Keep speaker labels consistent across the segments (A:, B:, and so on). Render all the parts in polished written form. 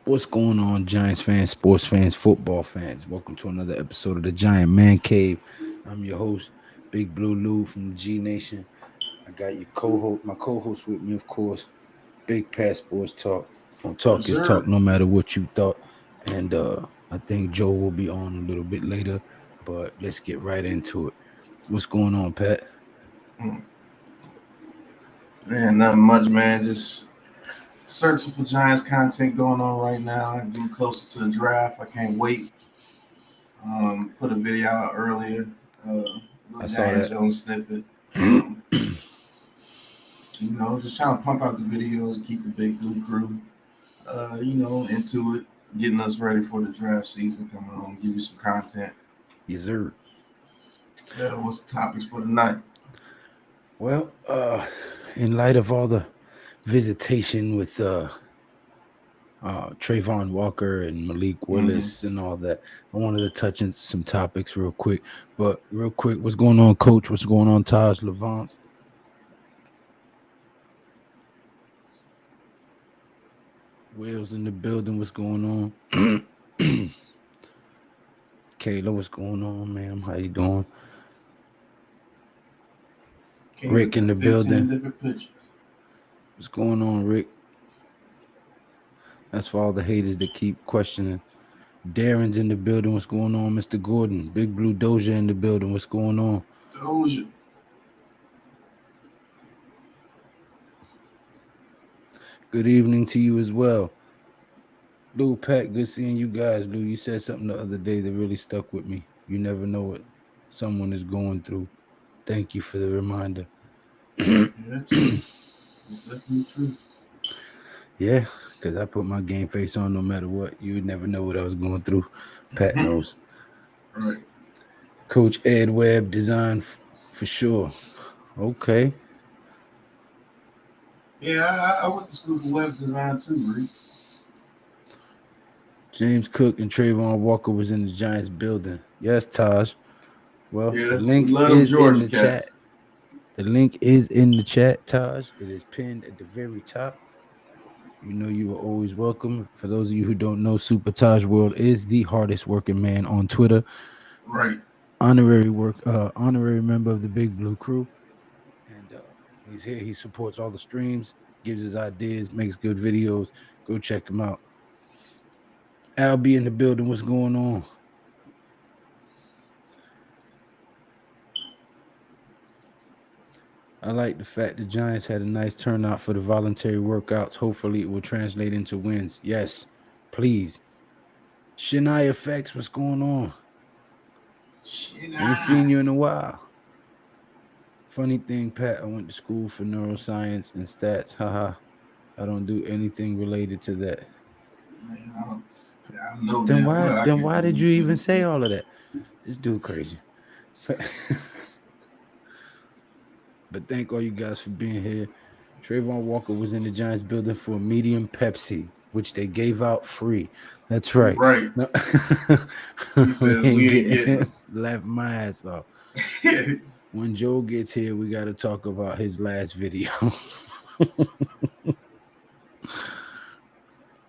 A: What's going on, Giants fans, sports fans, football fans? Welcome to another episode of the Giant Man Cave. I'm your host, Big Blue Lou from the G Nation. I got your co-host, my co-host with me, of course, Big Pass Sports Talk.
B: Yes,
A: Talk is talk,
B: sir.
A: no matter what you thought. And I think Joe will be on a little bit later, but let's get right into it. What's going on, Pat?
B: Mm. Man, nothing much, man. Just searching for Giants content going on right now. Getting closer to the draft. I can't wait. Put a video out earlier.
A: I
B: Little
A: saw
B: Daniel
A: that.
B: Jones snippet. Just trying to pump out the videos, keep the big blue crew, into it, getting us ready for the draft season coming on. Give you some content.
A: Yes, sir.
B: What's the topics for tonight?
A: Well, in light of all the visitation with Trayvon Walker and Malik
B: Mm-hmm.
A: Willis and all that. I wanted to touch on some topics real quick. But real quick, what's going on, Coach? What's going on, Taj Levance? Will's in the building. What's going on? Kayla, what's going on, ma'am? How you doing?
B: Kayla
A: Rick in
B: got
A: the
B: 15
A: building.
B: different pictures.
A: What's going on, Rick? That's for all the haters that keep questioning. Darren's in the building. What's going on, Mr. Gordon? Big Blue Doja in the building. What's going on?
B: Doja.
A: Good evening to you as well. Lou, Pat, good seeing you guys. Lou, you said something the other day that really stuck with me. You never know what someone is going through. Thank you for the reminder.
B: Yeah, true. It's definitely true.
A: Yeah, because I put my game face on no matter what. You would never know what I was going through. Pat knows.
B: Right.
A: Coach Ed Webb, design for sure. Okay.
B: Yeah, I went to school for web design too, Rick.
A: James Cook and Trayvon Walker was in the Giants building. Yes, Taj. Well, the
B: Yeah, we
A: link
B: love them
A: is in
B: Georgia
A: the chat.
B: cats.
A: The link is in the chat, Taj. It is pinned at the very top. You know you are always welcome. For those of you who don't know, Super Taj World is the hardest working man on Twitter.
B: Right.
A: Honorary member of the Big Blue Crew, and he's here. He supports all the streams, gives his ideas, makes good videos. Go check him out. Al be in the building. What's going on? I like the fact the Giants had a nice turnout for the voluntary workouts. Hopefully, it will translate into wins. Yes, please. Shania Effects, what's going on?
B: Shit,
A: Ain't seen you in a while. Funny thing, Pat, I went to school for neuroscience and stats. Haha. I don't do anything related to that.
B: Man, I know
A: Then
B: damn
A: why
B: well I
A: then
B: can't
A: why did
B: do
A: you even say
B: anything.
A: all of that? This dude crazy. But thank all you guys for being here. Trayvon Walker was in the Giants building for a medium Pepsi, which they gave out free. That's right.
B: Right.
A: No,
B: He
A: we
B: says
A: ain't
B: we ain't getting
A: getting
B: them.
A: laugh my ass off.
B: Tim
A: When Joe gets here, we got to talk about his last video.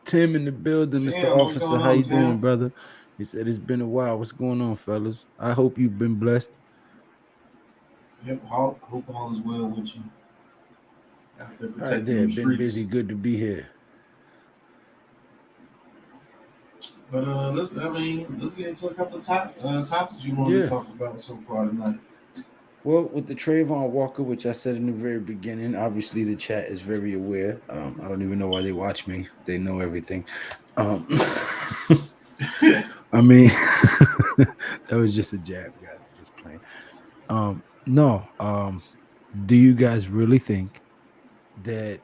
A: Tim in the building, Mr.
B: what's
A: Officer.
B: going
A: How
B: on,
A: you doing,
B: Tim?
A: brother? He said it's been a while. What's going on, fellas? I hope you've been blessed.
B: Yep, hope all is well with you out there
A: All right,
B: protecting
A: there.
B: them
A: Been
B: streets.
A: busy. Good to be here.
B: But let's get into a couple of topics you wanted to
A: Yeah.
B: talk about so far tonight.
A: Well, with the Trayvon Walker, which I said in the very beginning, obviously the chat is very aware. I don't even know why they watch me. They know everything. Um, I mean, that was just a jab, guys. Just playing. No. Do you guys really think that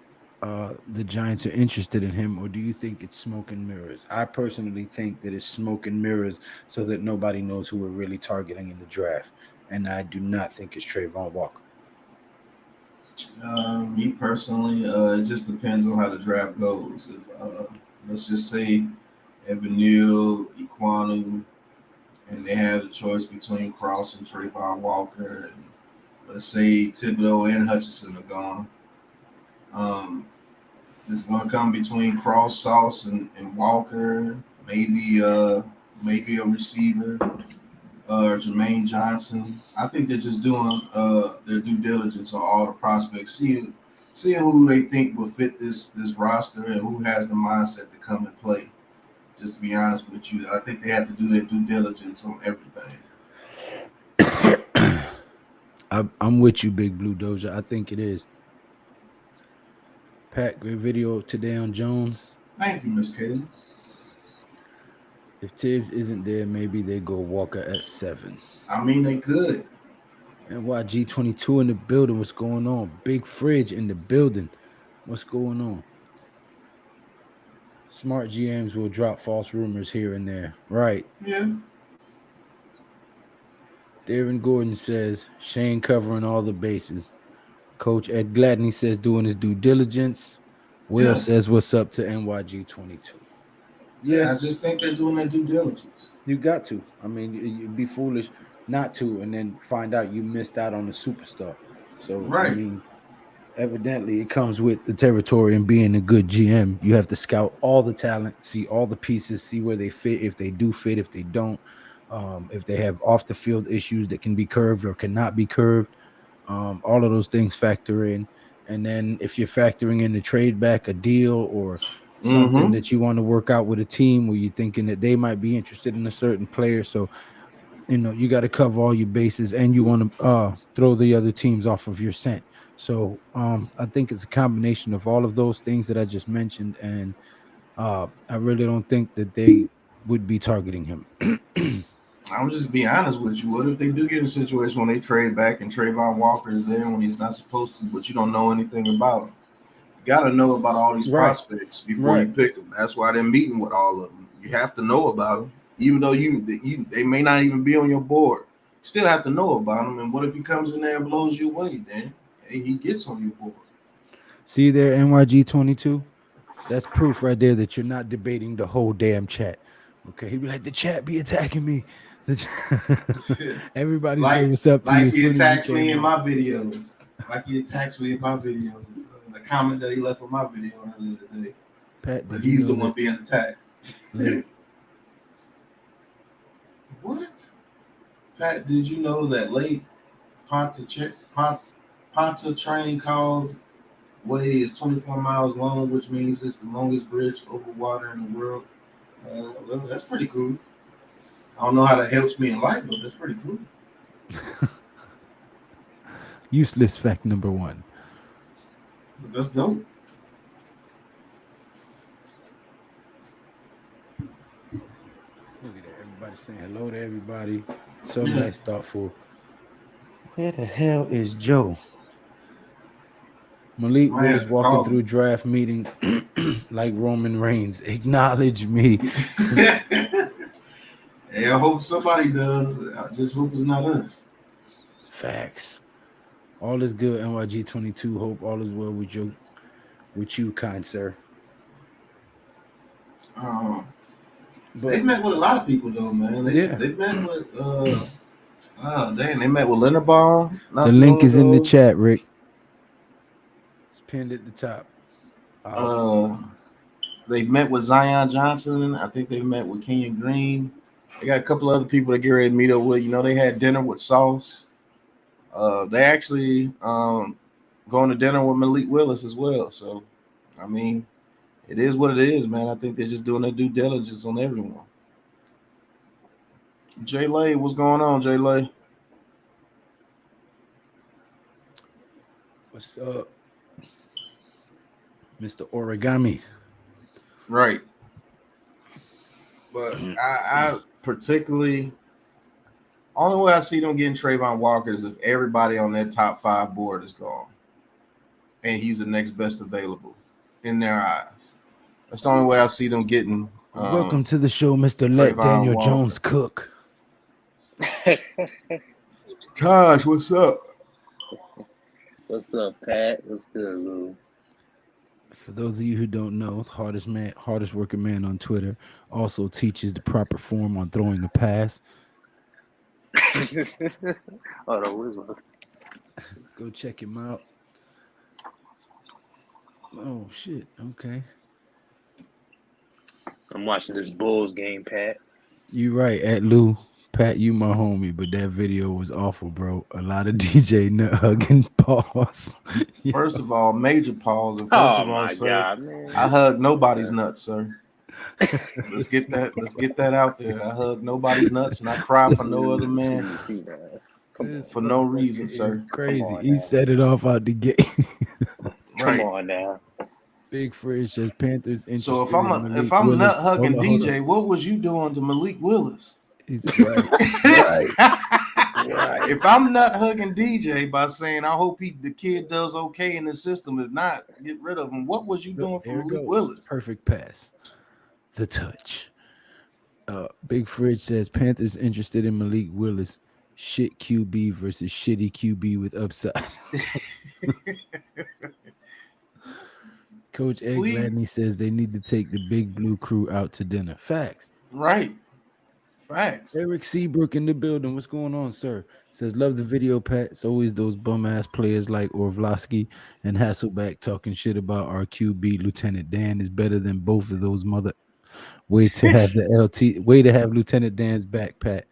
A: the Giants are interested in him, or do you think it's smoke and mirrors? I personally think that it's smoke and mirrors so that nobody knows who we're really targeting in the draft. And I do not think it's Trayvon Walker.
B: Me personally, it just depends on how the draft goes. If let's just say Evan Neal, Iquanu, and they had a choice between Cross and Trayvon Walker, and let's say Thibodeau and Hutchinson are gone. Um, It's gonna come between Cross, Sauce, and Walker. Maybe maybe a receiver, Jermaine Johnson. I think they're just doing their due diligence on all the prospects, seeing who they think will fit this roster and who has the mindset to come and play. Just to be honest with you, I think they have to do their due diligence on everything.
A: I'm with you, Big Blue Doja. I think it is. Pat, great video today on Jones.
B: Thank you, Miss Kayla.
A: If Tibbs isn't there, maybe they go Walker at 7.
B: I mean, they could.
A: NYG22 in the building. What's going on? Big Fridge in the building. What's going on? Smart GMs will drop false rumors here and there. Right.
B: Yeah.
A: Darren Gordon says Shane covering all the bases. Coach Ed Gladney says doing his due diligence. Will
B: Yeah.
A: says what's up to NYG22.
B: Yeah.
A: Yeah,
B: I just think they're doing their due diligence.
A: you got to. I mean, you'd be foolish not to, and then find out you missed out on a superstar. So, I
B: Right.
A: mean, evidently it comes with the territory and being a good GM. You have to scout all the talent, see all the pieces, see where they fit, if they do fit, if they don't, if they have off the field issues that can be curved or cannot be curved. All of those things factor in. And then if you're factoring in the trade back, a deal, or something
B: Mm-hmm.
A: that you want to work out with a team where you're thinking that they might be interested in a certain player. So, you got to cover all your bases, and you want to throw the other teams off of your scent. So I think it's a combination of all of those things that I just mentioned, and I really don't think that they would be targeting him.
B: I'm just be honest with you. What if they do get in a situation when they trade back and Trayvon Walker is there when he's not supposed to, but you don't know anything about him? You got to know about all these
A: Right,
B: prospects before you
A: right.
B: pick them. That's why they're meeting with all of them. You have to know about them, even though you they may not even be on your board. You still have to know about him. And what if he comes in there and blows you away? Then hey, he gets on your board.
A: See there, NYG22. That's proof right there that you're not debating the whole damn chat. Okay, he'd be like, the chat be attacking me. Everybody say
B: like
A: what's up to you
B: like
A: as
B: he
A: soon as you
B: attacks me
A: came
B: in
A: on.
B: my videos. Like he attacks me in my videos. The comment that he left on my video earlier today.
A: Pat,
B: But
A: did you
B: he's the
A: know
B: one
A: that?
B: being attacked.
A: Look,
B: What? Pat, did you know that Lake Pontchartrain Causeway is 24 miles long, which means it's the longest bridge over water in the world? Well, that's pretty cool. I don't know how that helps me in life, but that's pretty cool.
A: useless fact number one.
B: But that's dope.
A: Look at that. Everybody saying hello to everybody. So
B: Yeah.
A: nice, thoughtful. Where the hell is Joe? Malik
B: Might
A: Willis
B: have to
A: walking
B: call
A: through
B: him.
A: draft meetings like Roman Reigns. Acknowledge me.
B: Hey, I hope somebody does. I just hope it's not us.
A: Facts. All is good, NYG22. Hope all is well with you, kind sir.
B: Um,
A: But
B: they've met with a lot of people though, man.
A: yeah,
B: They've met with they met with Linderbaum
A: the
B: not too
A: link
B: long
A: is in the
B: ago.
A: chat, Rick. It's pinned at the top. Uh,
B: Uh, they've met with Zion Johnson. I think they've met with Kenyon Green. They got a couple other people that get ready to meet up with. You know, they had dinner with Sauce. They actually going to dinner with Malik Willis as well. So, I mean, it is what it is, man. I think they're just doing their due diligence on everyone. Jay Lay, what's going on, Jay Lay?
A: what's up, Mr. Origami?
B: Right. But I particularly only way I see them getting Trayvon Walker is if everybody on that top 5 board is gone, and he's the next best available in their eyes. That's the only way I see them getting
A: Welcome to the show, Mr. Let
B: Trayvon
A: Daniel
B: Walker.
A: Jones cook.
B: Tosh, what's up?
C: What's up, Pat? What's good, Lou?
A: For those of you who don't know, hardest working man on Twitter, also teaches the proper form on throwing a pass.
C: Hold on, where's my...
A: Go check him out. Oh shit. Okay.
C: I'm watching this Bulls game, Pat.
A: You right, at Lou. Pat, you my homie, but that video was awful, bro. A lot of DJ nut hugging pause. Yeah.
B: First of all, major pause, and first
C: Oh
B: of all,
C: my
B: sir,
C: god, man.
B: I hug nobody's
C: Yeah.
B: nuts, sir. Let's get that. Let's get that out there. I hug nobody's nuts, and I cry for no other man
C: See, man. Come
A: This
C: on.
B: for no
A: motherfucker
B: reason,
A: is
B: sir.
C: Come
A: crazy.
C: on
A: He
C: now.
A: set it off out the gate.
C: Come
B: Right.
C: on now.
A: Big Fridge says Panthers
B: So
A: interested in
B: if
A: Malik
B: I'm
A: Willis.
B: nut
A: Hold
B: hugging
A: on, hold on.
B: DJ, what was you doing to Malik Willis?
A: He's right, right, right.
B: If I'm nut hugging DJ by saying I hope the kid does okay in the system, if not, get rid of him. What was you doing for
A: There it
B: Malik
A: goes.
B: Willis?
A: Perfect pass. The touch. Big Fridge says Panthers interested in Malik Willis. Shit QB versus shitty QB with upside. Coach Ed
B: Please,
A: Gladney says they need to take the big blue crew out to dinner. Facts.
B: right? Facts.
A: Eric Seabrook in the building. What's going on, sir? Says love the video, Pat. It's always those bum ass players like Orlovsky and Hasselback talking shit about our QB. Lieutenant Dan is better than both of those mother. Way to have the LT. Way to have Lieutenant Dan's back, Pat.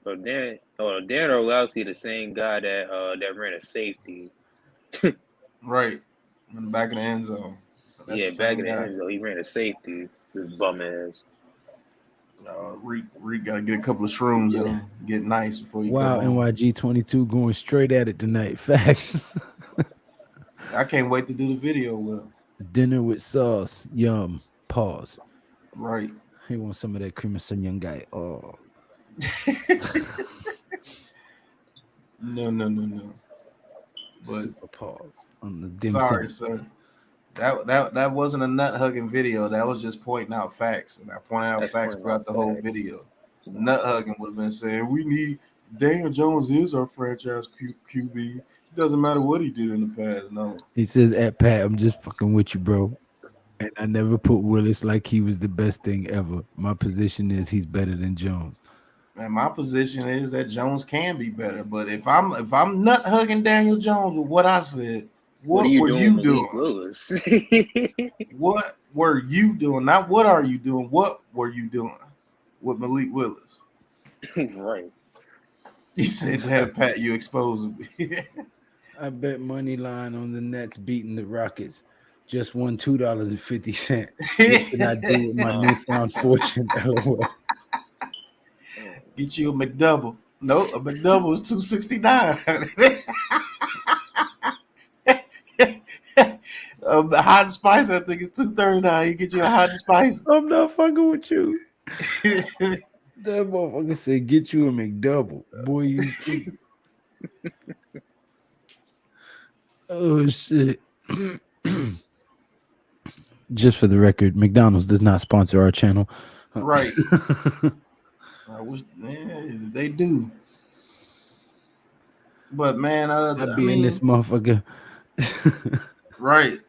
C: Dan Orlowski, the same guy that ran a safety.
B: Right. In the back of the end zone. So that's
C: Yeah,
B: the
C: back
B: same
C: in the
B: guy.
C: end zone, he ran a safety. This bum ass.
B: Reek got to get a couple of shrooms in him, get nice before you
A: Wow,
B: come on.
A: NYG22 going straight at it tonight. Facts.
B: I can't wait to do the video with him.
A: Dinner with sauce. Yum. Pause.
B: Right.
A: He wants some of that cream of some young guy. Oh.
B: No. But
A: Super pause on the dim
B: sorry,
A: sum.
B: sir. That wasn't a nut hugging video. That was just pointing out facts, and I pointed out
C: That's
B: facts
C: pointing
B: throughout
C: out
B: the whole
C: facts.
B: video. Nut hugging would have been saying we need Daniel Jones is our franchise QB. It doesn't matter what he did in the past. No,
A: He says at Pat, I'm just fucking with you, bro. And I never put Willis like he was the best thing ever. My position is he's better than Jones.
B: and my position is that Jones can be better. But if I'm nut hugging Daniel Jones with what I said,
C: What are
B: what
C: you
B: were
C: doing,
B: you
C: Malik
B: doing?
C: Willis?
B: What were you doing? Not what are you doing? What were you doing with Malik Willis?
C: Right.
B: He said, "Damn, Pat, you exposing me."
A: I bet money line on the Nets beating the Rockets. Just won $2.50. What can I do with my newfound fortune? LOL.
B: Get you a McDouble. No, a McDouble is $2.69. A hot and spice, I think it's $2.39. You get you a hot and spice.
A: I'm not fucking with you. That motherfucker said, get you a McDouble. Boy, you stupid. Oh, shit. Just for the record, McDonald's does not sponsor our channel.
B: Right. I wish they do. But man,
A: I'd be in this motherfucker.
B: right.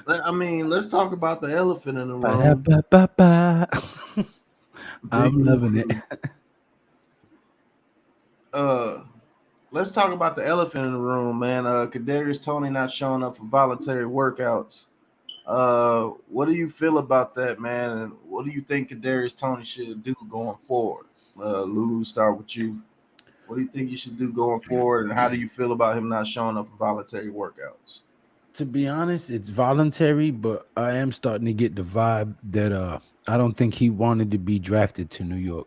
B: I mean, let's talk about the elephant in the room.
A: Ba-da-ba-ba-ba.
B: Big
A: I'm
B: Blue
A: loving it.
B: Crew. Let's talk about the elephant in the room, man. Kadarius Toney not showing up for voluntary workouts. What do you feel about that, man? And what do you think Kadarius Toney should do going forward? Lulu, start with you. What do you think you should do going forward, and how do you feel about him not showing up for voluntary workouts?
A: To be honest, it's voluntary, but I am starting to get the vibe that I don't think he wanted to be drafted to New York,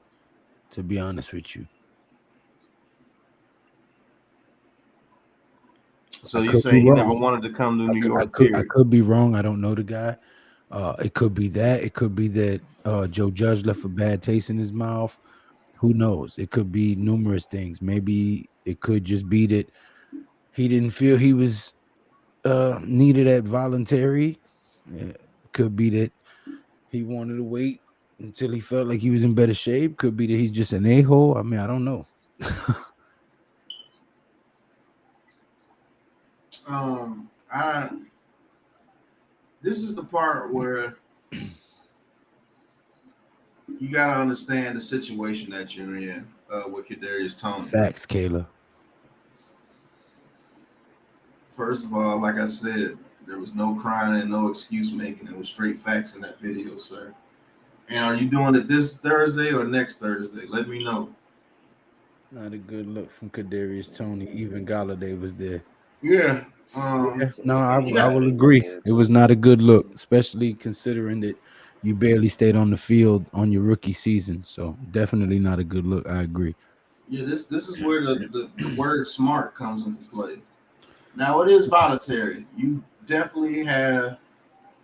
A: to be honest with you.
B: So you saying he never wanted to come to New York?
A: I could be wrong. I don't know the guy. It could be that. It could be that Joe Judge left a bad taste in his mouth. Who knows? It could be numerous things. Maybe it could just be that he didn't feel he was needed at voluntary. It could be that he wanted to wait until he felt like he was in better shape. Could be that he's just an a-hole. I mean, I don't know.
B: This is the part where you got to understand the situation that you're in with Kadarius Toney.
A: Facts, Kayla.
B: First of all, like I said, There was no crying and no excuse making. It was straight facts in that video, sir. And are you doing it this Thursday or next Thursday? Let me know.
A: Not a good look from Kadarius Tony. Even Galladay was there.
B: Yeah.
A: Yeah, no,
B: You
A: I
B: got
A: will agree.
C: Yeah,
A: It was not a good look, especially considering that you barely stayed on the field on your rookie season. So definitely not a good look. I agree.
B: yeah. This is where the word smart comes into play. Now it is voluntary. You definitely have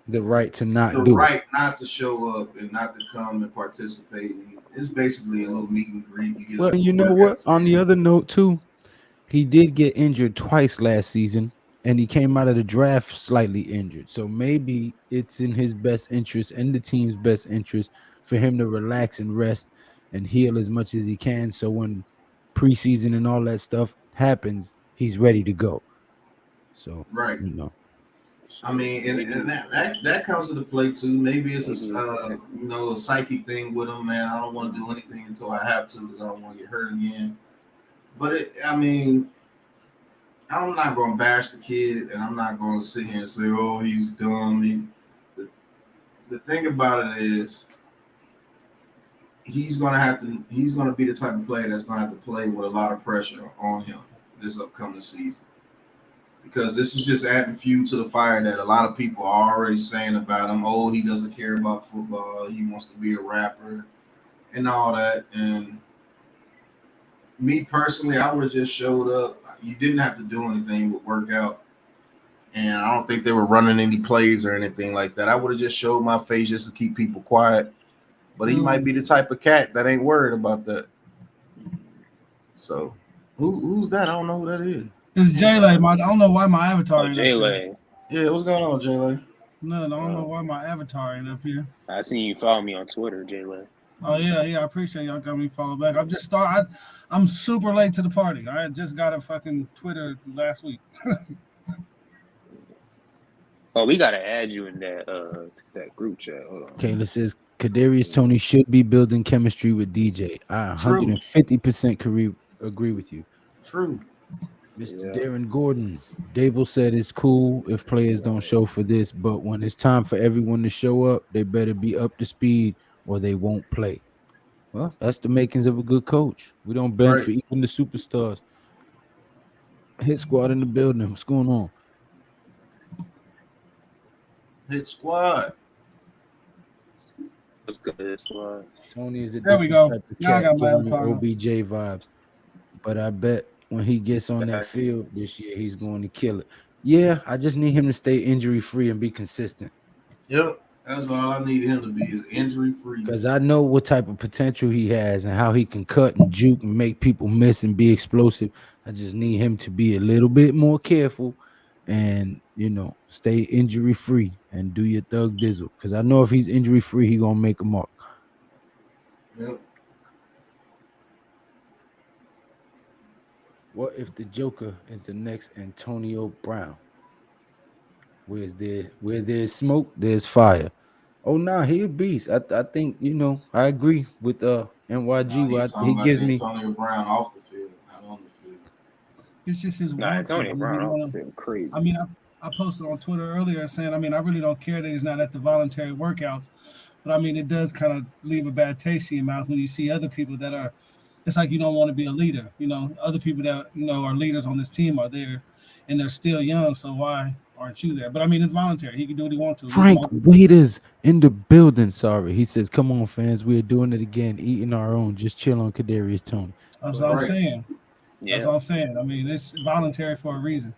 A: The right to
B: the
A: not do it.
B: right not to show up and not to come and participate. And it's basically a little meet and greet. You get
A: Well,
B: a
A: and you know what?
B: workout
A: On the
B: in.
A: other note, too, he did get injured twice last season, and he came out of the draft slightly injured. So maybe it's in his best interest and the team's best interest for him to relax and rest and heal as much as he can. So when preseason and all that stuff happens, he's ready to go. So,
B: Right.
A: you know,
B: I mean, and,
C: maybe,
B: and that comes into play too. Maybe it's
C: maybe
B: a
C: exactly.
B: a psychic thing with him, man. I don't want to do anything until I have to because I don't want to get hurt again. But I mean, I'm not going to bash the kid, and I'm not going to sit here and say, "Oh, he's dumb." The, the thing about it is, he's going to be the type of player that's going to have to play with a lot of pressure on him this upcoming season. Because this is just adding fuel to the fire that a lot of people are already saying about him. Oh, he doesn't care about football. He wants to be a rapper and all that. And me personally, I would have just showed up. You didn't have to do anything but work out. And I don't think they were running any plays or anything like that. I would have just showed my face just to keep people quiet. But he might be the type of cat that ain't worried about that. So who's that? I don't know who that is.
D: It's J-Lay. I don't know why my avatar
C: Oh,
D: ain't up there.
C: Jay,
B: Yeah, what's going on, Jay?
D: None. I don't know why my avatar ain't up here.
C: I seen you follow me on Twitter, Jay.
D: Oh yeah. I appreciate y'all got me follow back. I'm super late to the party. I just got a fucking Twitter last week.
C: Oh, we gotta add you in that group chat. Hold on.
A: Kayla says Kadarius Tony should be building chemistry with DJ. I
B: True.
A: 150% agree with you.
B: True.
A: Mr.
C: Yeah.
A: Darren Gordon, Dable said it's cool if players don't show for this, but when it's time for everyone to show up, they better be up to speed or they won't play. Well, that's the makings of a good coach. We don't bend
B: Right.
A: for even the superstars. Hit squad in the building. What's going on?
B: Hit squad.
C: What's good? This one.
A: Tony is a
D: There we
A: different
D: go.
A: type of
D: Now I
A: cat,
D: got my
A: giving me
D: avatar on.
A: OBJ vibes. But I bet when he gets on that field this year, he's going to kill it. Yeah, I just need him to stay injury free and be consistent.
B: Yep. That's all I need him to be is injury free.
A: Because I know what type of potential he has and how he can cut and juke and make people miss and be explosive. I just need him to be a little bit more careful and, stay injury free and do your thug dizzle. Because I know if he's injury free, he going to make a mark.
B: Yep.
A: What if the Joker is the next Antonio Brown? Where there's smoke, there's fire. Oh nah, he a beast. I think I agree with NYG.
B: He's
A: He
B: talking about
A: gives me
B: Antonio Brown off the field, not on the field.
D: It's just his
C: Nah,
D: want to.
C: Antonio Brown off the field, crazy.
D: I mean, I posted on Twitter earlier saying, I really don't care that he's not at the voluntary workouts, but it does kind of leave a bad taste in your mouth when you see other people that are. It's like you don't want to be a leader. Other people that are leaders on this team are there, and they're still young. So why aren't you there? But it's voluntary. He can do what he wants to.
A: Frank Waiters in the building. Sorry, he says, "Come on, fans, we're doing it again, eating our own. Just chill on Kadarius Tony."
D: That's what I'm saying.
C: Yeah.
D: That's what I'm saying. It's voluntary for a reason.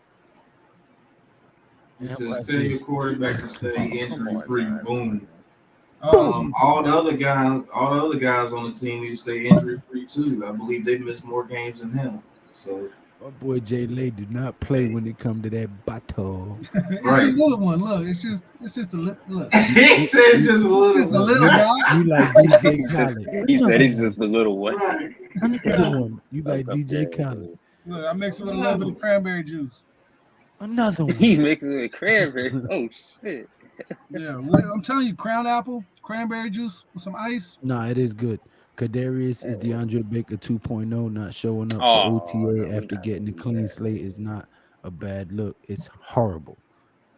B: He says, tell your quarterback to stay injury free. Boom.
D: Oh,
B: All the other guys on the team need to stay injury free too. I believe they missed more games than him. So
A: my boy Jay Lay did not play when it come to that battle.
D: it's a little one. Look, it's just a look.
B: He said just a little.
D: Just a little guy.
A: You like DJ Khaled?
C: He said he's just a little one.
A: Another one. You like DJ Khaled?
D: Look, I mix it with a little bit of cranberry juice.
A: Another one.
C: He mixes it with cranberry. Oh shit.
D: Yeah, I'm telling you, crown apple, cranberry juice with some ice.
A: Nah, it is good. Kadarius is DeAndre Baker 2.0. Not showing up for
C: Oh,
A: OTA
C: no,
A: after getting a clean slate is not a bad look. It's horrible.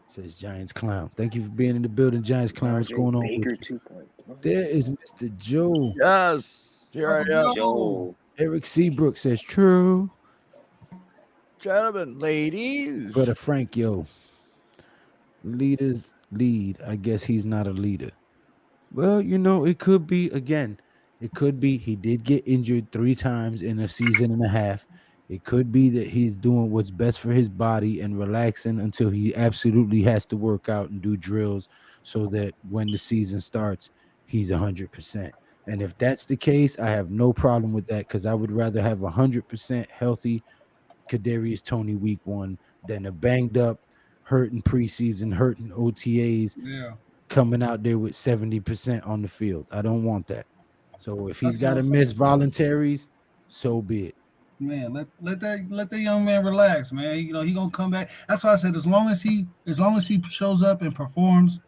A: Says Giants Clown. Thank you for being in the building, Giants Clown. What's
C: Andre
A: going on
C: Baker
A: with you?
C: 2.0.
A: There is Mr. Joe.
E: Yes, here I
D: Uncle
E: am,
D: Joe.
C: Joe.
A: Eric Seabrook says true.
E: gentlemen, ladies.
A: Brother Frank, yo. Leaders lead. I guess he's not a leader. Well, it could be again. It could be he did get injured 3 times in a season and a half. It could be that he's doing what's best for his body and relaxing until he absolutely has to work out and do drills so that when the season starts, he's 100%. And if that's the case, I have no problem with that because I would rather have 100% healthy Kadarius Tony week 1 than a banged up, hurting preseason, hurting OTAs,
D: Yeah,
A: coming out there with 70% on the field. I don't want that. So if he's
D: that's what
A: got
D: I'm
A: to
D: saying.
A: miss voluntaries, so be it.
D: Man, let that young man relax, man. He gonna come back. That's why I said as long as he shows up and performs,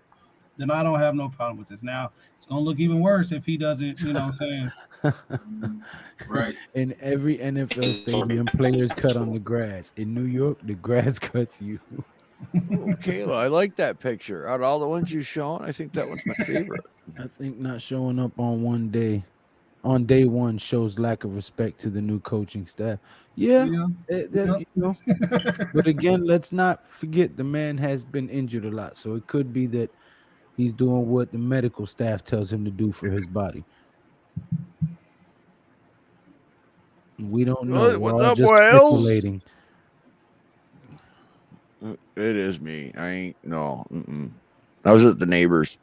D: then I don't have no problem with this. Now it's gonna look even worse if he doesn't. You know what I'm saying?
B: Right.
A: In every NFL stadium, players cut on the grass. In New York, the grass cuts you.
E: Oh, Kayla, I like that picture. Out of all the ones you've shown, I think that one's my favorite.
A: I think not showing up on day 1 shows lack of respect to the new coaching staff. Yeah,
D: Yeah.
A: but again, let's not forget the man has been injured a lot, so it could be that he's doing what the medical staff tells him to do for his body. We don't know. We're
E: What's
A: all
E: up,
A: just
E: Wales?
A: speculating.
E: It is me. I ain't no. I was at the neighbors.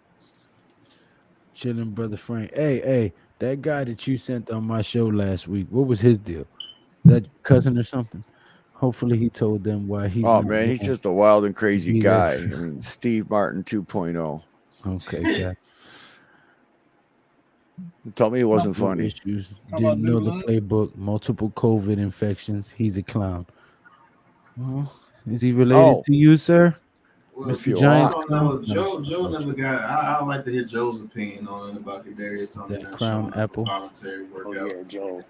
A: Chilling, brother Frank. Hey, that guy that you sent on my show last week, what was his deal? That your cousin or something? Hopefully he told them why he's
E: Oh
A: not
E: man, he's
A: going
E: just a wild and crazy
A: be there.
E: guy. I mean, Steve Martin 2.0.
A: Okay, guy.
E: Tell me it wasn't
A: No
E: funny.
A: issues.
D: How
A: Didn't
D: about
A: know
D: New
A: the
D: Blood?
A: playbook. Multiple COVID infections. He's a clown. Well, is he related
E: Oh,
A: to you, sir?
B: Well,
E: if
A: Mr.
E: you
A: Giants
B: I
E: want.
B: don't know.
A: clown?
B: Joe never got. I like to hear Joe's opinion on it about Kadarius Tony
A: That
B: not
A: crown
B: showing up for
A: apple.
B: voluntary
C: Oh
B: workouts.
C: yeah, Joe.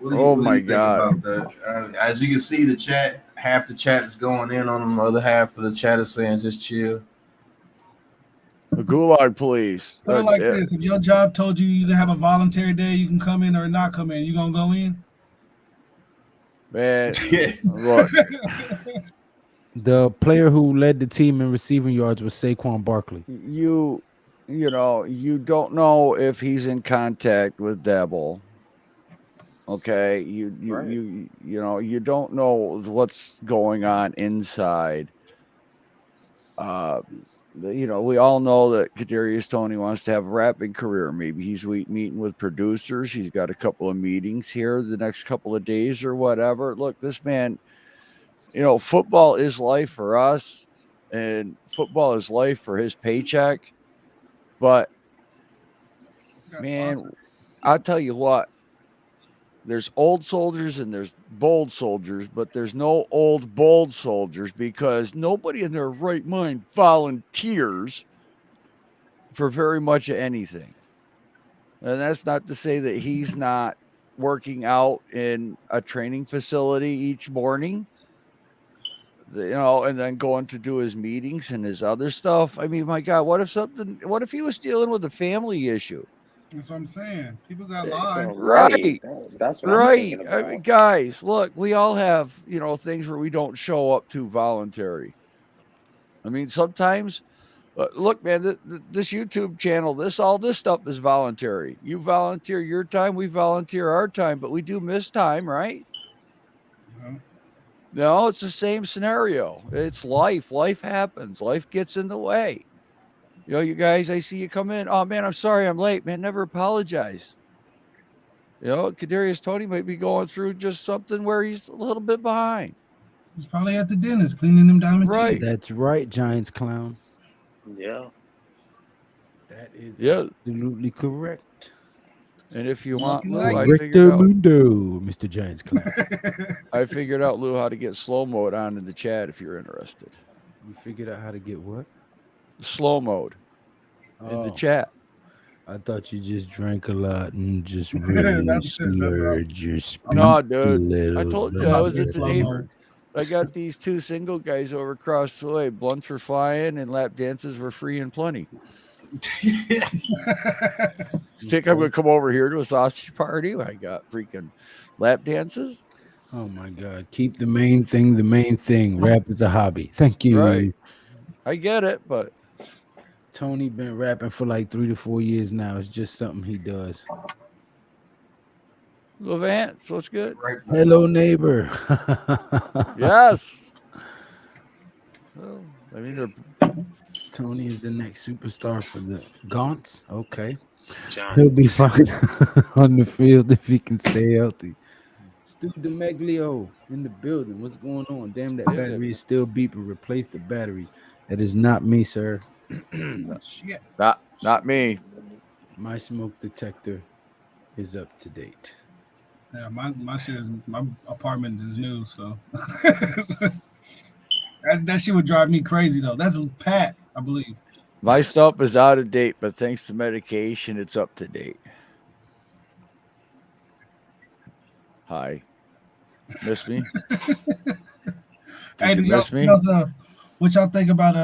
E: Oh
B: What do
E: my
B: you think
E: God.
B: about that? As you can see, the chat, half the chat is going in on him, the other half of the chat is saying just chill.
E: The Gulag Police.
D: Put it like this: if your job told you can have a voluntary day, you can come in or not come in. You gonna go in?
E: Man,
B: Yeah.
E: look,
A: The player who led the team in receiving yards was Saquon Barkley.
E: you don't know if he's in contact with Devil. Okay,
C: Right.
E: you don't know what's going on inside. We all know that Kadarius Tony wants to have a rapping career. Maybe he's meeting with producers. He's got a couple of meetings here the next couple of days or whatever. Look, this man, football is life for us, and football is life for his paycheck. But
D: Got
E: man,
D: sponsored.
E: I'll tell you what. There's old soldiers and there's bold soldiers, but there's no old bold soldiers because nobody in their right mind volunteers for very much of anything. And that's not to say that he's not working out in a training facility each morning, and then going to do his meetings and his other stuff. I mean, my God, what if he was dealing with a family issue?
D: That's what I'm saying. People got
C: So,
D: lives.
E: Right.
C: That's what I'm
E: Right.
C: thinking
E: I
C: about.
E: mean, guys, look, we all have, things where we don't show up to voluntary. I mean, sometimes, look, man, this YouTube channel, all this stuff is voluntary. You volunteer your time, we volunteer our time, but we do miss time, right?
D: Uh-huh.
E: No, it's the same scenario. It's life. Life happens. Life gets in the way. You guys, I see you come in. Oh, man, I'm sorry I'm late. Man, never apologize. Kadarius Tony might be going through just something where he's a little bit behind.
D: He's probably at the dentist cleaning them diamond
E: Right.
D: teeth.
A: That's right, Giants clown.
C: Yeah.
A: That is
E: Yeah.
A: absolutely correct.
E: And if you
D: Looking
E: want, Lou,
D: like
E: I
A: Recto
E: figured out.
A: Mundo, Mr. Giants clown.
E: I figured out, Lou, how to get slow mode on in the chat if you're interested.
A: You figured out how to get what?
E: Slow mode in the chat.
A: I thought you just drank a lot and just really
D: That's it, that's
A: slurred your speech.
E: No,
A: a
E: dude. I
A: little
E: told you
A: bit.
E: I was
D: Slow
E: at the
D: mo.
E: neighbor. I got these two single guys over across the way. Blunts were flying and lap dances were free and plenty. Think I'm going to come over here to a sausage party? I got freaking lap dances.
A: Oh my God! Keep the main thing the main thing. Rap is a hobby. Thank you.
E: Right. I get it, but
A: Tony been rapping for like 3 to 4 years now. It's just something he does.
E: Levance, what's good?
B: Right.
A: Hello, neighbor.
E: Yes. Well, I mean,
A: Tony is the next superstar for the Gaunts. Okay.
C: John.
A: He'll be fine on the field if he can stay healthy. Stu DeMeglio in the building. What's going on? Damn, that battery is still beeping. Replace the batteries. That is not me, sir.
D: Shit.
E: not me.
A: My smoke detector is up to date.
D: Yeah, my shit is my apartment is new, so that shit would drive me crazy though. That's Pat, I believe.
E: My stuff is out of date, but thanks to medication, it's up to date. Hi. Miss me?
D: Hey,
E: you
D: did y'all
E: miss me?
D: what y'all think about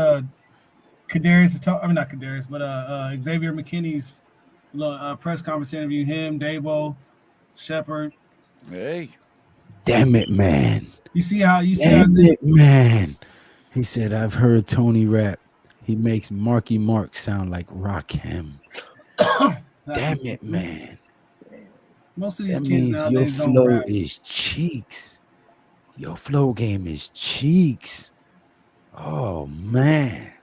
D: Kadarius? I mean not Kadarius, but Xavier McKinney's press conference interview. Him, Dabo, Shepard.
E: Hey.
A: Damn it, man.
D: You see how
A: Damn it, man. He said, I've heard Tony rap. He makes Marky Mark sound like Rakim. Damn it, man.
D: Most of these
A: That
D: kids
A: means your
D: nowadays don't
A: flow
D: rap.
A: is cheeks. Your flow game is cheeks. Oh, man.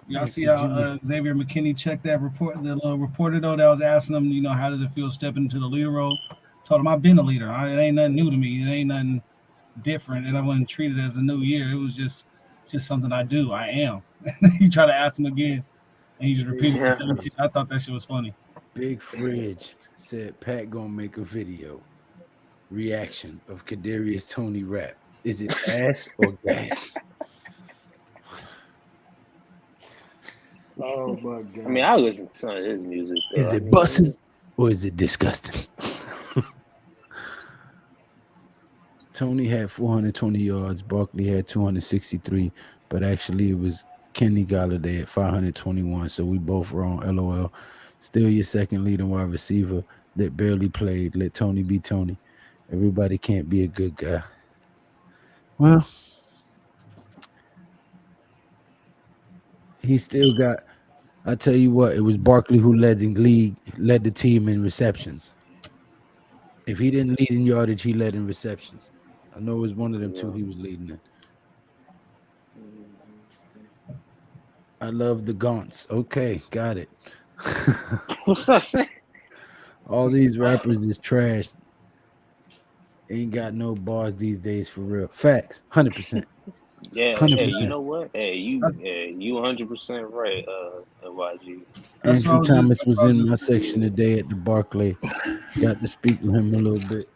D: Y'all see how Xavier McKinney checked that report, the little reporter though that was asking him, how does it feel stepping into the leader role? Told him I've been a leader. It ain't nothing new to me. It ain't nothing different, and I wasn't treated as a new year. It was just something I do. I am. He tried to ask him again, and he just repeated the same shit. I thought that shit was funny.
A: Big Fridge said Pat gonna make a video reaction of Kadarius Tony rap. Is it ass or gas? Oh my God.
C: I mean, I listen to some of his music. Though.
A: Is it busting or is it disgusting? Tony had 420 yards. Barkley had 263, but actually it was Kenny Galladay at 521. So we both wrong. LOL. Still your second leading wide receiver that barely played. Let Tony be Tony. Everybody can't be a good guy. Well, he still got. I tell you what, it was Barkley who led the team in receptions. If he didn't lead in yardage, he led in receptions. I know it was one of them two he was leading in. I love the Gaunts. Okay, got it. All these rappers is trash. Ain't got no bars these days for real. Facts, 100%.
C: Yeah,
A: 100%.
C: hey, you know what? Hey, you 100% right, YG.
A: Andrew Thomas was in my section today at the Barclay. Got to speak with him a little bit.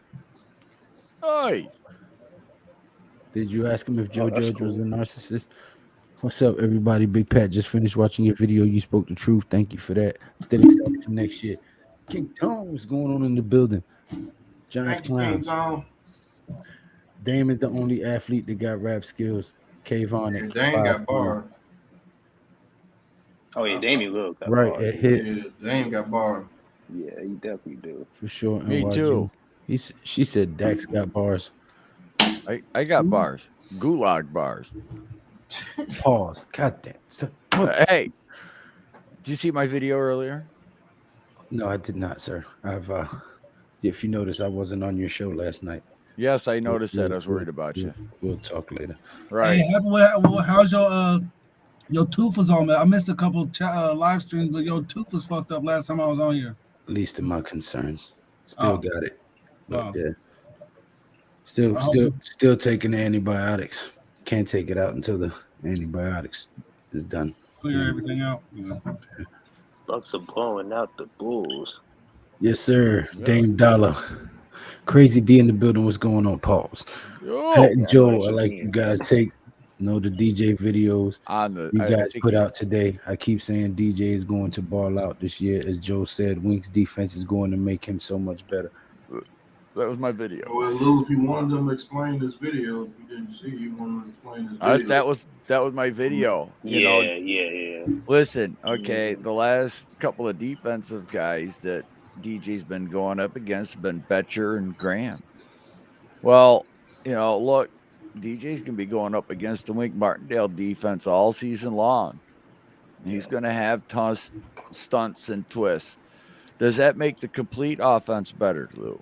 E: Hey.
A: Did you ask him if Joe Judge was a narcissist? What's up, everybody? Big Pat just finished watching your video. You spoke the truth. Thank you for that. Still excited for next year. King Tone, what's going on in the building? Giants Clown. Dame is the only athlete that got rap skills. Kayvon at
B: Dame got bars.
C: Oh yeah, Dame will got
A: right
C: bars.
A: At hit.
B: Yeah, Dame got bars.
C: Yeah, he definitely do.
A: For sure.
E: Me
A: NYG.
E: too.
A: She said Dax got bars.
E: I got bars. Gulag bars.
A: Pause. God damn. So,
E: hey, did you see my video earlier?
A: No, I did not, sir. If you notice, I wasn't on your show last night.
E: Yes, I noticed that. I was worried about you.
A: We'll talk later.
E: Right.
D: Hey, how's your tooth was on, man? I missed a couple live streams, but your tooth was fucked up last time I was on here.
A: Least of my concerns. Still got it. But yeah. Still taking the antibiotics. Can't take it out until the antibiotics is done.
D: Clear everything out.
C: Bucks are blowing out the Bulls.
A: Yes, sir. Yeah. Dame Dollar. Crazy D in the building. What's going on? Pause. Pat and Joel, I like you guys take the DJ videos you guys put out today. I keep saying DJ is going to ball out this year. As Joe said, Wink's defense is going to make him so much better.
E: That was my video.
B: Well, Lou, if you wanted them to explain this video, if you didn't see, you wanted to explain this video.
E: That was my video. You know,
C: yeah.
E: listen, okay, the last couple of defensive guys that DJ's been going up against have been Betcher and Graham. Well, you know, look, DJ's going to be going up against the Wink Martindale defense all season long. He's going to have tons stunts and twists. Does that make the complete offense better, Lou?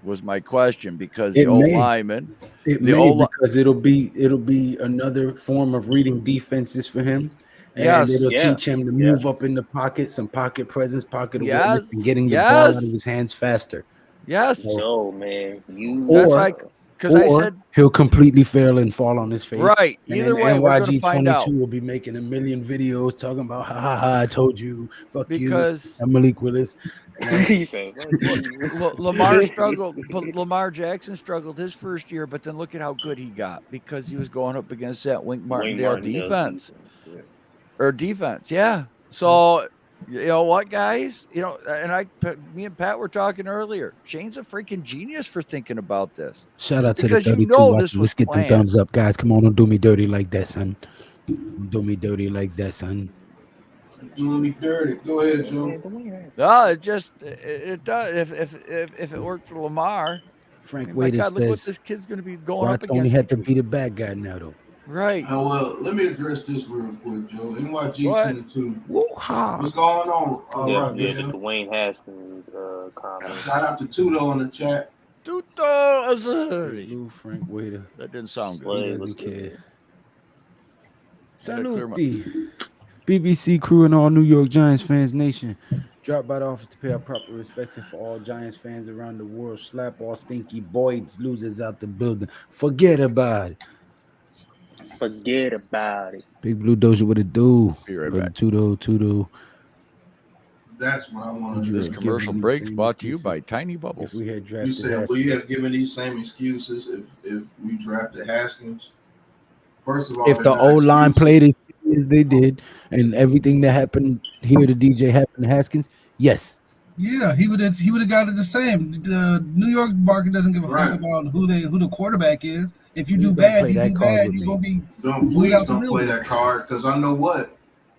E: Was my question, because the old lineman,
A: because it'll be another form of reading defenses for him. And it'll teach him to move up in the pocket, some pocket presence, pocket awareness, and getting the ball out of his hands faster.
E: Yes.
C: So, man,
E: because I said
A: he'll completely fail and fall on his face.
E: Right.
A: And
E: either way,
A: NYG
E: find
A: 22 will be making a million videos talking about ha, I told you, fuck
E: because
A: you, I'm Malik Willis.
E: Lamar struggled, but Lamar Jackson struggled his first year, but then look at how good he got because he was going up against that Wink Martindale defense. Or defense, yeah. So, you know what, guys? You know, and me and Pat were talking earlier. Shane's a freaking genius for thinking about this.
A: Shout out to the 32 watchers. Let's get them thumbs up, guys. Come on, don't do me dirty like that, son. Don't do me dirty like that, son.
B: Doing me dirty. Go ahead, Joe.
E: No, it does. If it worked for Lamar,
A: Frank Wader says,
E: look what this kid's going to be going up against.
A: Only had to be the bad guy now, though.
E: Right.
B: Well, let me address this real quick, Joe. NYG 22. What's going on?
C: The Dwayne Haskins comment.
B: Shout out to Tudo in the chat.
E: Tudo,
A: Frank Wader.
E: That didn't sound
C: good.
A: He doesn't care. Saluti. BBC crew and all New York Giants fans nation. Drop by the office to pay our proper respects, and for all Giants fans around the world, slap all stinky Boyd's losers out the building. Forget about it.
C: Forget about it.
A: Big Blue Doja, what it do?
E: Be right back.
A: Tudo.
B: That's what I want to do.
E: This commercial break brought to you by Tiny Bubbles.
A: If we had drafted,
B: you said we had given these same excuses if we drafted Haskins. First of all,
A: if the O line played as they did, and everything that happened here to DJ happened to Haskins, yes.
D: Yeah, he would have got it the same. The New York market doesn't give a fuck about who the quarterback is. If you do bad, you're gonna be.
B: Don't play that card, because I know what.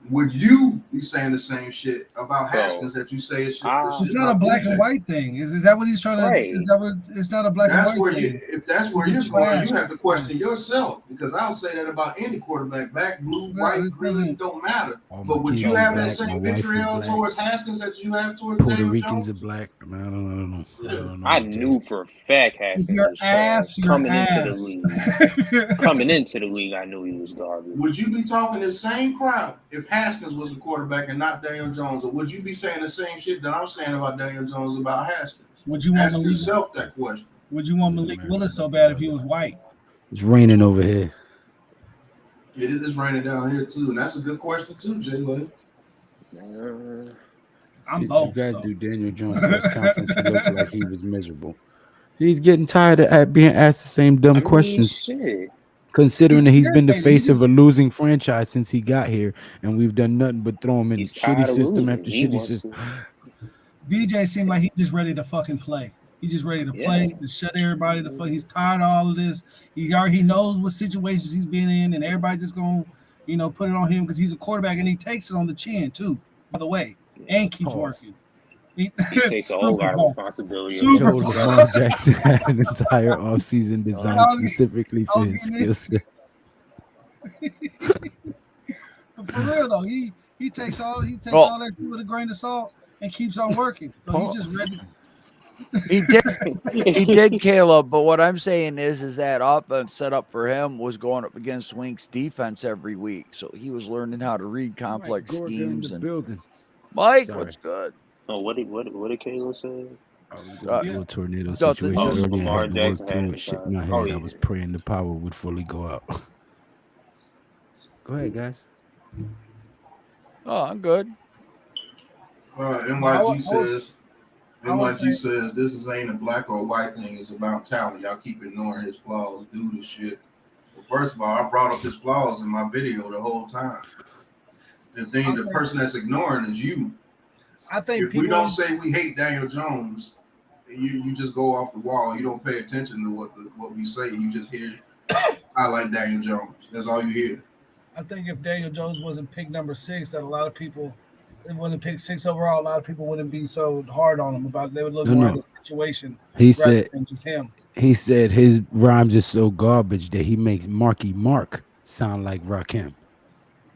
B: Would you be saying the same shit about Haskins that you say it's
D: not a black and white thing? Is that what he's trying to?
C: Right.
D: Is that what? It's not a black and white thing.
B: If that's where you're going, you have to question yourself, because I'll say that about any quarterback, black, blue, white, green, don't matter. But would you have that same vitriol towards Haskins that you have towards
A: Puerto Ricans are black? I don't know.
C: I knew for a fact Haskins was coming into the league. Coming into the league, I knew he was garbage.
B: Would you be talking the same crowd if Haskins was the quarterback and not Daniel Jones, or would you be saying the same shit that I'm saying about Daniel Jones about Haskins?
D: Would you want
B: Ask yourself that question?
D: Would you want Malik Willis so bad if he was white?
A: It's raining over here.
B: It is raining down here too, and that's a good question too, Jay.
D: I'm both.
A: You guys do Daniel Jones press conference. He looks like he was miserable. He's getting tired of being asked the same dumb questions.
C: Shit.
A: Considering that he's been the face of a losing franchise since he got here, and we've done nothing but throw him in shitty system after shitty system.
D: DJ seemed like he's just ready to fucking play. He's just ready to play and shut everybody the fuck. He's tired of all of this. He knows what situations he's been in, and everybody just gonna, put it on him because he's a quarterback, and he takes it on the chin too. By the way, and keeps working.
C: He takes a whole lot of responsibility.
A: Lamar Jackson had an entire offseason designed specifically for his skill set.
D: But for real though, he takes all that shit with a grain of salt and keeps on working. So he's just ready.
E: He did, Caleb. But what I'm saying is that offense set up for him was going up against Wink's defense every week, so he was learning how to read complex schemes and building. Mike, what's good?
C: Oh, what did Caleb say?
A: A tornado situation earlier. I was praying the power would fully go out. Go ahead, guys.
E: Oh, I'm good.
B: NYG says this ain't a black or white thing. It's about talent. Y'all keep ignoring his flaws. Do the shit. Well, first of all, I brought up his flaws in my video the whole time. The person that's ignoring is you.
D: I think
B: if we don't say we hate Daniel Jones you just go off the wall. You don't pay attention to what we say. You just hear, I like Daniel Jones. That's all you hear.
D: I think if Daniel Jones wasn't pick number 6, that a lot of people, it wasn't pick 6 overall, a lot of people wouldn't be so hard on him about it. They would look more at the situation
A: He
D: rather
A: said
D: than just him.
A: he said his rhymes are so garbage that he makes Marky Mark sound like Rakim.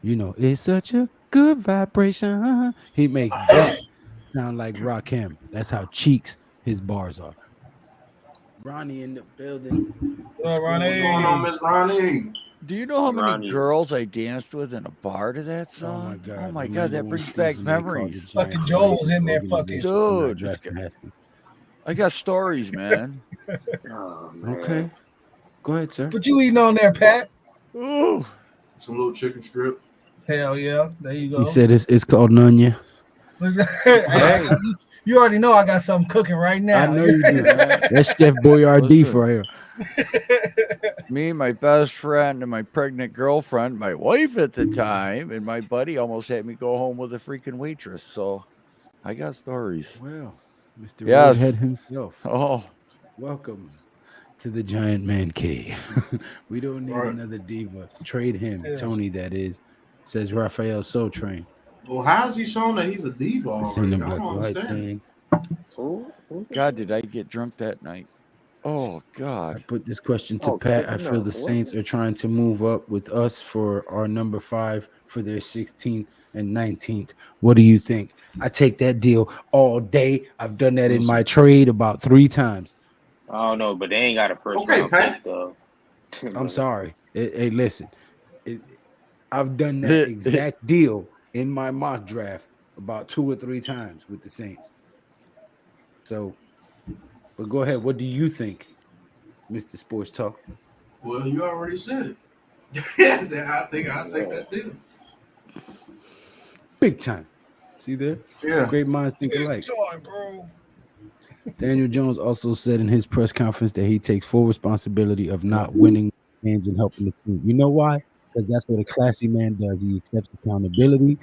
A: You know, it's such a good vibration. He makes that sound like Rakim. That's how cheeks his bars are. Ronnie in the building.
D: Well,
B: What's going on,
D: Ronnie,
B: Miss Ronnie?
E: Do you know how many
C: Ronnie.
E: girls I danced with in a bar to that
A: Oh
E: song?
A: my God!
E: Oh my
A: Remember
E: God, that
A: when
E: brings
A: Stephen
E: back
A: A. called the
E: memories.
A: Giants
D: fucking
A: a
D: Joel was
A: racist
D: in there fucking.
A: organization for not
E: Dude,
A: drafting Haskins?
E: I got stories, man.
C: Oh, man.
A: Okay, go ahead, sir.
D: What you eating on there, Pat?
E: Ooh.
B: Some little chicken strips.
D: Hell yeah, there you go.
A: He said it's called Nunya.
D: Hey, you already know I got something cooking right now.
A: I know you do.
E: Man.
A: That's Chef Boyardee
E: Listen.
A: for here.
E: Me, my best friend, and my pregnant girlfriend, my wife at the time, and my buddy almost had me go home with a freaking waitress. So I got stories.
A: Well, Mr.
E: Yes.
A: Roadhead himself.
E: Oh,
A: Welcome to the Giant Man Cave. We don't need
B: Right.
A: another diva. Trade him,
D: Yeah.
A: Tony. That is, says Raphael Soul Train.
B: Well, how is he showing that he's a diva
A: It's in
B: already?
A: the
B: I
A: black
B: don't
A: and white
B: understand.
A: thing.
C: Who?
E: God, did I get drunk that night? Oh,
A: I
E: God.
A: put this question to
C: Oh,
A: Pat. I
C: Kevin,
A: feel
C: no.
A: the
C: What?
A: Saints are trying to move up with us for our number 5 for their 16th and 19th. What do you think? I take that deal all day. I've done that in my trade about 3 times.
C: I don't know, but they ain't got a first
B: Okay,
C: round
B: Pat.
C: pick though.
A: I'm sorry. Hey, listen. I've done that exact deal in my mock draft about 2 or 3 times with the Saints. So, but go ahead. What do you think, Mr. Sports Talk?
B: Well, you already said it. Yeah, I think I'll take that deal.
A: Big time. See there?
B: Yeah.
A: Great minds think alike.
D: Joy, bro.
A: Daniel Jones also said in his press conference that he takes full responsibility of not winning games and helping the team. You know why? Because that's what a classy man does. He accepts accountability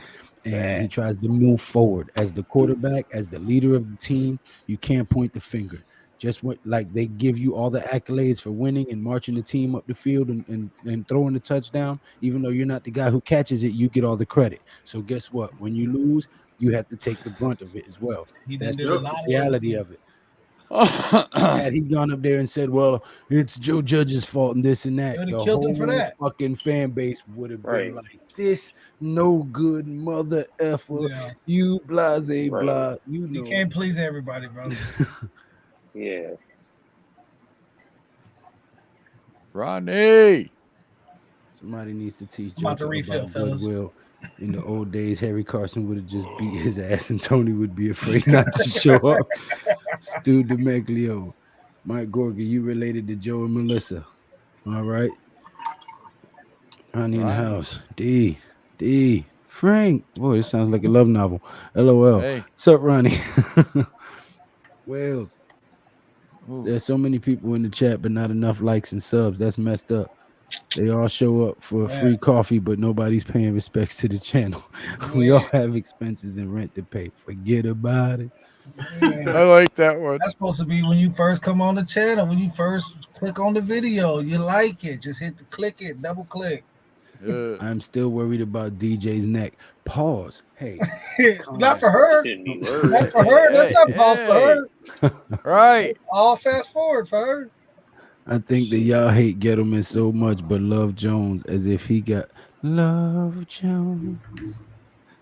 A: and he tries to move forward. As the quarterback, as the leader of the team, you can't point the finger. Just like they give you all the accolades for winning and marching the team up the field and throwing the touchdown, even though you're not the guy who catches it, you get all the credit. So guess what? When you lose, you have to take the brunt of it as well.
D: He
A: That's
D: did
A: the
D: a lot of
A: reality
D: those
A: of it. Had he gone up there and said, "Well, it's Joe Judge's fault and this and that,"
D: They would've
A: the
D: killed him for
A: whole
D: that.
A: fucking fan base would have been
C: Right.
A: like, "This no good mother effer,
D: Yeah.
A: you blase
C: Right.
A: blah."
D: You
A: You know,
D: can't please everybody, bro.
C: Yeah.
E: Ronnie.
A: somebody needs to teach
D: I'm about to
A: Joker
D: refill,
A: about
D: fellas.
A: goodwill. In the old days, Harry Carson would have just beat his ass, and Tony would be afraid not to show up. Stu DeMeglio, Mike Gorga, you related to Joe and Melissa? All right. Ronnie in the
E: Ronnie.
A: house. D. Frank. Boy, this sounds like a love novel. LOL.
E: Hey.
A: What's up, Ronnie? Wales.
E: Ooh.
A: There's so many people in the chat, but not enough likes and subs. That's messed up. They all show up for a free coffee, but nobody's paying respects to the channel. We all have expenses and rent to pay. Forget about it.
E: I like that one.
D: That's supposed to be when you first come on the channel, when you first click on the video, you like it, just hit the click it, double click.
A: I'm still worried about DJ's neck. Pause. Hey,
D: not for her.
C: Shouldn't be
D: Not
C: worried.
D: for her. That's not pause for her.
E: Right.
D: All fast forward for her.
A: I think that y'all hate Gettleman so much, but love Jones as if he got love Jones.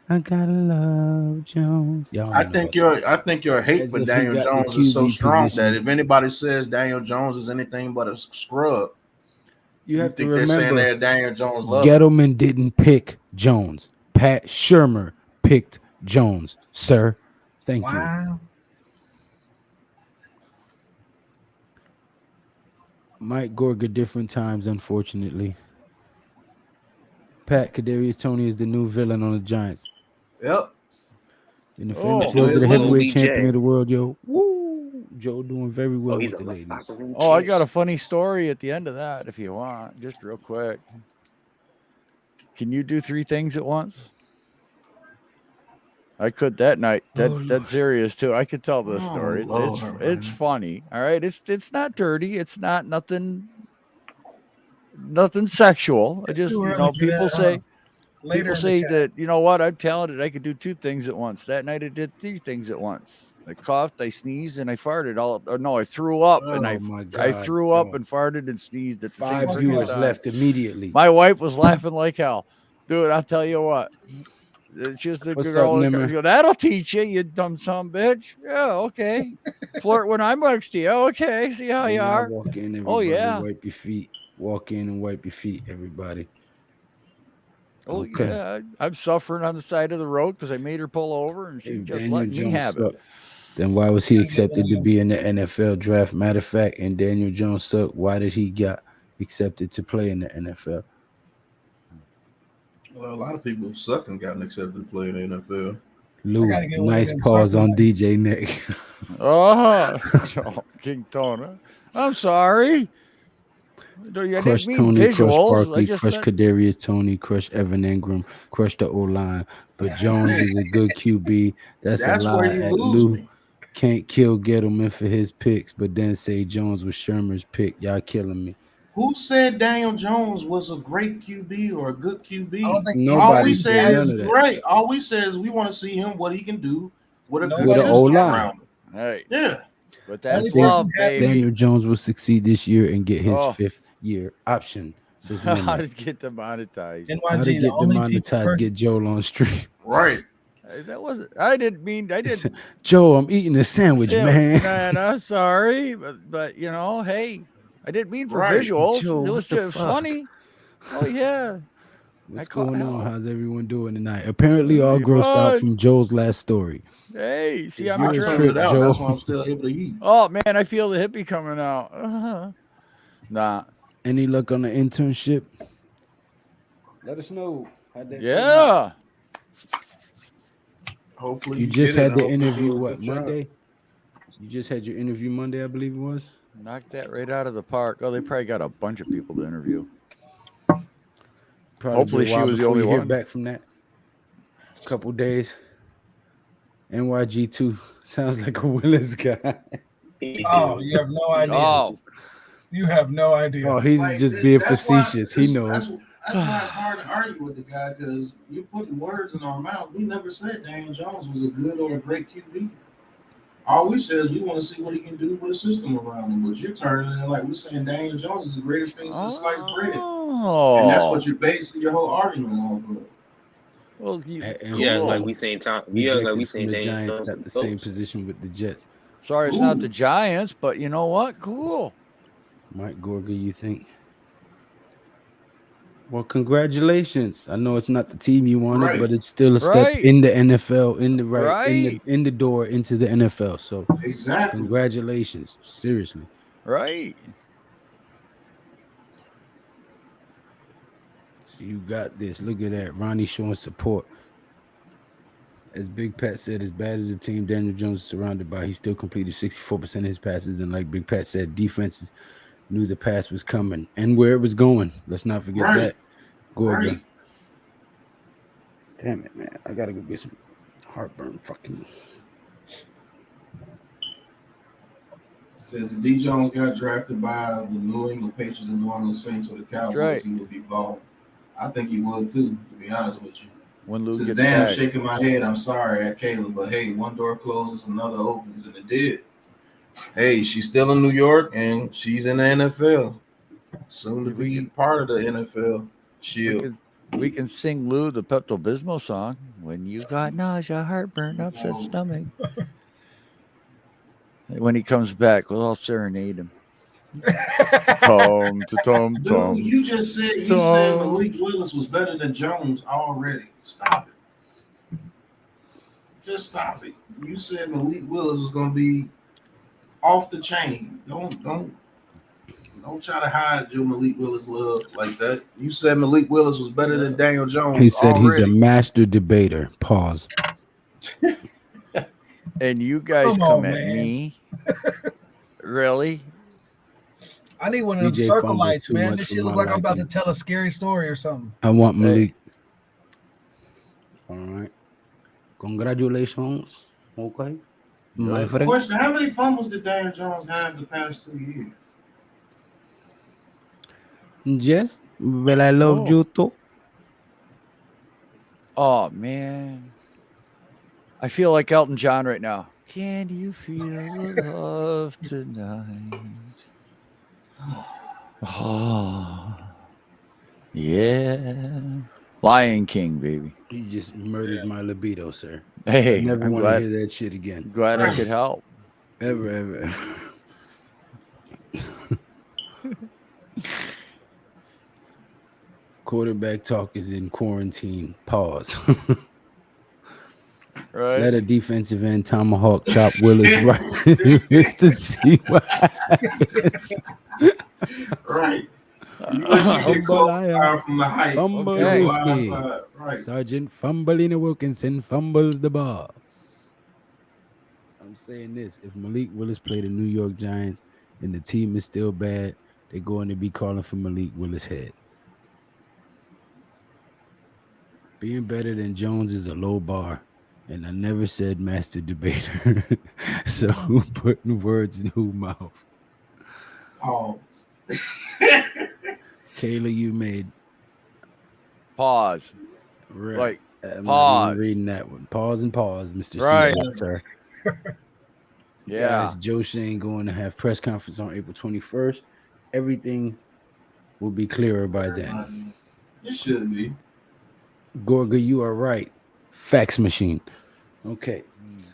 A: I gotta love Jones. Y'all
B: I
A: don't know
B: think
A: about
B: your hate
A: As
B: for
A: if he
B: Daniel
A: got the
B: Jones is so
A: QB
B: strong
A: position.
B: that if anybody says Daniel Jones is anything but a scrub,
A: You have to
B: think they're saying
A: remember,
B: that Daniel Jones loves.
A: Gettleman didn't pick Jones. Pat Shermer picked Jones, sir. Thank you.
D: Wow.
A: Mike Gorga, different times, unfortunately. Pat Kadarius Toney is the new villain on the Giants.
B: Yep.
A: In the
E: Oh.
A: famous words of the
C: Little
A: heavyweight
C: BJ.
A: champion of the world, yo. Woo! Joe doing very well
C: Oh, he's
A: with
C: a
A: the
C: left
A: ladies.
C: tackle.
E: Oh, I got a funny story at the end of that if you want, just real quick. Can you do 3 things at once? I could that night.
A: Oh, Lord.
E: That's serious too. I could tell this story.
B: Lord,
E: It's funny. All right. It's not dirty. It's not nothing sexual. I
D: It's
E: just
D: too early for
E: people
D: that,
E: say
D: Later
E: people
D: in the
E: say
D: chat.
E: that, you know what, I'm talented. I could do two things at once. That night I did three things at once. I coughed, I sneezed, and I farted all. Or no, I threw up and
A: Oh, my God.
E: I threw up
A: No.
E: and farted and sneezed at the same
A: 5
E: freaking
A: viewers
E: time.
A: left immediately.
E: My wife was laughing like hell. Dude, I'll tell you what. She was the
A: What's
E: girl.
A: up, Nimmer?
E: She go, that'll teach you, you dumb son of a bitch. Yeah, okay. Flirt when I'm next to you. Okay, see how you
A: Now
E: are.
A: walk in, everybody.
E: Oh, yeah.
A: Wipe your feet. Walk in and wipe your feet, everybody.
E: Oh,
A: Okay.
E: yeah. I'm suffering on the side of the road because I made her pull over and she
A: If
E: just
A: Daniel
E: let me
A: Jones
E: have it.
A: sucked, then why was he accepted to be in the NFL draft? Matter of fact, and Daniel Jones sucked, why did he get accepted to play in the NFL?
B: Well, a lot of people suck and gotten accepted to play in the NFL.
A: Lou,
D: gotta get one of
A: nice
D: them
A: pause
D: sucker
A: on
D: ones.
A: DJ Nick.
E: Oh, King Tona. I'm sorry. I
A: Crush
E: didn't mean
A: Tony, crush
E: visuals. I
A: Barkley,
E: just
A: crush
E: meant,
A: Kadarius Tony, crush Evan Ingram, crush the O-line. But Jones is a good QB. That's a
B: That's
A: lie.
B: where you
A: At
B: lose
A: Lou
B: me.
A: can't kill Gettleman for his picks, but then say Jones was Shermer's pick. Y'all killing me.
B: Who said Daniel Jones was a great QB or a good QB?
D: I don't think
A: Nobody
B: All we
A: said
B: said
A: none
B: is
A: of that.
B: right. All we said is we want to see him what he can do with a good
A: With an
B: system
A: O-line.
B: around him.
E: hey,
B: Yeah.
E: but
A: I
E: that's
A: think
E: love, baby.
A: Daniel Jones will succeed this year and get his
E: Oh.
A: 5th-year option. Says
E: How
A: Nimmer.
E: to get demonetized?
A: How to
D: NYG, the
A: get
D: only
A: demonetized?
D: person,
A: Get Joel on stream.
B: Right.
E: That wasn't. I didn't mean. I didn't.
A: Joe, I'm eating a sandwich, man.
E: Man, I'm sorry, but you know, hey, I didn't mean for
B: Right.
E: visuals.
A: Joe,
E: it
A: what
E: was
A: the
E: just
A: fuck?
E: funny. Oh yeah.
A: What's
E: I caught
A: going on?
E: hell.
A: How's everyone doing tonight? Apparently, all
E: Hey,
A: grossed out
E: bud.
A: from Joe's last story.
E: Hey, see,
A: If
E: I'm
A: you're
E: a
A: a
B: I
E: trip.
B: turned it out.
A: Joe.
B: That's why I'm still able to eat.
E: Oh man, I feel the hippie coming out. Nah.
A: Any luck on the internship? Let us know. How'd that turn out?
E: Yeah.
B: Hopefully
A: You just
B: get it
A: had
B: and
A: the
B: hopefully do
A: interview
B: a
A: what
B: good job.
A: Monday? You just had your interview Monday, I believe it was.
E: Knocked that right out of the park. Oh, they probably got a bunch of people to interview.
A: Probably
E: Hopefully
A: be a
E: she
A: while
E: was the
A: before
E: only
A: you hear
E: one.
A: back from that. Couple days. NYG2 sounds like a Willis guy.
D: oh, you have no idea.
E: Oh,
D: You have no idea.
A: Oh, he's
B: Like,
A: just being
B: that's why-
A: facetious. He knows.
B: That's why it's hard to argue with the guy because you're putting words in our mouth. We never said Daniel Jones was a good or a great QB. All we said is we want to see what he can do with a system around him. But you're turning it like we're saying Daniel Jones is the greatest thing since sliced bread.
E: Oh.
B: And that's what you're basing your whole argument off of.
E: Well, you,
A: And
C: Yeah,
E: cool.
C: like we saying Tom. Yeah, like we
A: rejected from
C: saying
A: the
C: Daniel
A: Giants
C: Jones
A: got
C: was
A: the same
C: coach.
A: position with the Jets.
E: Sorry, it's not
B: Ooh.
E: the Giants, but you know what? Cool.
A: Mike Gorga, you think? Well, congratulations. I know it's not the team you wanted,
B: Right.
A: but it's still a step
E: Right.
A: in the NFL, in the
E: Right.
A: in the door into the NFL. So
B: Exactly.
A: congratulations. Seriously.
E: Right.
A: So you got this. Look at that. Ronnie showing support. As Big Pat said, as bad as the team Daniel Jones is surrounded by, he still completed 64% of his passes. And like Big Pat said, defenses knew the pass was coming and where it was going. Let's not forget
B: Right.
A: that. Gorga.
B: Right.
A: Damn it, man. I gotta go get some heartburn. Fucking.
B: Says if D. Jones got drafted by the New England Patriots and New Orleans Saints or the Cowboys,
E: right.
B: he would be balling. I think he would too, to be honest with you.
E: When Lou
B: Says,
E: gets
B: damn,
E: back.
B: shaking my head. I'm sorry at Caleb, but hey, one door closes, another opens, and it did. Hey, she's still in New York and she's in the NFL. Soon to be part of the NFL shield.
E: We can sing Lou the Pepto Bismol song. When you got nausea, heartburn, upset stomach. When he comes back, we'll all serenade him. Tom to tom tom.
B: Dude, you just said Malik Willis was better than Jones already. Stop it. Just stop it. You said Malik Willis was gonna be off the chain. Don't try to hide your Malik Willis love like that. You said Malik Willis was better than Daniel Jones.
A: He said
B: already.
A: he's a master debater. Pause.
E: And you guys
D: Come
E: come
D: on,
E: at
D: man.
E: me? Really?
D: I need one of them
A: DJ
D: circle
A: fumbles
D: lights,
A: too
D: man.
A: much
D: This
A: for
D: shit look
A: my
D: like I'm about to
A: liking.
D: tell a scary story or something.
A: I want Malik. All right. Congratulations. Okay. My
E: Yes.
A: friend.
B: Question: how many fumbles did Dan Jones have the past 2 years?
A: Yes. Well, I love you too.
E: Oh man, I feel like Elton John right now. Can you feel the love tonight? Oh, yeah. Lion King, baby.
A: You just murdered my libido, sir. I
E: Hey,
A: never
E: I'm
A: want to
E: glad.
A: hear that shit again.
E: Glad I could help.
A: Ever. Quarterback talk is in quarantine. Pause.
E: Right.
A: Let a defensive end tomahawk chop Willis right just to see what happens.
B: Right. You let you get close from the height.
A: Fumble
E: Okay.
A: whiskey.
B: Right.
A: Sergeant Fumbleina Wilkinson fumbles the ball. I'm saying this: if Malik Willis played the New York Giants and the team is still bad, they're going to be calling for Malik Willis' head. Being better than Jones is a low bar, and I never said master debater. So who putting words in whose mouth?
B: Pause.
A: Kayla, you made
E: Pause.
A: right. I'm not
E: pause.
A: even reading that one. Pause and pause, Mr.
E: Right.
A: Sir.
E: Yeah.
A: Guys, Joe Shane going to have press conference on April 21st. Everything will be clearer by then.
B: It should be.
A: Gorga, you are right. Fax machine. Okay.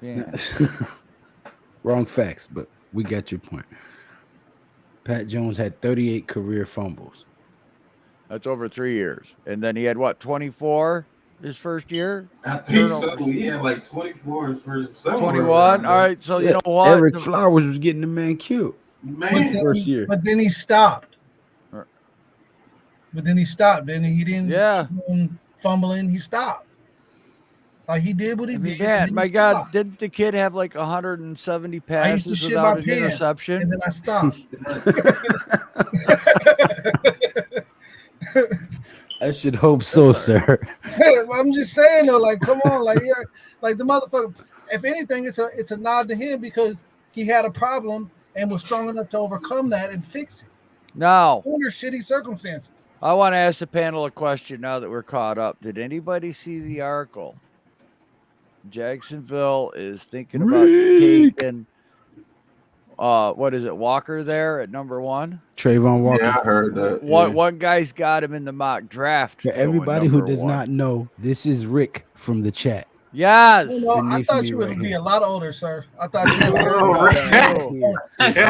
E: Yeah.
A: Wrong facts, but we got your point. Pat Jones had 38 career fumbles.
E: That's over 3 years. And then he had what, 24 his first year?
B: I think so. He had like 24 his first summer.
E: 21. All right. So you know what?
A: Eric Flowers was getting the man killed.
B: Man,
A: first year.
D: But then he stopped. Then he didn't keep fumbling. He stopped. Like he did what he did.
E: Man, my God, didn't the kid have like 170 passes without an interception?
D: And then I stopped.
A: I should hope so, sir.
D: I'm just saying though, like, come on, like, yeah, like the motherfucker. If anything, it's a nod to him because he had a problem and was strong enough to overcome that and fix it.
E: Now,
D: under shitty circumstances.
E: I want to ask the panel a question now that we're caught up. Did anybody see the article? Jacksonville is thinking about taking what is it, Walker there at number 1?
A: Trayvon Walker.
B: Yeah, I heard that.
E: One guy's got him in the mock draft.
A: For everybody who does not know, this is Rick from the chat.
E: Yes.
D: I thought you would be a lot older, sir. I thought you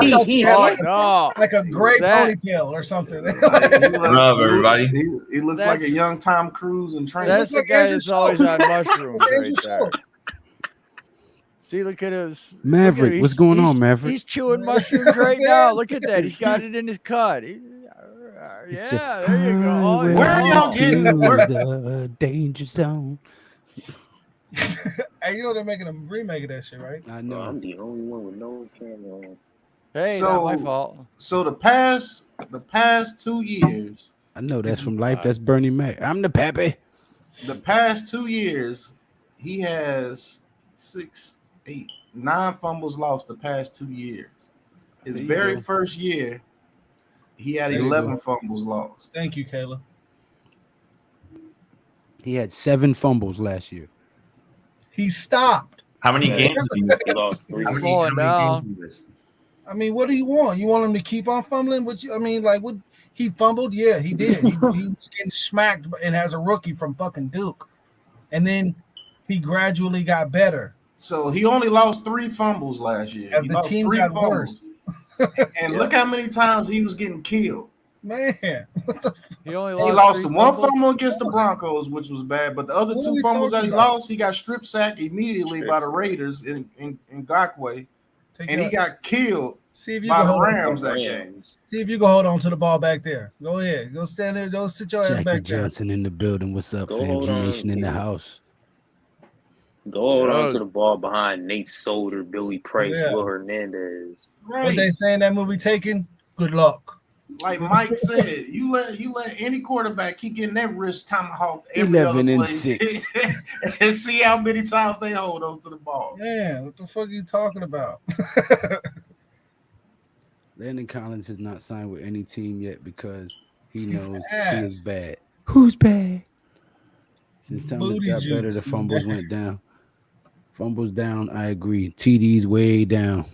D: would he had like a great ponytail or something.
F: Love everybody.
B: He looks like a young Tom Cruise in Training.
E: That's the guy that's always on mushrooms right there. See, look at his
A: Maverick. What's going on, Maverick?
E: He's chewing mushrooms right now. Look at that. He's got it in his cut. Yeah, there you go.
B: Where are y'all getting
A: the danger zone?
D: Hey, you know they're making a remake of that shit, right?
A: I know.
C: I'm the only one with no camera on.
E: Hey, not my fault.
B: So the past 2 years.
A: I know that's from Life. That's Bernie Mac. I'm the pappy.
B: The past 2 years, he has 6, 8, 9 fumbles lost the past 2 years. His very first year, he had 11 fumbles lost.
D: Thank you, Kayla.
A: He had 7 fumbles last year.
D: He stopped.
F: How many games
C: he lost? 3.
E: Slowing down.
D: I mean, what do you want? You want him to keep on fumbling? What he fumbled? Yeah, he did. He was getting smacked and as a rookie from fucking Duke. And then he gradually got better.
B: So he only lost 3 fumbles last year.
D: As the team got worse.
B: And look how many times he was getting killed.
D: Man, what the fuck?
E: He
B: lost one fumble against the Broncos, which was bad, but the other 2 fumbles that he lost, he got strip sacked immediately by the Raiders in Ngakwe, and he got killed by the Rams that game.
D: See if you can hold on to the ball back there. Go ahead. Go stand there. Go sit your ass back there.
A: Johnson in the building. What's up, fam? Nation in the house.
C: Go hold on to the ball behind Nate Solder, Billy Price, Will Hernandez.
D: What they say in that movie Taken? Good luck.
B: like Mike said, you let any quarterback keep getting that wrist tomahawk every
A: 11
B: other
A: and
B: play
A: 6.
B: and see how many times they hold on to the ball.
D: Yeah, what the fuck are you talking about?
A: Landon Collins has not signed with any team yet because he
D: He's
A: knows he is
D: ass.
A: bad. Who's bad? Since Thomas
D: Booty
A: got better,
D: juice.
A: the
D: He's
A: fumbles
D: bad.
A: went down. Fumbles down, I agree. TD's way down.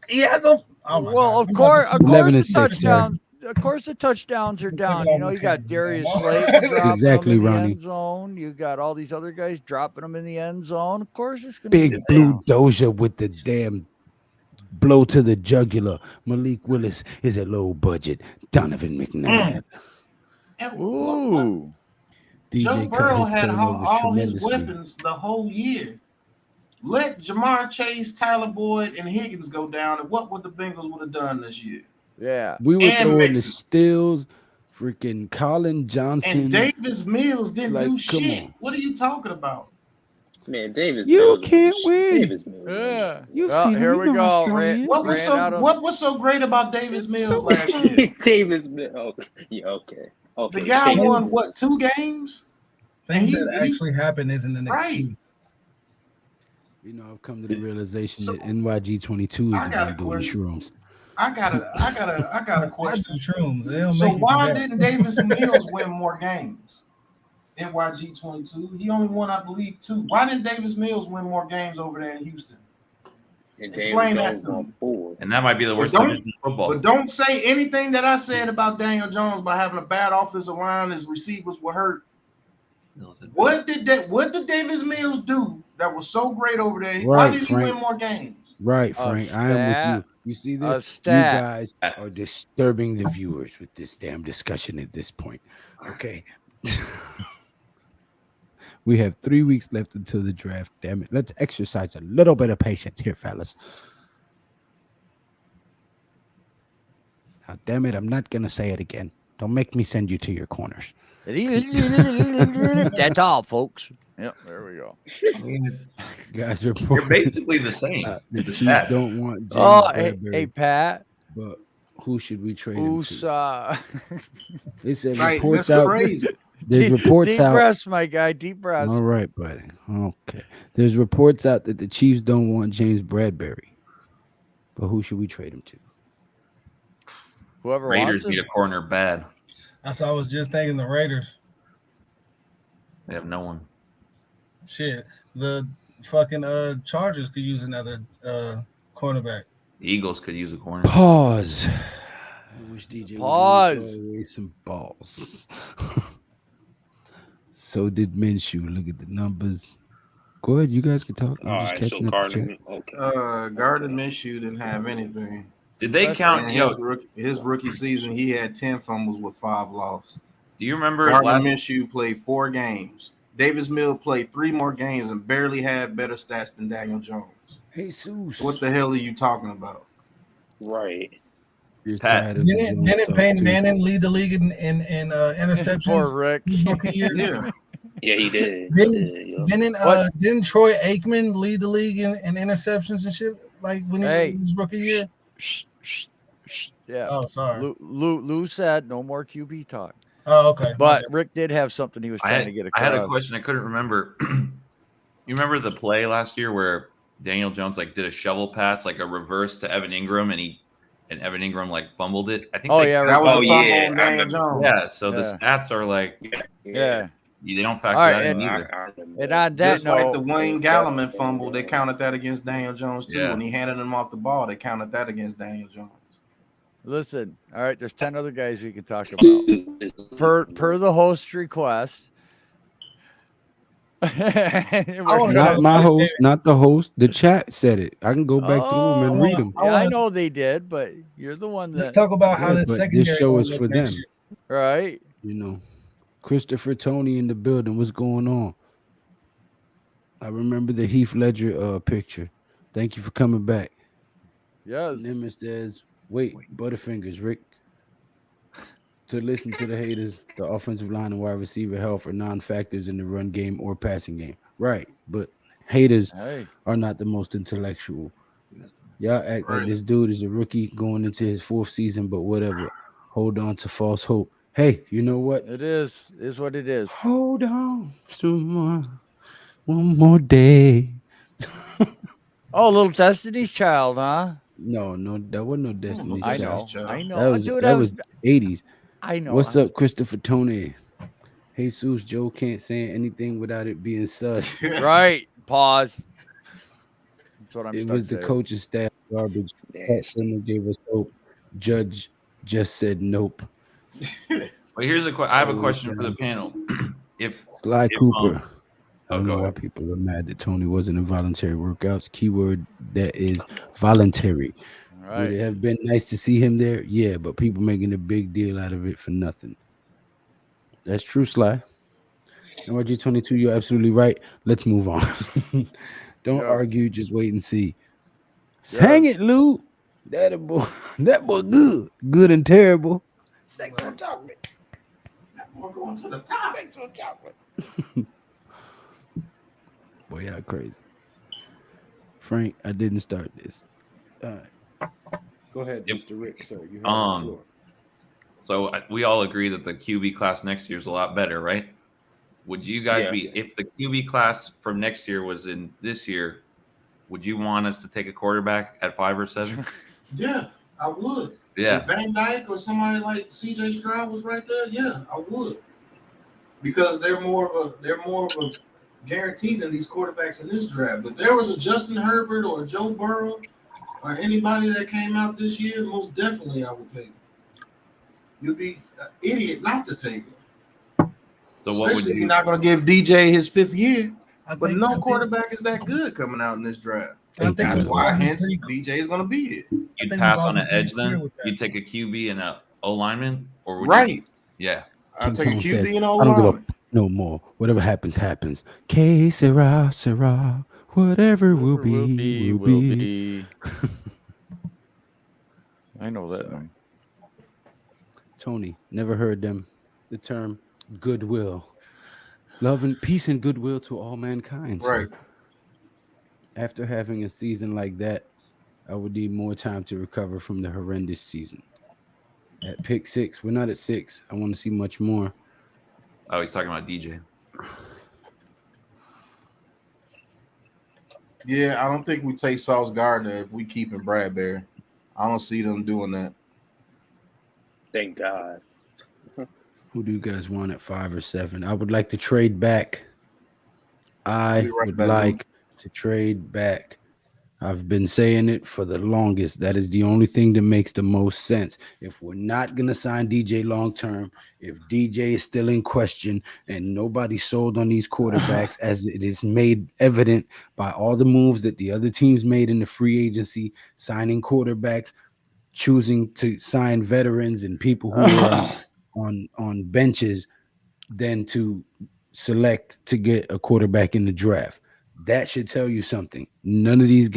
D: Yeah, go. Oh my
E: Well,
D: god.
E: of course,
A: 11
E: the
A: and 6, sir.
E: touchdowns. Of course, the touchdowns are down. You know, you got Darius Slayton dropping
A: Exactly,
E: them in the
A: Ronnie.
E: end zone. You got all these other guys dropping them in the end zone. Of course, it's going to
A: Big Blue Doja with the damn blow to the jugular. Malik Willis is a low budget. Donovan McNabb.
E: Ooh.
B: Joe
A: DJ cut
B: Burrow
A: his
B: had
A: turnovers
B: all his
A: tremendously.
B: weapons the whole year. Let Jamar Chase, Tyler Boyd, and Higgins go down, and what would the Bengals would have done this year?
E: Yeah.
A: We were
B: And
A: throwing the
B: Mixon.
A: Stills, freaking Colin Johnson.
B: And Davis Mills didn't
A: Like,
B: do
A: come
B: shit.
A: on.
B: What are you talking about?
C: Man, Davis
A: You
C: Mills.
A: can't win.
C: Davis Mills.
E: Yeah.
A: You've
E: Well,
A: seen him.
E: here
A: You
E: we
A: know how
E: go.
A: strong he is.
B: What was so great about Davis Mills last year?
C: Davis Mills. Oh, yeah, okay.
B: The guy
C: Davis.
B: won what, 2 games?
D: Things that actually happen isn't an excuse.
A: You know, I've come to the realization that NYG22 is the one doing shrooms.
B: I got a question.
D: Shrooms. They don't
B: So
D: make you
B: why
D: bad.
B: didn't Davis Mills win more games? NYG22. He only won, I believe, 2. Why didn't Davis Mills win more games over there in Houston?
C: And
B: Explain
C: Daniel
B: that
C: Jones
B: to me.
C: on 4.
F: And that might be the worst
B: But
F: division in football.
B: But don't say anything that I said about Daniel Jones by having a bad offensive line. His receivers were hurt. What did Davis Mills do that was so great over there? Why
A: Right,
B: did he
A: Frank.
B: win more games?
A: Right, Frank. I am with you. You see this? You guys are disturbing the viewers with this damn discussion at this point. Okay. We have 3 weeks left until the draft. Damn it. Let's exercise a little bit of patience here, fellas. Now, damn it, I'm not going to say it again. Don't make me send you to your corners.
E: That's all, folks. Yep, there we go.
A: Guys,
F: You're basically the same.
A: The Chiefs
F: stats.
A: don't want James
E: hey,
A: Bradbury,
E: Pat.
A: but who should we trade him to? They said
B: Right,
A: reports
B: that's
A: out.
B: crazy.
A: There's reports
E: deep
A: out.
E: breaths, my guy. Deep breaths.
A: All right, buddy. Okay. There's reports out that the Chiefs don't want James Bradbury, but who should we trade him to?
E: Whoever
F: Raiders
E: wants
F: need
E: him.
F: a corner bad.
D: That's what I was just thinking. The Raiders.
F: They have no one.
D: Shit, the fucking Chargers could use another cornerback.
F: The Eagles could use a corner.
A: Pause. I wish DJ
E: Pause.
A: would throw away some balls. So did Minshew. Look at the numbers. Go ahead, you guys can talk. I'm
C: All
A: just
C: right, so
A: catching up.
C: Gardner. Okay.
B: Gardner Minshew didn't have anything.
F: Did they count?
B: And his rookie season, he had 10 fumbles with 5 losses.
F: Do you remember
B: Gardner Minshew played 4 games. Davis Mills played 3 more games and barely had better stats than Daniel Jones.
A: Jesus.
B: What the hell are you talking about?
C: Right.
A: You're
F: Pat.
A: tired of the Jones
D: Didn't
A: talk,
D: Peyton
A: too.
D: Manning lead the league in interceptions?
E: Poor Rick.
D: his rookie year?
B: Yeah.
C: Yeah, he did.
D: Didn't Troy Aikman lead the league in interceptions and shit? Like when he was his rookie year?
E: Yeah.
D: Oh, sorry.
E: Lou said no more QB talk.
D: Oh, okay.
E: But Rick did have something he was trying to get across.
F: I had a question. I couldn't remember. You remember the play last year where Daniel Jones did a shovel pass, like a reverse to Evan Ingram, and Evan Ingram fumbled it. I think.
B: That was a fumble on Daniel Jones.
F: Yeah. So the stats are
E: yeah.
F: They don't factor
E: All
F: that
E: right,
F: in either.
E: And on that
B: Just like
E: note,
B: the Wayne Galliman fumble, they counted that against Daniel Jones too.
F: Yeah.
B: When he handed him off the ball, they counted that against Daniel Jones.
E: listen. All right, there's 10 other guys we can talk about per the host request.
A: Not my host, not the host. The chat said it. I can go back through them and read them.
E: I know they did, but you're the one that.
D: Let's talk about how the
A: but
D: secondary.
A: this show
D: gonna
A: is
D: look
A: for them.
D: next year.
E: Right.
A: You know, Christopher Tony in the building. What's going on? I remember the Heath Ledger picture. Thank you for coming back.
E: Yes.
A: Nimitz says, wait, Butterfingers, Rick. To listen to the haters, the offensive line and wide receiver health are non-factors in the run game or passing game. Right, but haters are not the most intellectual. Y'all act like this dude is a rookie going into his 4th season, but whatever. Hold on to false hope. Hey, you know what?
E: It is what it is.
A: Hold on to one more day.
E: Oh, little Destiny's Child, huh?
A: No, that wasn't no Destiny's
E: I
A: Child.
E: know, I
A: That
E: know,
A: was
E: dude.
A: that was 80s.
E: I know.
A: What's up, Christopher Tony? Jesus Joe can't say anything without it being sus.
E: Right. Pause. That's what I'm.
A: It was the
E: saying.
A: coaching staff garbage.
C: Nasty.
A: Gave us hope. Judge just said nope.
F: Well, here's a question. I have a question for the panel. if
A: Sly Cooper. I don't
F: go
A: know why
F: ahead.
A: people are mad that Tony wasn't in voluntary workouts. Keyword that is voluntary.
E: Right.
A: Would it have been nice to see him there? Yeah, but people making a big deal out of it for nothing. That's true, Sly. NYG22, you're absolutely right. Let's move on. Don't argue, just wait and see. Hang it, Lou. That boy good. Good and terrible.
B: Sexual chocolate. That boy going to the top.
C: Sexual chocolate.
A: Boy, y'all crazy. Frank, I didn't start this. All right. Go ahead, Mr. Rick, sir. You have the floor.
F: So we all agree that the QB class next year is a lot better, right? Would you guys if the QB class from next year was in this year, would you want us to take a quarterback at 5 or 7?
B: Yeah, I would.
F: Yeah.
B: If Van Dyke or somebody like CJ Stroud was right there, yeah, I would. Because they're more of a guarantee than these quarterbacks in this draft. But there was a Justin Herbert or a Joe Burrow or anybody that came out this year, most definitely I would take him. You'd be an idiot not to take him.
F: So what would
B: if
F: you?
B: you're not going to give DJ his 5th year? But no quarterback is that good coming out in this draft. That's why, hence, DJ is going to be it.
F: You'd pass on an edge then? You'd take a QB and a O lineman? Or would
B: you?
F: Yeah.
B: I'll take a QB
A: says,
B: and O
A: I don't give
B: lineman.
A: up no more. Whatever happens, happens. Que sera. Whatever will be.
E: I know that one.
A: Tony, never heard the term goodwill. Love and peace and goodwill to all mankind.
B: Right.
A: Sir. After having a season like that, I would need more time to recover from the horrendous season. At pick 6, we're not at 6. I want to see much more.
F: Oh, he's talking about DJ.
B: Yeah, I don't think we take Sauce Gardner if we keep him Bradbury. I don't see them doing that.
C: Thank God.
A: Who do you guys want at 5 or 7? I would like to trade back. I would like to trade back. I've been saying it for the longest. That is the only thing that makes the most sense. If we're not going to sign DJ long term, if DJ is still in question and nobody sold on these quarterbacks, as it is made evident by all the moves that the other teams made in the free agency, signing quarterbacks, choosing to sign veterans and people who were on benches, than to select to get a quarterback in the draft. That should tell you something. None of these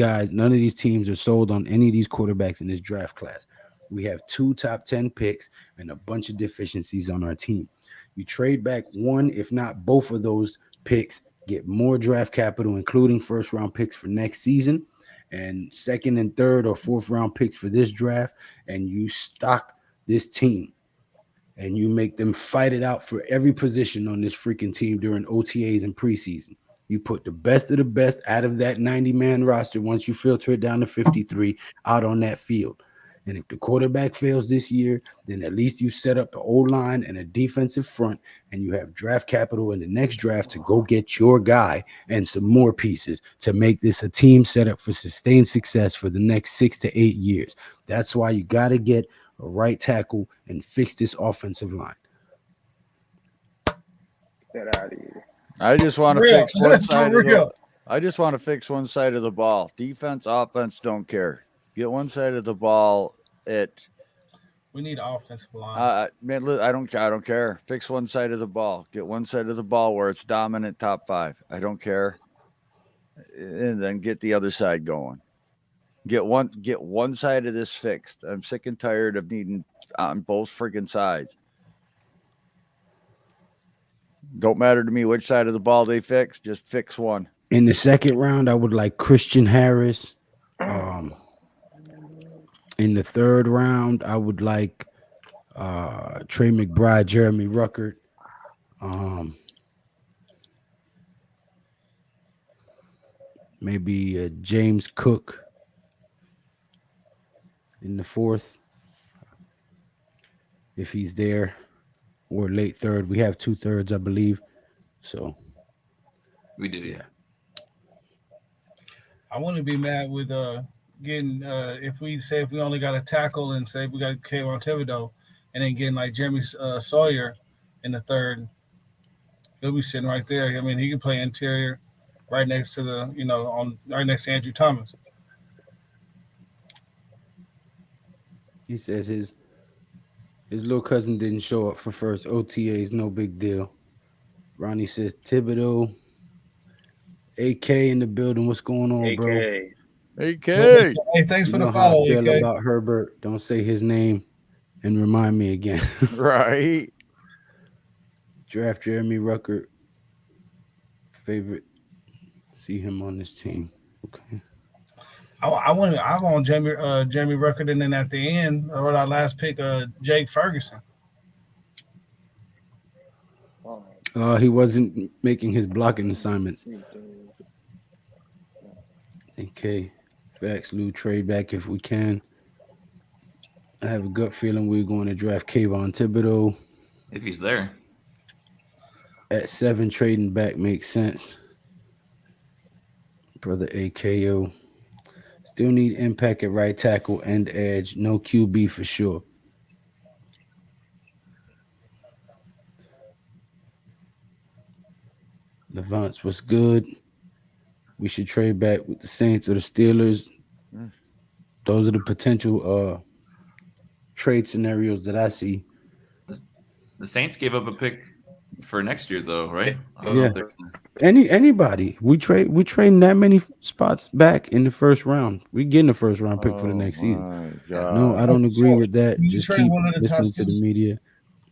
A: teams are sold on any of these quarterbacks in this draft class. We have 2 top 10 picks and a bunch of deficiencies on our team. You trade back one, if not both of those picks, get more draft capital, including first-round picks for next season, and second and third or fourth-round picks for this draft, and you stock this team. And you make them fight it out for every position on this freaking team during OTAs and preseason. You put the best of the best out of that 90-man roster once you filter it down to 53 out on that field. And if the quarterback fails this year, then at least you set up the O-line and a defensive front, and you have draft capital in the next draft to go get your guy and some more pieces to make this a team set up for sustained success for the next 6 to 8 years. That's why you got to get a right tackle and fix this offensive line.
C: Get out of here.
E: I just want to fix one side of the I just want to fix one side of the ball. Defense, offense, don't care. Get one side of the ball.
D: We need offensive line.
E: Man, I don't care. Fix one side of the ball. Get one side of the ball where it's dominant top 5. I don't care. And then get the other side going. Get one side of this fixed. I'm sick and tired of needing on both freaking sides. Don't matter to me which side of the ball they fix. Just fix one.
A: In the second round, I would like Christian Harris, In the third round, I would like Trey McBride, Jeremy Ruckert. Um, maybe James Cook in the fourth, if he's there, or late third. We have 2/3, I believe. So
F: We do, yeah.
D: I wouldn't be mad with getting if we only got a tackle and say we got Kayvon Thibodeau and then getting like Jeremy Sawyer in the third. He'll be sitting right there. I mean, he can play interior right next to on right next to Andrew Thomas.
A: he says his little cousin didn't show up for first OTAs. No big deal. Ronnie says Thibodeau, AK in the building. What's going on, bro?
E: AK.
D: Hey, thanks
A: You
D: for
A: know
D: the
A: how
D: follow,
A: I feel
D: AK.
A: about Herbert. Don't say his name and remind me again.
E: Right.
A: Draft Jeremy Ruckert. Favorite. See him on this team. Okay.
D: I want Jeremy Ruckert, and then at the end, or our last pick, Jake Ferguson.
A: He wasn't making his blocking assignments. Okay. Facts, Lou, trade back if we can. I have a gut feeling we're going to draft Kayvon Thibodeau.
F: If he's there.
A: At 7, trading back makes sense. Brother AKO. Still need impact at right tackle and edge. No QB for sure. Levance was good. We should trade back with the Saints or the Steelers. Those are the potential trade scenarios that I see.
F: The Saints gave up a pick for next year, though, right? I don't
A: Yeah.
F: know if
A: Anybody. We trading that many spots back in the first round. We getting the first round pick for the next season. No, I don't agree with that.
D: You
A: Just
D: trade
A: keep
D: one of the
A: listening
D: top
A: to the media.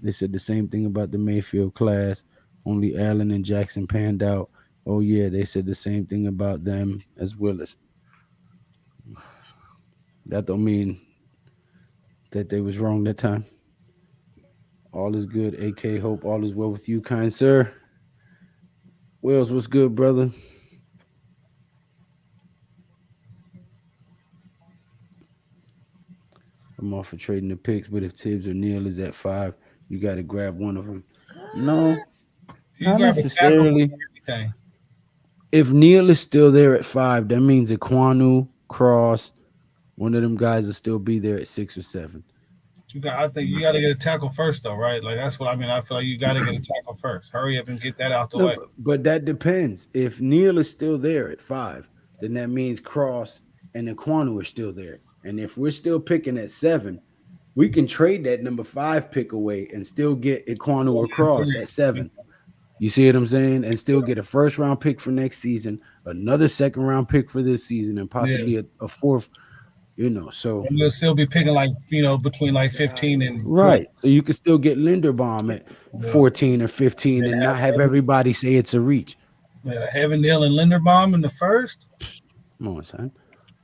A: They said the same thing about the Mayfield class. Only Allen and Jackson panned out. Oh yeah, they said the same thing about them as Willis. That don't mean that they was wrong that time. All is good, AK. Hope all is well with you, kind sir. Wells, what's good, brother? I'm all for trading the picks, but if Tibbs or Neal is at 5, you got to grab one of them. No, not necessarily. If Neal is still there at 5, that means Aquanu, Cross, one of them guys will still be there at 6 or 7.
D: I think you got to get a tackle first, though, right? Like that's what I mean. I feel like you got to get a tackle first. Hurry up and get that out the way.
A: But that depends. If Neal is still there at 5, then that means Cross and Aquanu are still there. And if we're still picking at 7, we can trade that number 5 pick away and still get Aquanu or Cross at 7. You see what I'm saying? And still get a first round pick for next season, another second round pick for this season, and possibly a fourth. So
D: and you'll still be picking between 15 and
A: right. So you can still get Linderbaum at 14 or 15 and not have everybody say it's a reach.
D: Yeah, Heaven Neal and Linderbaum in the first.
A: Come on, son.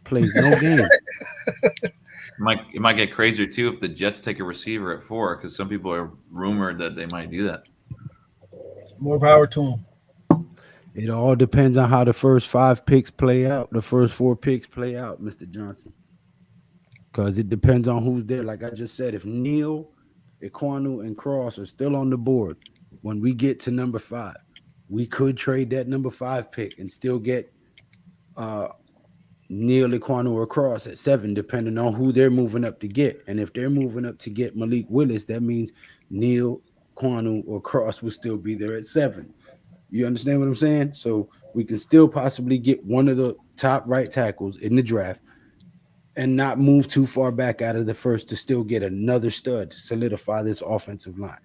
A: Plays no game.
F: It might get crazier too if the Jets take a receiver at 4, because some people are rumored that they might do that.
D: More power to them.
A: It all depends on how the first 5 picks play out, the first 4 picks play out, Mr. Johnson. Because it depends on who's there. Like I just said, if Neal, Aquanu, and Cross are still on the board when we get to number 5, we could trade that number 5 pick and still get Neal, Aquanu, or Cross at 7, depending on who they're moving up to get. And if they're moving up to get Malik Willis, that means Neal, Aquanu, or Cross will still be there at 7. You understand what I'm saying? So we can still possibly get one of the top right tackles in the draft and not move too far back out of the first to still get another stud to solidify this offensive line.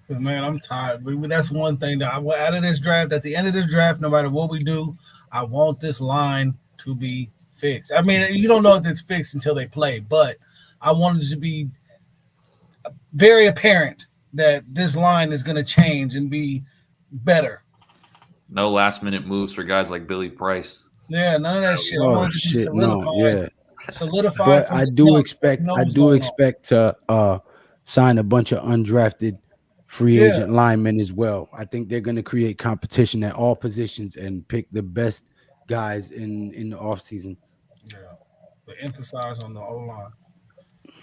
D: Man, I'm tired. That's one thing that I want out of this draft. At the end of this draft, no matter what we do, I want this line to be fixed. I mean, you don't know if it's fixed until they play, but I want it to be very apparent that this line is going to change and be better.
F: No last minute moves for guys like Billy Price.
D: Yeah, none of that shit.
A: Oh shit, no, yeah.
D: solidified
A: But
D: from the jump.
A: I
D: Knows
A: do
D: going on.
A: expect to sign a bunch of undrafted free
D: Yeah.
A: agent linemen as well. I think they're going to create competition at all positions and pick the best guys in the offseason.
D: Yeah. But emphasize on the O line.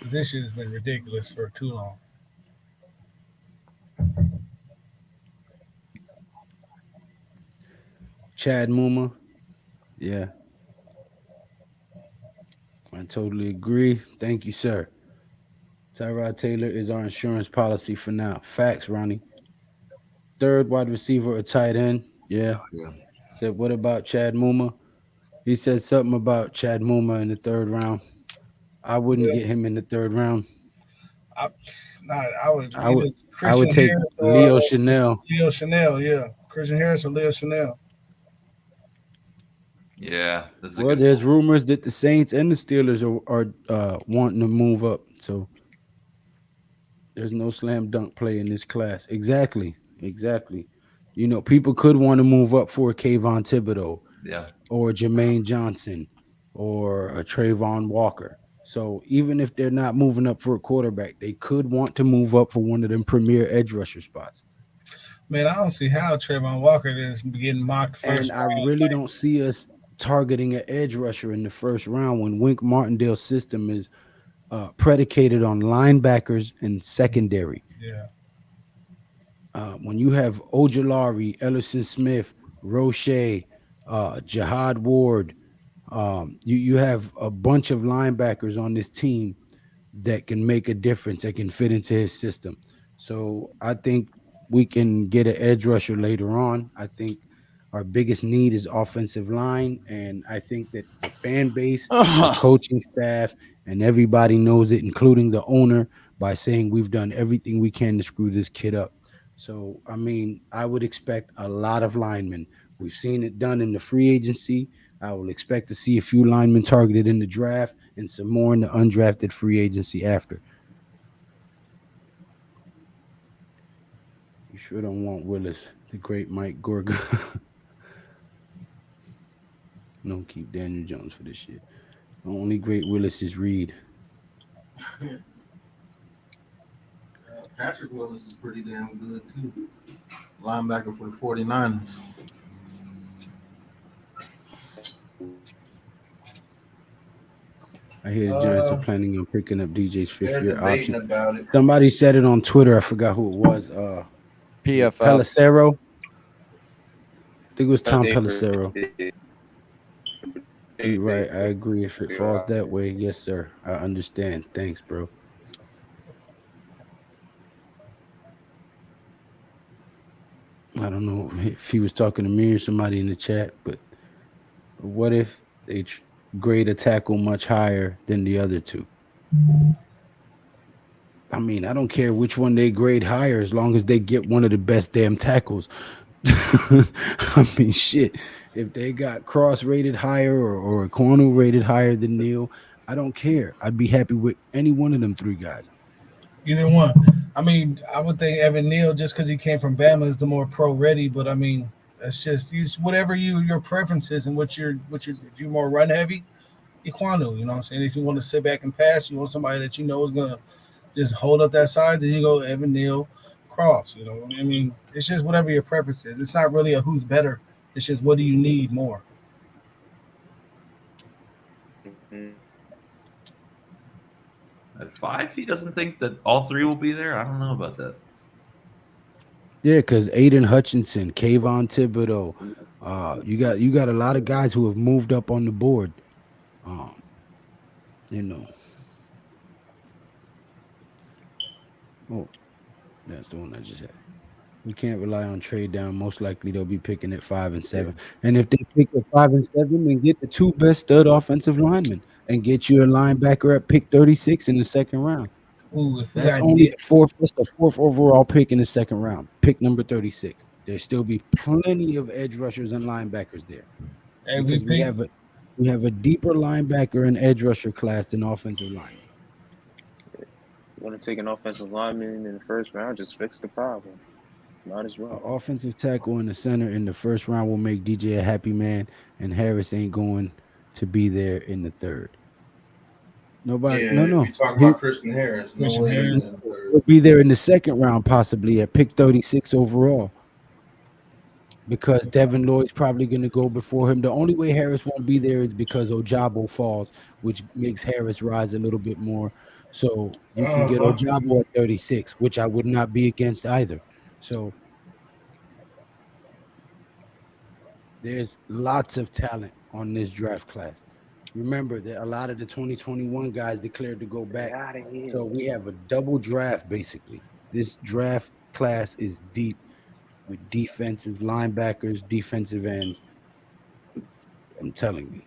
D: This shit has been ridiculous for too long.
A: Chad Muma, yeah, I totally agree. Thank you, sir. Tyrod Taylor is our insurance policy for now. Facts, Ronnie. Third wide receiver or tight end. Yeah.
F: Yeah.
A: Said, what about Chad Muma? He said something about Chad Muma in the third round. I wouldn't
D: Yeah.
A: get him in the third round.
D: I, I would
A: I would
D: either
A: I would
D: Christian
A: take
D: Harris or
A: Leo Chanel.
D: Leo Chanel. Yeah. Christian Harris or Leo Chanel.
F: Yeah, this is a
A: Well,
F: good
A: there's
F: point.
A: rumors that the Saints and the Steelers are wanting to move up. So there's no slam dunk play in this class. Exactly. Exactly. You know, people could want to move up for a Kayvon Thibodeau
F: Yeah.
A: or Jermaine Johnson or a Trayvon Walker. So even if they're not moving up for a quarterback, they could want to move up for one of them premier edge rusher spots.
D: Man, I don't see how Trayvon Walker is getting mocked
A: And
D: first
A: I
D: round.
A: really don't see us targeting an edge rusher in the first round when Wink Martindale's system is predicated on linebackers and secondary.
D: Yeah.
A: When you have Ojolari, Ellison Smith, Roche, Jihad Ward, you have a bunch of linebackers on this team that can make a difference, that can fit into his system. So I think we can get an edge rusher later on. I think our biggest need is offensive line, and I think that the fan base, the coaching staff, and everybody knows it, including the owner, by saying we've done everything we can to screw this kid up. So I mean, I would expect a lot of linemen. We've seen it done in the free agency. I will expect to see a few linemen targeted in the draft and some more in the undrafted free agency after. You sure don't want Willis, the great Mike Gorga. Don't keep Daniel Jones for this shit. The only great Willis is Reed.
B: Patrick Willis is pretty damn good too. Linebacker for the 49ers.
A: I hear the Giants are planning on picking up DJ's
B: They're
A: fifth-year
B: debating
A: option.
B: about it.
A: Somebody said it on Twitter. I forgot who it was.
E: PFF.
A: Pelissero. I think it was Tom Pelissero. You're right. I agree. If it falls that way, yes, sir. I understand. Thanks, bro. I don't know if he was talking to me or somebody in the chat, but what if they grade a tackle much higher than the other two? I mean, I don't care which one they grade higher as long as they get one of the best damn tackles. I mean, shit. If they got Cross rated higher or a corner rated higher than Neil, I don't care. I'd be happy with any one of them three guys.
D: Either one. I mean, I would think Evan Neal just because he came from Bama is the more pro ready, but I mean, that's just whatever your preferences and what you're if you're more run heavy, Iquanu, you know what I'm saying? If you want to sit back and pass, you want somebody that you know is gonna just hold up that side, then you go Evan Neal, Cross. You know, I mean, it's just whatever your preference is. It's not really a who's better. It's just what do you need more.
F: At 5, he doesn't think that all three will be there. I don't know about that.
A: Yeah, because Aiden Hutchinson, Kayvon Thibodeau, you got a lot of guys who have moved up on the board. You know. Oh, that's the one I just had. We can't rely on trade down. Most likely they'll be picking at 5 and 7. And if they pick at 5 and 7, then get the two best stud offensive linemen and get you a linebacker at pick 36 in the second round.
D: Ooh, if we
A: That's
D: got
A: only the fourth. That's the fourth overall pick in the second round. Pick number 36. There'll still be plenty of edge rushers and linebackers there because we have a deeper linebacker and edge rusher class than offensive linemen.
C: You want to take an offensive lineman in the first round, just fix the problem. Might as well.
A: Offensive tackle in the center in the first round will make DJ a happy man, and Harris ain't going to be there in the third. Nobody.
B: Yeah,
A: No,
B: if
A: no.
B: you talk about Christian Harris, no
D: Christian
B: way he's
D: Harris.
B: in the third.
A: He'll be there in the second round, possibly at pick 36 overall. Because Devin Lloyd's probably going to go before him. The only way Harris won't be there is because Ojabo falls, which makes Harris rise a little bit more. So you can get
B: Uh-huh.
A: Ojabo at 36, which I would not be against either. So there's lots of talent on this draft class. Remember that a lot of the 2021 guys declared to go back. So we have a double draft basically. This draft class is deep with defensive linebackers, defensive ends. I'm telling you.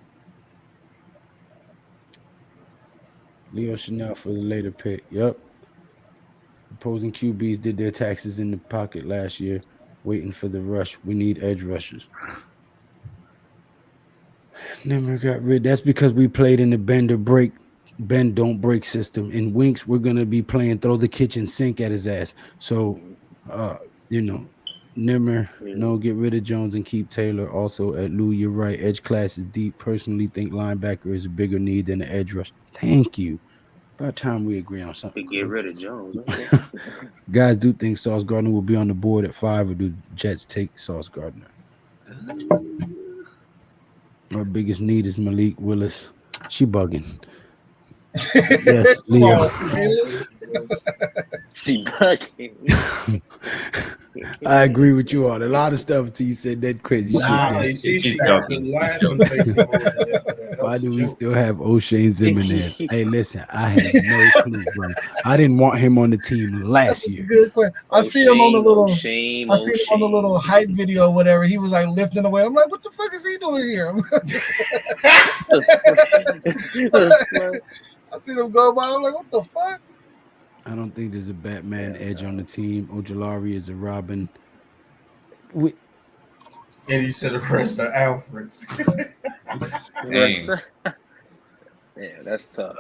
A: Leo Chanel for the later pick. Yep. Opposing QBs did their taxes in the pocket last year, waiting for the rush. We need edge rushers. Never got rid. That's because we played in the bend don't break system. In Winks, we're gonna be playing throw the kitchen sink at his ass. So, Nimmer, no, get rid of Jones and keep Taylor. Also, at Lou, you're right. Edge class is deep. Personally, think linebacker is a bigger need than the edge rush. Thank you. About time we agree on something.
C: Get rid of Jones.
A: Guys do think Sauce Gardner will be on the board at 5, or do Jets take Sauce Gardner? Our biggest need is Malik Willis. She bugging. Yes, Leo.
C: She bugging.
A: I agree with you on a lot of stuff until you said that crazy shit. Why do we still have O'Shea Zimenez? Hey, listen, I have no clue, bro. I didn't want him on the team last year.
D: Good question. I see him on the little hype video, or whatever. He was like lifting away. I'm like, what the fuck is he doing here? I see him go by. I'm like, what the fuck?
A: I don't think there's a Batman edge on the team. Ojulari is a Robin.
B: And you said the rest are Alfreds.
C: Yeah, that's tough.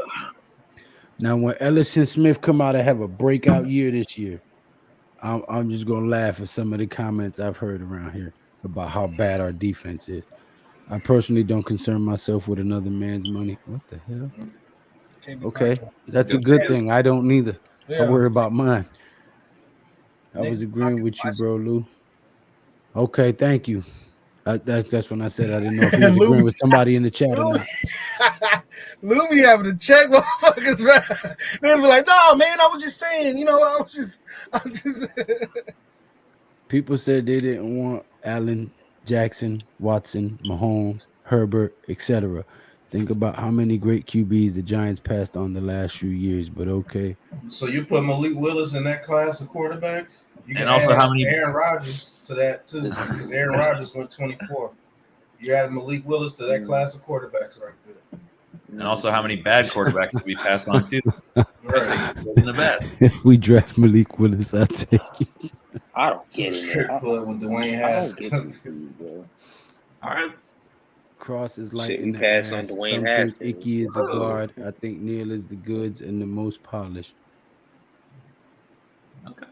A: Now, when Ellison Smith come out and have a breakout year this year, I'm just gonna laugh at some of the comments I've heard around here about how bad our defense is. I personally don't concern myself with another man's money. What the hell? Okay, that's a good thing. I don't neither. I worry about mine. I was agreeing with you, bro, Lou. Okay, thank you. That's when I said I didn't know if he was agreeing with somebody in the chat or not.
D: Lou be having to check motherfuckers, man. They'll be like, no, man, I was just saying, I was just.
A: People said they didn't want Allen, Jackson, Watson, Mahomes, Herbert, etc. Think about how many great QBs the Giants passed on the last few years, but okay.
B: So you put Malik Willis in that class of quarterbacks? You can
F: and also how many
B: Aaron Rodgers to that too, because Aaron Rodgers went 24. You add Malik Willis to that class of quarterbacks right there.
F: And also how many bad quarterbacks did we pass on too?
B: Right.
F: In the bad.
A: If we draft Malik Willis, I'll take it.
C: I don't get it.
B: Strip club with Dwayne Haskins.
F: All right.
A: Cross is like
C: Shit,
A: in
C: we
A: the
C: pass
A: ass.
C: on Dwayne
A: Some
C: Haskins.
A: think Icky is a guard. I think Neil is the goods and the most polished.
F: Okay.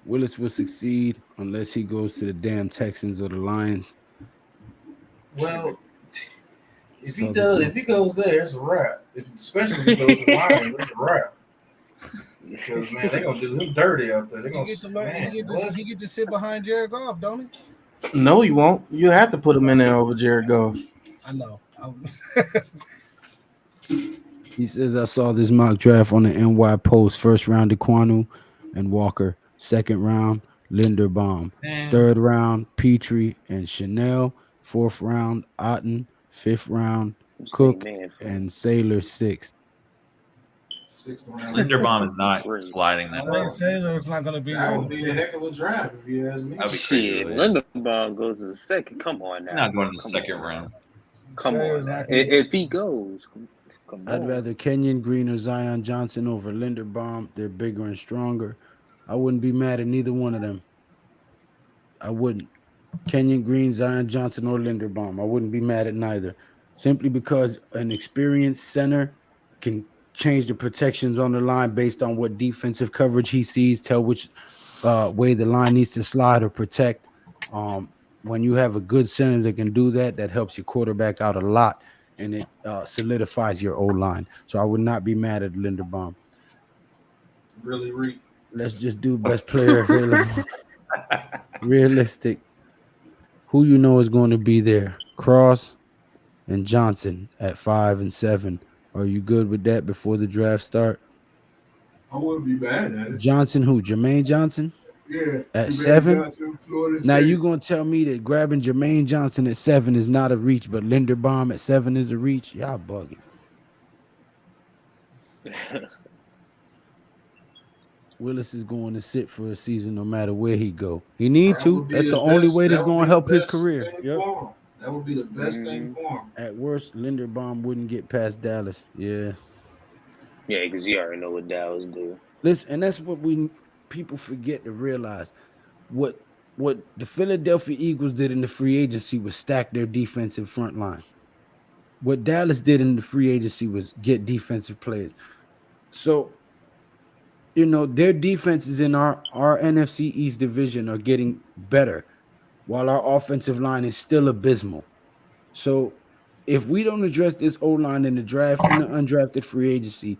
A: Willis will succeed unless he goes to the damn Texans or the Lions.
B: Well, if he goes there, it's a wrap. Especially if he goes to the Lions, it's a wrap. Because man, they're gonna do him dirty out there. They're gonna
D: He get to sit behind Jared Goff, don't he?
G: No, you won't. You have to put him in there over Jared Goff.
D: I know.
A: He says, I saw this mock draft on the NY Post. First round, Ekwonu and Walker. Second round, Linderbaum. Third round, Petrie and Chanel. Fourth round, Otten. Fifth round, Cook and Sailor. Sixth.
F: Linderbaum is not sliding that
D: I think Sailor's not going to be.
B: That would be a heck of a draft if you ask me.
F: That'd be
C: Shit,
F: crazy.
C: Linderbaum goes to the second. Come on now.
F: Not going to the second round.
C: Come on. Now. If he goes, come on.
A: I'd rather Kenyon Green or Zion Johnson over Linderbaum. They're bigger and stronger. I wouldn't be mad at neither one of them. I wouldn't. Kenyon Green, Zion Johnson, or Linderbaum. I wouldn't be mad at neither. Simply because an experienced center can change the protections on the line based on what defensive coverage he sees, tell which way the line needs to slide or protect. When you have a good center that can do that, that helps your quarterback out a lot. and it solidifies your O line. So I would not be mad at Linderbaum.
B: Really, Reed.
A: Let's just do best player available. Realistic. Who you know is going to be there? Cross and Johnson at 5 and 7. Are you good with that before the draft start?
B: I wouldn't be bad at it.
A: Johnson, who? Jermaine Johnson?
B: Yeah.
A: At
B: Jermaine
A: 7?
B: Johnson, Florida
A: Now
B: State.
A: you gonna tell me that grabbing Jermaine Johnson at 7 is not a reach, but Linderbaum at 7 is a reach? Y'all bugging. Willis is going to sit for a season no matter where he go. He need
B: That
A: to.
B: would be
A: That's
B: the
A: the only
B: best-
A: way that's
B: that would
A: going to
B: be
A: help
B: the
A: his
B: best
A: career.
B: thing
A: Yep.
B: for him. That would be the best thing for him.
A: At worst, Linderbaum wouldn't get past Dallas. Yeah.
C: Yeah, because you already know what Dallas do.
A: Listen, and that's what people forget to realize. What the Philadelphia Eagles did in the free agency was stack their defensive front line. What Dallas did in the free agency was get defensive players. So, their defenses in our NFC East division are getting better, while our offensive line is still abysmal. So, if we don't address this O-line in the draft and the undrafted free agency,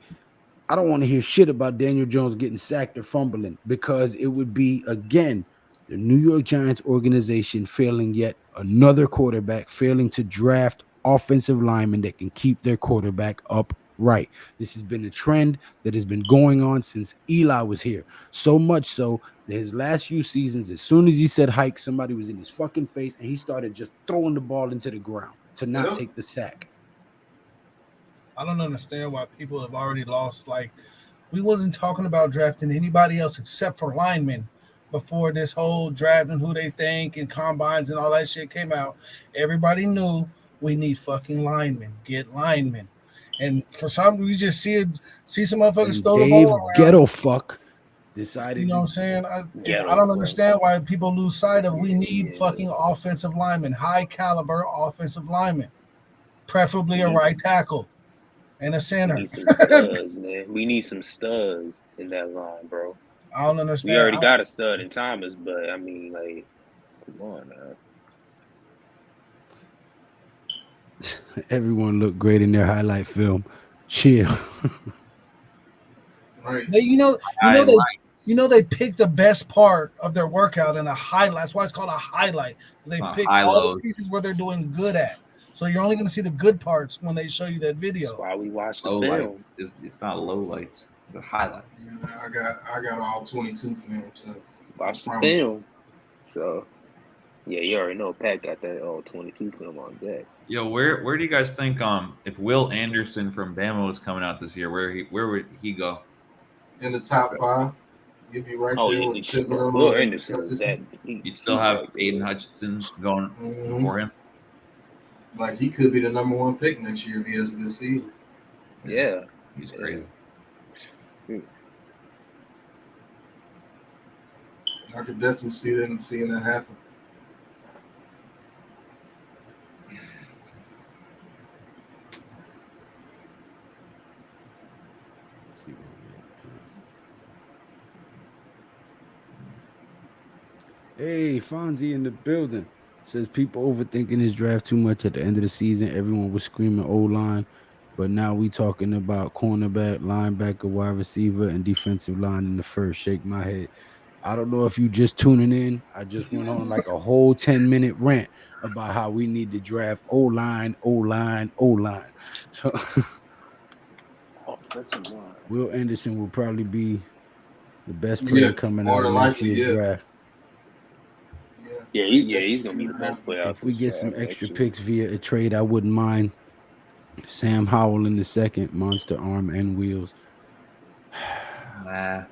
A: I don't want to hear shit about Daniel Jones getting sacked or fumbling, because it would be, again, the New York Giants organization failing yet another quarterback, failing to draft offensive linemen that can keep their quarterback upright. This has been a trend that has been going on since Eli was here. So much so that his last few seasons, as soon as he said hike, somebody was in his fucking face and he started just throwing the ball into the ground to not take the sack.
D: I don't understand why people have already lost. Like, we wasn't talking about drafting anybody else except for linemen before this whole draft and who they think and combines and all that shit came out. Everybody knew we need fucking linemen. Get linemen. And for some, we just see some motherfuckers throw the ball around.
A: Ghetto fuck decided.
D: You know what I'm saying? I don't understand why people lose sight of we need fucking offensive linemen, high caliber offensive linemen, preferably a right tackle. And a center.
C: We need some studs, man. We need some studs in that line, bro.
D: I don't understand.
C: We already got a stud in Thomas, but I mean, like, come on, man.
A: Everyone looked great in their highlight film. Chill.
B: Right.
D: They picked the best part of their workout in a highlight. That's why it's called a highlight. Because they pick all the pieces where they're doing good at. So you're only going to see the good parts when they show you that video.
C: That's why we watch the
F: low
C: film.
F: Lights. It's not low lights, the highlights.
B: Yeah, I got all 22 films. So
C: watch the film. So yeah, you already know Pat got that all 22 film on deck.
F: Yo, where do you guys think if Will Anderson from Bama was coming out this year, where would he go?
B: In the top 5. You'd be right there with
C: Will Anderson is that.
F: You'd still have Aiden Hutchinson going before him.
B: Like, he could be the number 1 pick next year if he has a good season.
C: Yeah.
F: He's crazy.
B: I could definitely seeing that happen.
A: Hey, Fonzie in the building. Says people overthinking this draft too much at the end of the season. Everyone was screaming O-line, but now we talking about cornerback, linebacker, wide receiver, and defensive line in the first. Shake my head. I don't know if you just tuning in. I just went on like a whole 10-minute rant about how we need to draft O-line, O-line, O-line. So Will Anderson will probably be the best player coming out of next year's draft.
C: Yeah, he's gonna be the best player.
A: If we get some extra picks via a trade, I wouldn't mind Sam Howell in the second, monster arm and wheels.
F: Nah.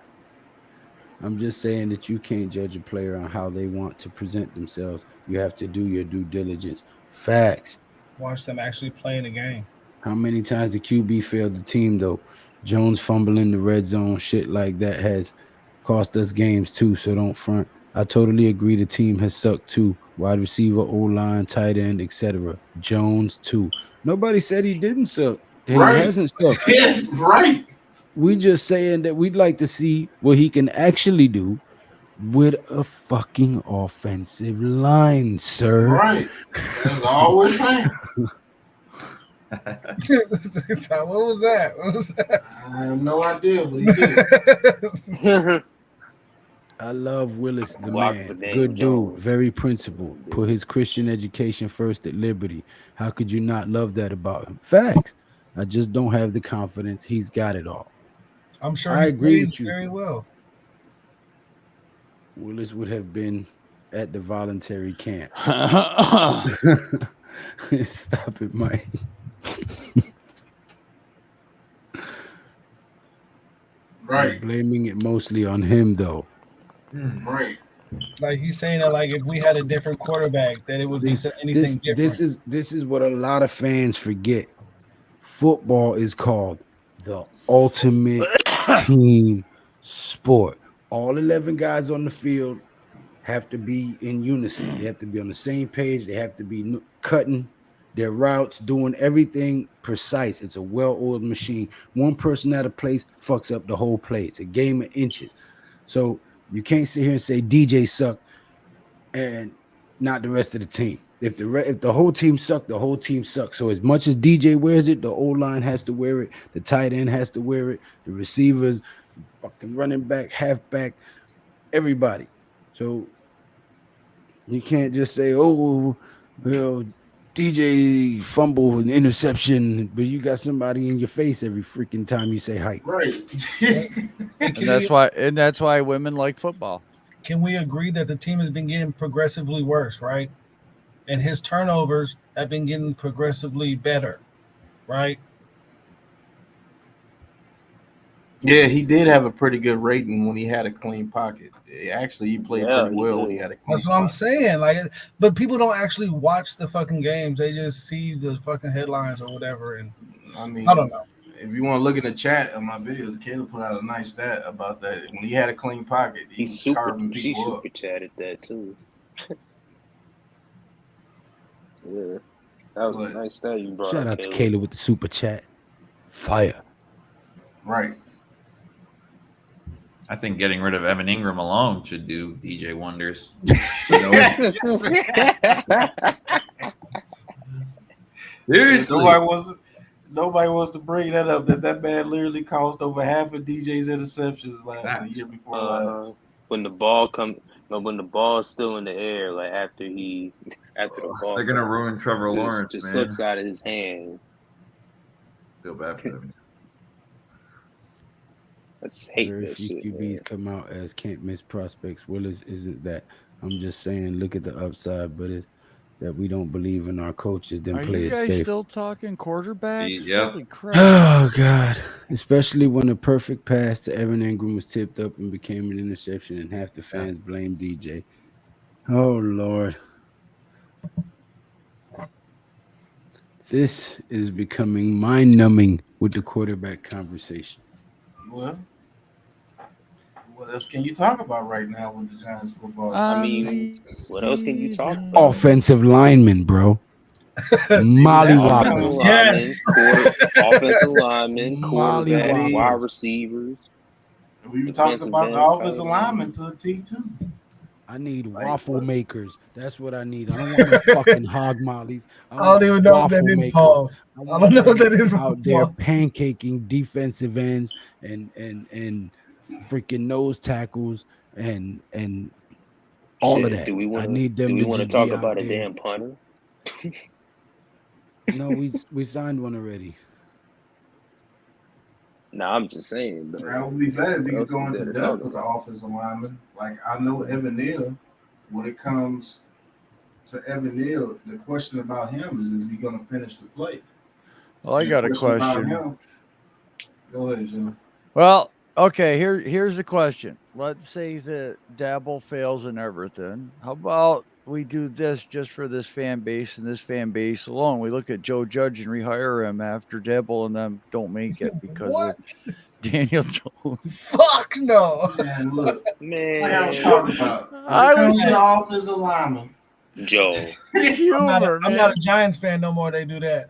A: I'm just saying that you can't judge a player on how they want to present themselves. You have to do your due diligence. Facts.
D: Watch them actually play in the game.
A: How many times the QB failed the team, though? Jones fumbling the red zone, shit like that has cost us games too, so don't front. I totally agree the team has sucked too. Wide receiver, O-line, tight end, etc. Jones too. Nobody said he didn't suck.
B: Right.
A: He hasn't sucked.
B: Right.
A: We just saying that we'd like to see what he can actually do with a fucking offensive line, sir.
B: Right. That's always saying.
D: What was that? What was that?
B: I have no idea, but he did.
A: I love Willis, the
C: Blocked for
A: man.
C: Daniel
A: Good dude,
C: Jones.
A: very principled. Put his Christian education first at Liberty. How could you not love that about him? Facts. I just don't have the confidence. He's got it all.
D: I'm sure
A: I
D: he
A: agree
D: plays
A: with you.
D: very well.
A: Willis would have been at the voluntary camp. Stop it, Mike.
B: Right.
A: You're blaming it mostly on him, though.
B: Right.
D: Like he's saying that, like if we had a different quarterback, that it would be anything different.
A: This is what a lot of fans forget. Football is called the ultimate team sport. All 11 guys on the field have to be in unison. They have to be on the same page. They have to be cutting their routes, doing everything precise. It's a well-oiled machine. One person out of place fucks up the whole play. It's a game of inches. So you can't sit here and say DJ sucked and not the rest of the team. If the whole team sucked, the whole team sucks. So as much as DJ wears it, the O-line has to wear it. The tight end has to wear it. The receivers, fucking running back, halfback, everybody. So you can't just say, oh, well, DJ fumble an interception, but you got somebody in your face every freaking time you say hike.
B: Right.
E: and that's why women like football.
D: Can we agree that the team has been getting progressively worse, right? And his turnovers have been getting progressively better, right?
G: Yeah, he did have a pretty good rating when he had a clean pocket. Actually, he played pretty well when he had a clean pocket.
D: That's what I'm saying. Like, but people don't actually watch the fucking games. They just see the fucking headlines or whatever. And
G: I mean,
D: I don't know.
G: If you want to look in the chat of my videos, Caleb put out a nice stat about that. When he had a clean pocket, he was carving people up.
C: Super chatted that too. Yeah, that was a nice stat you brought.
A: Shout out to Caleb with the super chat. Fire.
B: Right.
F: I think getting rid of Evan Ingram alone should do DJ wonders.
G: Seriously. Nobody wants to bring that up. That man literally caused over half of DJ's interceptions the year before last.
C: When the ball is still in the air, like after the ball,
F: they're gonna ruin Trevor Lawrence.
C: Just slips out of his hand.
F: Feel bad for them.
C: I just hate
A: Very
C: that
A: few
C: shit.
A: QBs come out as can't miss prospects. Willis isn't that. I'm just saying, look at the upside, but it's that we don't believe in our coaches. Then play it safe.
E: Are you guys still talking quarterbacks?
F: Yeah.
E: Holy crap!
A: Oh God! Especially when a perfect pass to Evan Ingram was tipped up and became an interception, and half the fans blame DJ. Oh Lord! This is becoming mind-numbing with the quarterback conversation.
G: Well, what else can you talk about right now with the Giants football?
C: I mean, what else can you talk about?
A: Offensive linemen, bro. Mollywoppers.
D: Yes.
C: Offensive linemen, quarterback, wide receivers.
G: We were talking about the offensive linemen to the T2.
A: I need waffle makers. That's what I need. I don't want no fucking hog mollies.
D: I don't even know what that is, Paul. I don't know what that is.
A: Out there pancaking defensive ends and freaking nose tackles and all of that. I need them.
C: Do we want to talk about
A: a
C: damn punter?
A: No, we signed one already.
C: No, I'm just saying.
B: That would be better if you could go into depth with the offensive lineman. Like, I know Evan Neal, when it comes to Evan Neal, the question about him is he going to finish the play?
E: Well, I got a question.
B: Go ahead, John.
E: Well, okay, here's the question. Let's say that Dabble fails and everything. How about we do this just for this fan base and this fan base alone? We look at Joe Judge and rehire him after Dabble and them don't make it because of Daniel Jones.
D: Fuck no.
B: Man, look.
C: Man.
B: Like I was talking about.
E: I was
B: an offensive lineman.
C: Joe.
D: I'm not a Giants fan no more. They do that.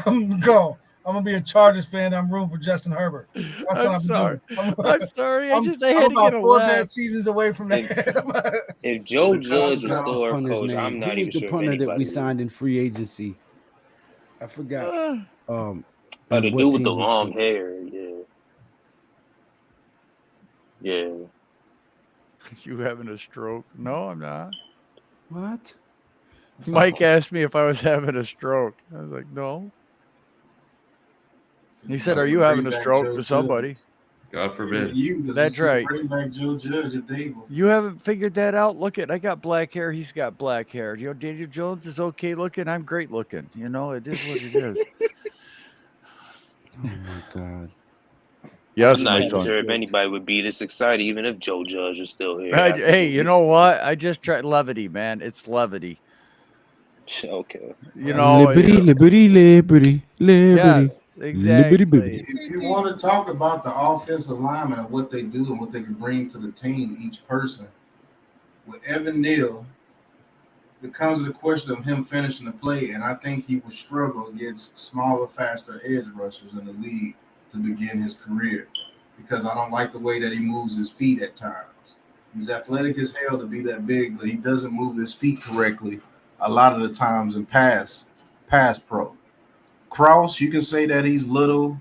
D: I'm gone. I'm gonna be a Chargers fan. I'm rooting for Justin Herbert. That's
E: I'm sorry. I'm sorry. I had to get a
D: 4 bad seasons away from that.
C: If Joe Judge was still our coach, I'm not even sure.
A: The punter that we signed in free agency I forgot.
C: The
A: what
C: dude with
A: team
C: the
A: he
C: long
A: played.
C: hair, yeah.
E: You having a stroke? No, I'm not.
A: What?
E: Mike asked me if I was having a stroke. I was like, no. He said, "Are you having a stroke?" To somebody.
F: God forbid.
E: That's right.
B: Bring back Joe Judge and Dable.
E: You haven't figured that out? Look at, I got black hair. He's got black hair. You know, Daniel Jones is okay looking. I'm great looking. You know, it is what it is.
A: Oh my God.
E: Yes,
C: I'm
E: my
C: not even
E: son.
C: sure if anybody would be this excited, even if Joe Judge was still here.
E: Hey, you know what? I just tried levity, man. It's levity.
C: Okay.
E: You know,
A: Liberty.
E: yeah, exactly.
B: If you want to talk about the offensive linemen and what they do and what they can bring to the team, each person, with Evan Neal, it comes to the question of him finishing the play, and I think he will struggle against smaller, faster edge rushers in the league to begin his career because I don't like the way that he moves his feet at times. He's athletic as hell to be that big, but he doesn't move his feet correctly a lot of the times in pass pro. Cross, you can say that he's little,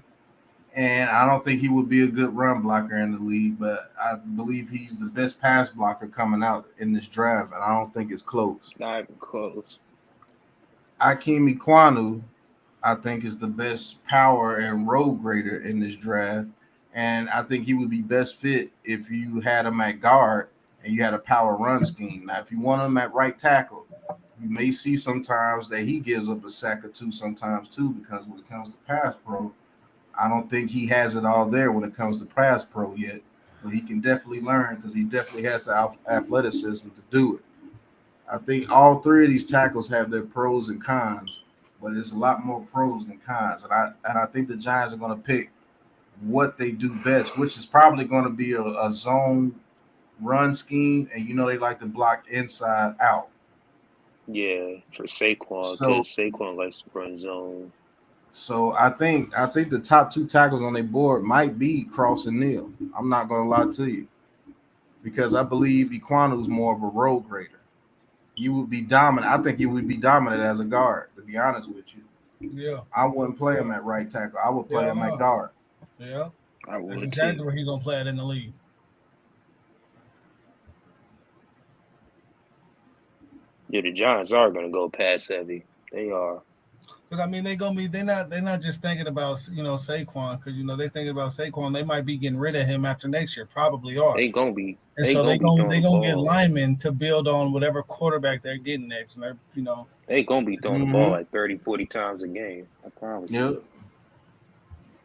B: and I don't think he would be a good run blocker in the league, but I believe he's the best pass blocker coming out in this draft, and I don't think it's close.
C: Not even close.
B: Akeem Ikwanu, I think, is the best power and road grader in this draft, and I think he would be best fit if you had him at guard and you had a power run scheme. Now, if you want him at right tackle, you may see sometimes that he gives up a sack or two sometimes too, because when it comes to pass pro, I don't think he has it all there when it comes to pass pro yet, but he can definitely learn because he definitely has the athleticism to do it. I think all three of these tackles have their pros and cons, but it's a lot more pros than cons. And I think the Giants are going to pick what they do best, which is probably going to be a zone run scheme, and they like to block inside out.
C: Yeah, for Saquon, because Saquon likes to run zone.
B: So I think the top two tackles on their board might be Cross and Neal. I'm not going to lie to you, because I believe Ikwanu is more of a road grader. You would be dominant. I think he would be dominant as a guard, to be honest with you.
D: Yeah.
B: I wouldn't play him at right tackle. I would play him at guard.
D: Yeah.
C: That's
D: exactly where he's going to play it in the league.
C: Yeah, the Giants are going to go pass heavy. They are.
D: Because I mean, they're not just thinking about Saquon, because they thinking about Saquon. They might be getting rid of him after next year. Probably are.
C: They gonna be.
D: And so they're gonna get linemen to build on whatever quarterback they're getting next. And
C: they gonna be throwing the ball like 30, 40 times a game. I promise.
B: Yep.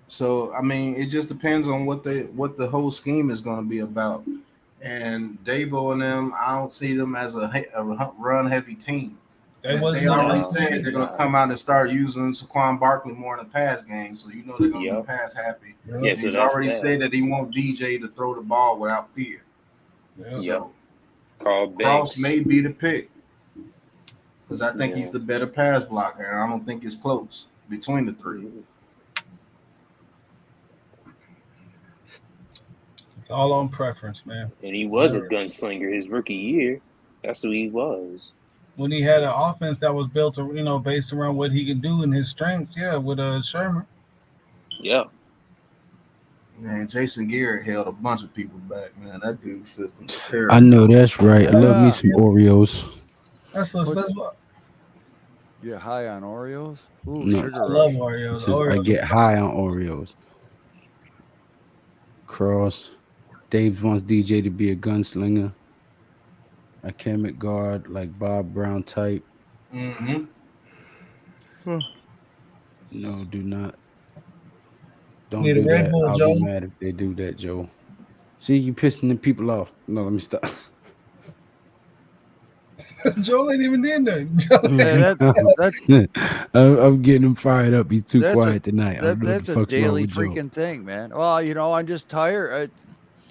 B: So I mean, it just depends on what the whole scheme is going to be about. And Dabo and them, I don't see them as a run heavy team. They already said they're going to come out and start using Saquon Barkley more in the pass game, so they're going to be pass happy.
C: Yeah,
B: he's already said that he wants DJ to throw the ball without fear. So Cross may be the pick because I think he's the better pass blocker, and I don't think it's close between the three.
D: It's all on preference, man.
C: And he was a gunslinger his rookie year. That's who he was.
D: When he had an offense that was built, based around what he can do and his strengths, with Sherman.
C: Yeah.
B: Man, Jason Garrett held a bunch of people back, man. That dude's system is terrible.
A: I know that's right. I love me some Oreos.
D: That's
E: Get high on Oreos? Ooh,
A: no,
E: sugar
D: I love Oreos.
A: I get high on Oreos. Cross. Dave wants DJ to be a gunslinger. A chemic guard like Bob Brown type.
B: Mm-hmm.
A: No, do not. Don't
D: Need
A: do
D: a Red
A: that.
D: Bull,
A: I'll
D: Joe.
A: be mad if they do that, Joe. See, you pissing the people off. No, let me stop.
D: Joe ain't even in there.
A: I'm getting him fired up. He's too quiet tonight.
E: That's a daily freaking thing, man. Well, I'm just tired.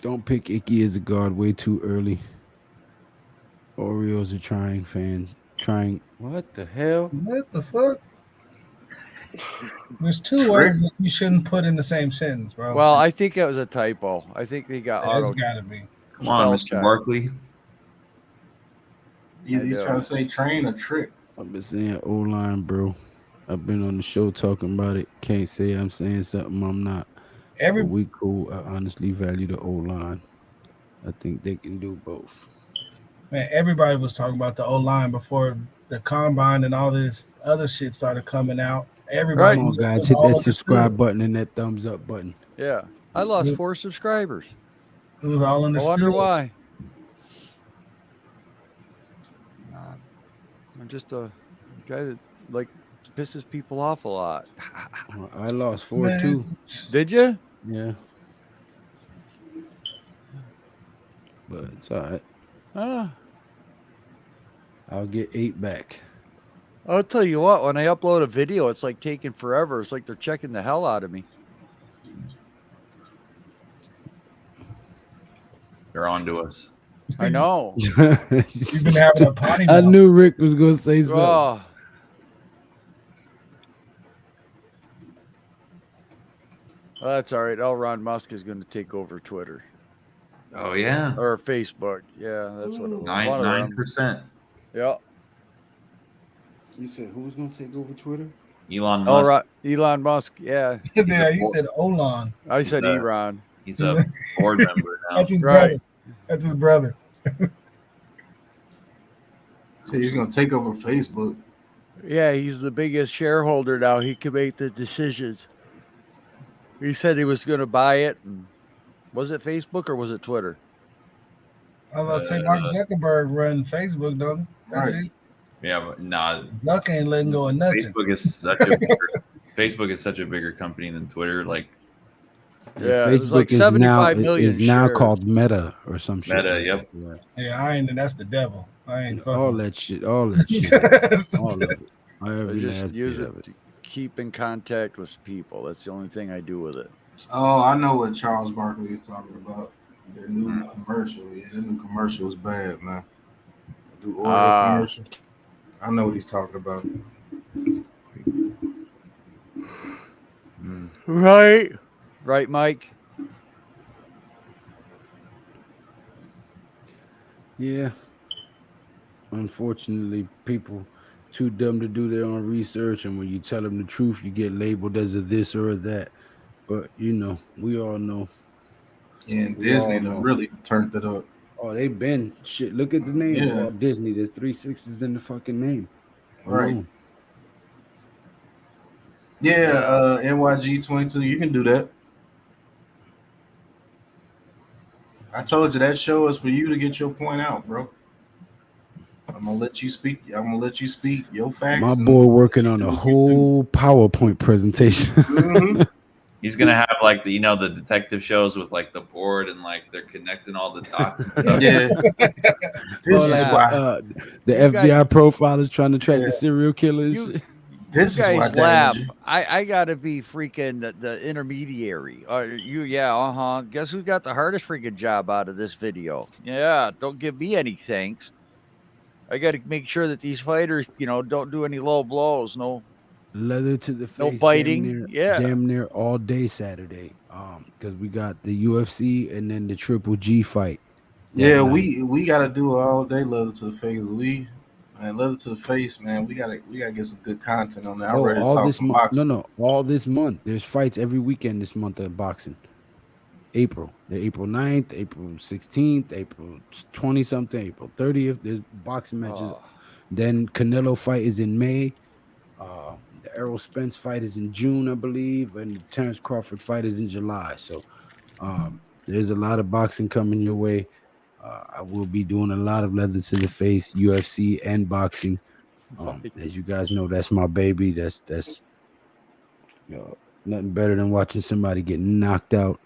A: Don't pick Icky as a guard way too early. Oreos are trying fans. Trying. What the hell?
D: What the fuck? There's two words that you shouldn't put in the same sentence, bro.
E: Well, I think it was a typo. I think they got auto.
D: It's got to be.
F: Come on, Mr. Barkley.
B: He's trying to say train or trick.
A: I've been saying O-line, bro. I've been on the show talking about it. Can't say I'm saying something I'm not.
D: Every
A: But we cool. I honestly value the O line. I think they can do both.
D: Man, everybody was talking about the O line before the combine and all this other shit started coming out. Everybody
A: Come on,
D: it
A: guys,
D: was
A: hit
D: all
A: that subscribe
D: understood.
A: button and that thumbs up button.
E: Yeah. I lost 4 subscribers.
D: It was all
E: I
D: understood.
E: wonder why. I'm just a guy that like pisses people off a lot.
A: I lost 4
D: Man,
A: too.
E: Did you?
A: Yeah. But it's all right. I'll get 8 back.
E: I'll tell you what, when I upload a video, it's like taking forever. It's like they're checking the hell out of me.
F: They're on to us.
E: I know.
D: You've been having a potty
A: I
D: mouth.
A: knew Rick was gonna say something.
E: Oh. Well, that's all right. Elon Musk is going to take over Twitter.
F: Oh yeah.
E: Or Facebook. Yeah, that's what it was.
F: 9%.
E: Yeah.
A: You said who was gonna take over Twitter?
F: Elon Musk.
E: Right. Elon Musk. Yeah.
D: Yeah, you said Olan.
E: I said Elon.
F: He's a board member now.
D: That's his brother. That's his brother.
B: So he's gonna take over Facebook.
E: Yeah, he's the biggest shareholder now. He can make the decisions. He said he was going to buy it. And was it Facebook or was it Twitter?
D: I was about to say Mark Zuckerberg run Facebook, don't he? That's it.
F: Yeah, but nah.
D: Zuck ain't letting go of nothing.
F: Facebook is such a bigger company than Twitter. Like,
E: yeah,
A: Facebook
E: it was like 75 million
A: is now
E: shares.
A: called Meta or some shit.
F: Meta, yep.
D: Yeah, I ain't. That's the devil. I ain't fucking.
A: All that shit. All of it.
E: I just use it to keep in contact with people. That's the only thing I do with it.
B: Oh, I know what Charles Barkley is talking about. Their new commercial. Yeah, the new commercial is bad, man. The Oreo commercial. I know what he's talking about.
E: Right. Right, Mike?
A: Yeah. Unfortunately, people too dumb to do their own research, and when you tell them the truth, you get labeled as a this or a that. But you know, we all know.
B: Yeah, and Disney done really turned it up.
A: Oh, they been shit. Look at the name of Walt Disney. There's 3 6s in the fucking name.
B: Right. Yeah, NYG22. You can do that. I told you that show is for you to get your point out, bro. I'm gonna let you speak. Your facts.
A: My boy working on a whole PowerPoint presentation.
B: Mm-hmm.
F: He's gonna have like the the detective shows with like the board and like they're connecting all the dots.
B: Yeah. This is why
A: the FBI profile is trying to track the serial killers.
B: This is why
E: laugh. I gotta be freaking the intermediary. Guess who got the hardest freaking job out of this video? Yeah, don't give me any thanks. I got to make sure that these fighters, don't do any low blows. No
A: leather to the face.
E: No biting.
A: Damn near all day Saturday. Because we got the UFC and then the Triple G fight.
B: Yeah, we gotta do all day leather to the face. Leather to the face, man. We gotta get some good content on that. I'm ready to talk some boxing.
A: No, all this month. There's fights every weekend this month of boxing. April 9th, April 16th, April 20-something, April 30th. There's boxing matches. Then Canelo fight is in May. The Errol Spence fight is in June, I believe, and the Terrence Crawford fight is in July. So there's a lot of boxing coming your way. I will be doing a lot of leather to the face, UFC and boxing. As you guys know, that's my baby. That's nothing better than watching somebody get knocked out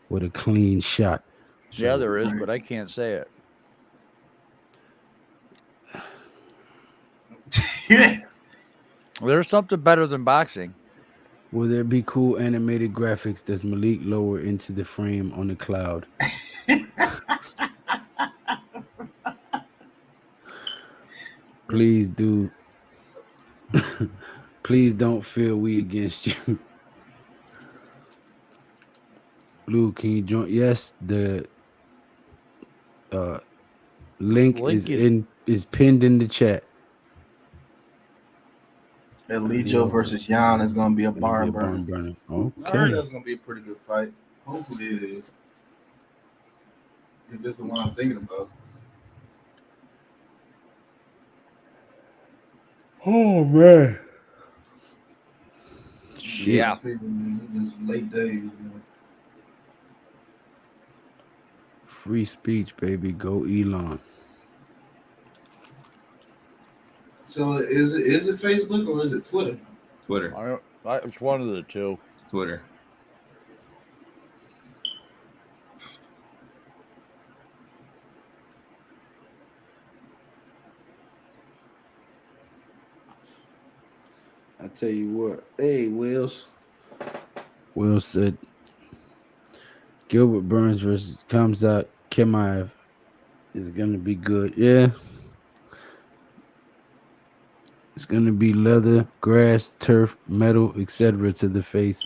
A: with a clean shot.
E: So, yeah, there is, but I can't say it. There's something better than boxing.
A: Will there be cool animated graphics? Does Malik lower into the frame on the cloud? Please do. Please don't feel we against you. Blue, can you join? Yes, the link is pinned in the chat.
B: Elijo versus Jan is going to be a barn burner.
A: Okay.
B: I heard that's going to be a pretty good fight. Hopefully it is. If it's the one I'm thinking about.
A: Oh, man.
E: Yeah.
B: It's been some late days. Man.
A: Free speech, baby. Go Elon.
B: So is it Facebook or is it Twitter?
F: Twitter.
E: It's one of the two.
F: Twitter.
A: I tell you what. Hey, Wills. Will said Gilbert Burns versus Khamzat Chimaev is going to be good. Yeah. It's going to be leather, grass, turf, metal, etc. to the face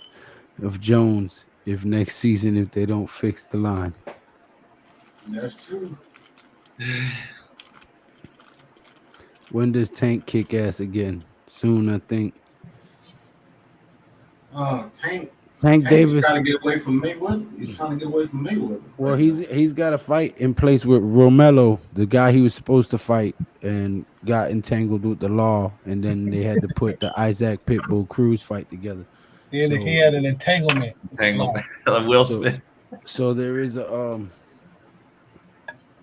A: of Jones if next season if they don't fix the line.
B: That's true.
A: When does Tank kick ass again? Soon, I think. Tank Davis
B: trying to get away from Mayweather. He's trying to get away from Mayweather.
A: Well, he's got a fight in place with Romelo, the guy he was supposed to fight, and got entangled with the law, and then they had to put the Isaac Pitbull Cruz fight together.
D: He had an entanglement.
F: Will Smith.
A: So there is a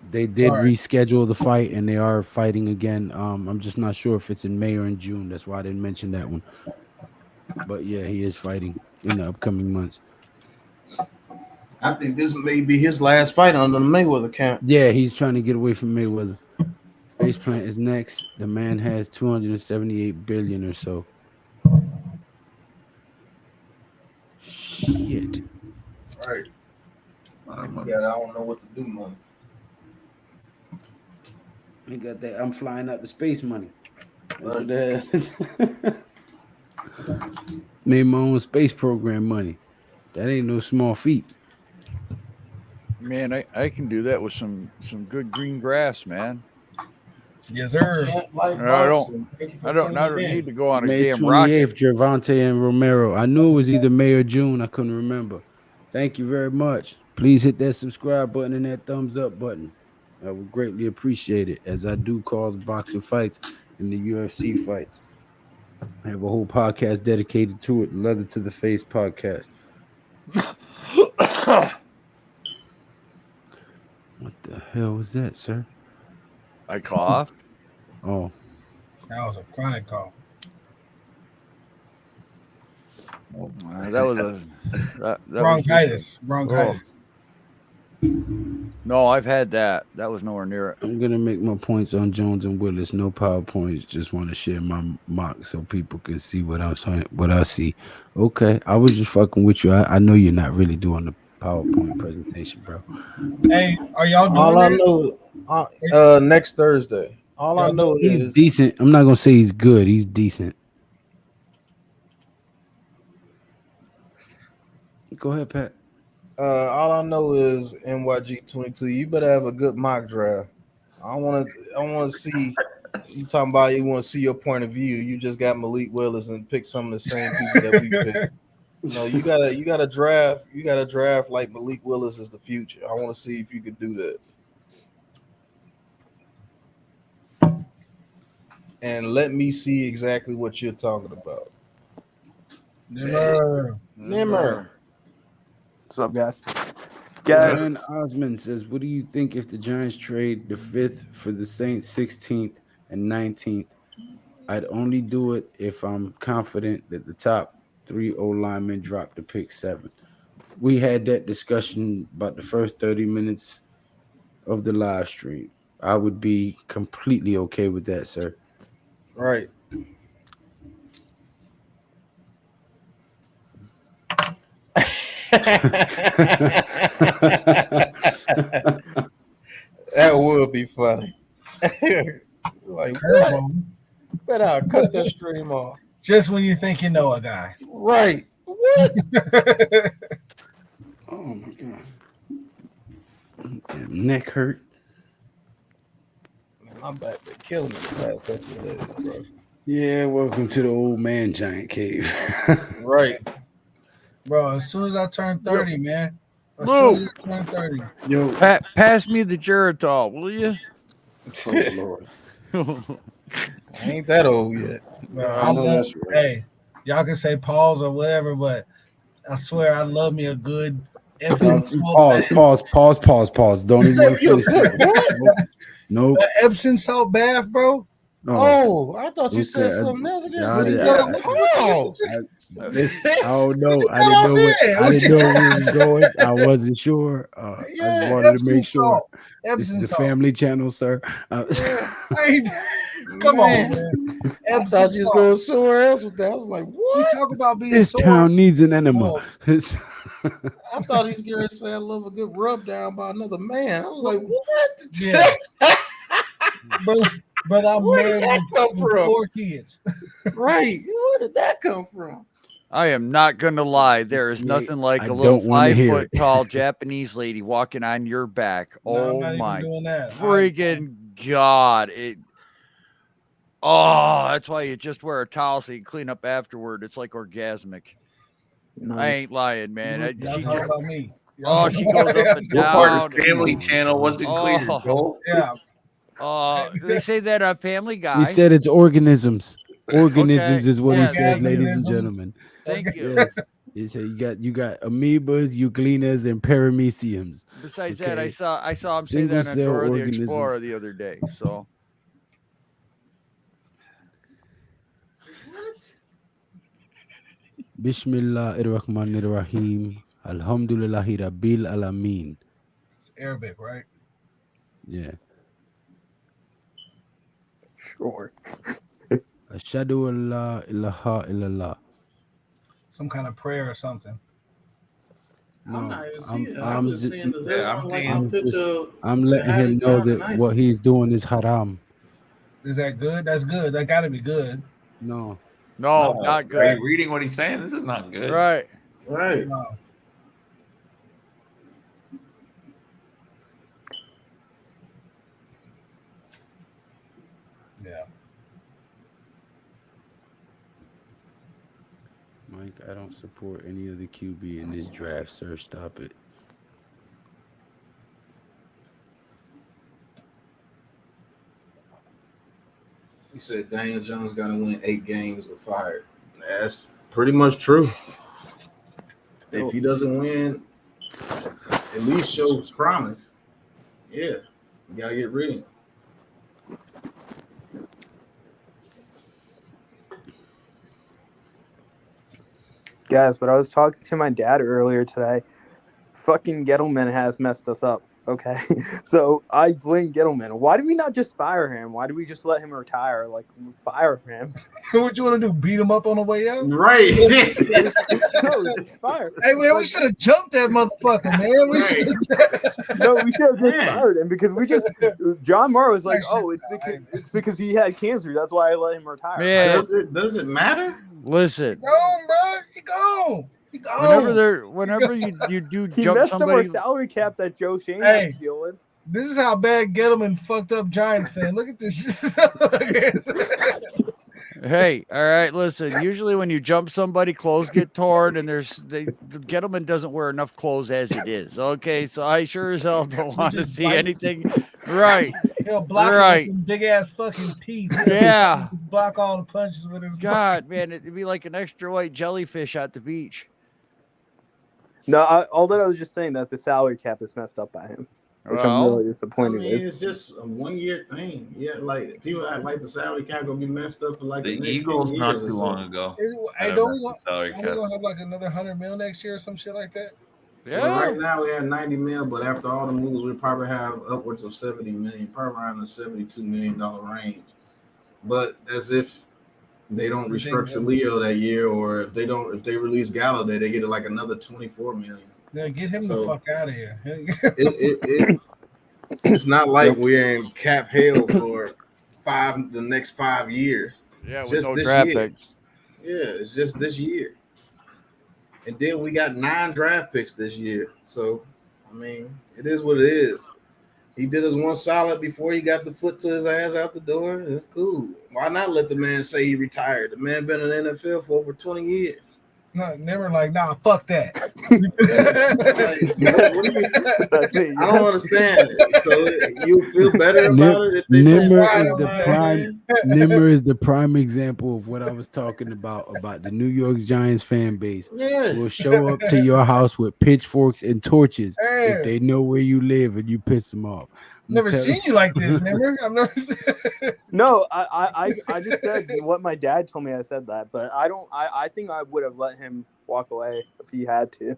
A: they did reschedule the fight, and they are fighting again. I'm just not sure if it's in May or in June. That's why I didn't mention that one. But yeah, he is fighting in the upcoming months.
B: I think this may be his last fight under the Mayweather camp.
A: Yeah, he's trying to get away from Mayweather. Faceplant is next. The man has 278 billion or so. Shit.
B: Right. I don't know what to do, man.
A: He got that I'm flying out to space money. That's what that is. Made my own space program money. That ain't no small feat.
E: Man, I can do that with some good green grass, man.
D: Yes, sir.
E: I don't need to go on a
A: May
E: damn rocket.
A: 28th, Gervonta and Romero. I knew it was either May or June. I couldn't remember. Thank you very much. Please hit that subscribe button and that thumbs up button. I would greatly appreciate it, as I do call the boxing fights and the UFC fights. I have a whole podcast dedicated to it, Leather to the Face podcast. What the hell was that, sir?
E: I coughed.
A: Oh.
D: That was a chronic cough.
E: That was a
D: bronchitis.
E: No, I've had that. That was nowhere near it.
A: I'm gonna make my points on Jones and Willis. No PowerPoints. Just want to share my mock so people can see what I see. Okay, I was just fucking with you. I know you're not really doing the PowerPoint presentation, bro.
D: Hey, are y'all doing
B: all I know next Thursday. All I know
A: he's decent. I'm not gonna say he's good. He's decent. Go ahead, Pat.
B: All I know is NYG22. You better have a good mock draft. I want to see. You talking about you want to see your point of view. You just got Malik Willis and pick some of the same people that we picked. No, you gotta draft. You gotta draft like Malik Willis is the future. I want to see if you could do that. And let me see exactly what you're talking about. Nimmer.
H: What's up, guys?
A: Ryan Osman says, what do you think if the Giants trade the 5th for the Saints 16th and 19th? I'd only do it if I'm confident that the top 3 O-linemen drop to pick 7. We had that discussion about the first 30 minutes of the live stream. I would be completely okay with that, sir.
B: Right. That would be funny. Like, what? But I'll cut that stream off.
D: Just when you think you know a guy.
B: Right. What?
A: Oh my god. Damn, neck hurt.
B: Man, my back been killing me the past couple of days, bro.
A: Yeah, welcome to the old man giant cave.
G: Right.
D: Bro, as soon as I turn 30, man. As
E: Lou.
D: soon as I turn 30.
A: Yo,
E: Pass me the Geritol, will you?
A: oh Lord.
G: I ain't that old yet.
D: Bro,
A: I know that's right.
D: Hey, y'all can say pause or whatever, but I swear I love me a good Epsom salt bath.
A: Pause. Don't even finish that. Nope.
D: Epsom salt bath, bro.
G: Oh, I thought you said
A: Okay,
G: something else. I
A: I
G: didn't
A: did-
G: say pause.
A: I don't know.
D: Look
A: I
D: at
A: didn't
D: what
A: know
D: I
A: where
D: said.
A: I didn't know where we was going. I wasn't sure. I just wanted to
D: Epsom
A: make sure.
D: salt.
A: This is
D: Epsom
A: a
D: salt.
A: family channel, sir.
D: Hey, come on, man.
G: I
D: Epsom
G: thought you was
D: salt.
G: going somewhere else with that. I was like,
D: We
G: what?
D: talk about being
A: This
D: sore.
A: town needs an enema.
D: Oh.
G: I thought he's going to say I love a good rub down by another man. I was like, what?
D: Yeah. Brother, I'm
G: Where did
D: married
G: that come
D: with
G: from?
D: 4 kids.
G: Right. Where did that come from?
E: I am not gonna lie. There is nothing like
A: I
E: a little
A: don't wanna hear
E: 5 foot
A: it.
E: tall Japanese lady walking on your back.
D: No, I'm
E: Oh
D: not even
E: my
D: doing that.
E: friggin' God! That's why you just wear a towel so you can clean up afterward. It's like orgasmic. I ain't lying, man.
D: Y'all talking about me.
E: She goes up and
F: What part of
E: down.
F: Family Channel wasn't clear, Joel?
D: Yeah.
E: They say that on Family Guy.
A: He said it's organisms. Organisms
E: Okay,
A: is what he
E: yes.
A: said, ladies and
D: Organisms.
A: gentlemen.
E: Thank you.
A: Yes. He said you got amoebas, euglenias, and parameciums.
E: Besides that, I
A: Okay.
E: saw him say that on
A: Single-cell
E: Dora the
A: organisms.
E: Explorer the other day. So
A: Bismillahirrahmanirrahim. Alhamdulillahi Rabbil Alameen.
D: It's Arabic, right?
A: Yeah.
H: Sure.
A: Ashhadu an la ilaha illallah.
D: Some kind of prayer or something.
B: I'm not even seeing it.
A: I'm
B: I'm just
A: just-
B: seeing this.
F: Yeah, I'm
B: Like
F: seeing-
B: a picture.
A: I'm letting him know that what he's doing is haram.
D: Is that good? That's good. That got to be good.
A: No.
E: no, not
F: Are
E: good.
F: you reading what he's saying? This is not good.
E: Right.
B: Right.
D: No. Yeah.
A: Mike, I don't support any of the QB in this draft, sir. Stop it.
B: He said Daniel Jones got to win 8 games or fired. That's pretty much true. If he doesn't win, at least shows promise. Yeah, you gotta get rid of him.
H: Guys, but I was talking to my dad earlier today. Fucking Gettleman has messed us up. Okay. So I blame Gettleman. Why do we not just fire him? Why do we just let him retire? Like, fire him.
D: What you want to do? Beat him up on the way out?
B: Right.
H: No, just fire.
D: Hey, man, we should have jumped that motherfucker, man. We should
H: No, we should have just
B: Man.
H: fired him because we just. John Morrow was like,
D: Actually,
H: "Oh, it's because he had cancer. That's why I let him retire."
E: Man,
B: Does it matter?
E: listen.
D: gone, bro. He gone. He gone.
E: Whenever you do
H: He
E: jump
H: messed up our
E: somebody,
H: salary cap that Joe Shane
D: Hey.
H: has to deal with.
D: This is how bad Gettleman fucked up Giants fan. Look at this.
E: hey, all right, listen. Usually when you jump somebody, clothes get torn, and the Gettleman doesn't wear enough clothes as it is. Okay, so I sure as hell don't want to
D: just
E: see
D: bite.
E: anything. Right.
D: He'll block
E: Right.
D: it with big ass fucking teeth.
E: Yeah.
D: Block all the punches with his
E: God, man, it'd be like an extra white jellyfish at the beach.
H: No, all that I was just saying that the salary cap is messed up by him, which I'm really
B: I
H: disappointed
B: mean,
H: with.
B: it's just a 1 year thing. Yeah, like people act like the salary cap gonna be messed up for like
F: The
B: next 10
F: Eagles
B: years
F: not
B: or
F: too
B: so.
F: long ago.
D: Hey,
F: had a
D: don't we
F: massive salary cap.
D: gonna have like another $100 million next year or some shit like that?
E: Yeah.
B: Well, right now we have 90 mil, but after all the moves, we probably have upwards of 70 million, probably around the $72 million range. But as if they don't restructure Leo that year, or if they release Galladay, they get like another 24 million.
D: Yeah, get him the fuck out of here.
B: It's not like we're in cap hell for the next 5 years.
E: Yeah, with
B: Just
E: no
B: this
E: draft
B: year.
E: picks.
B: Yeah, it's just this year. And then we got 9 draft picks this year. So, I mean, it is what it is. He did us one solid before he got the foot to his ass out the door. It's cool. Why not let the man say he retired? The man been in the NFL for over 20 years.
D: No, never like, nah, fuck that.
H: That's me.
B: I don't understand. So you feel better about it if they
A: Nimmer
B: say
A: is the prime. Nimmer is the prime example of what I was talking about the New York Giants fan base.
B: Yeah.
A: Will show up to your house with pitchforks and torches if they know where you live and you piss them off.
D: Never seen you like this, Nimmer. I've never seen.
H: No, I just said what my dad told me. I said that, but I think I would have let him walk away if he had to.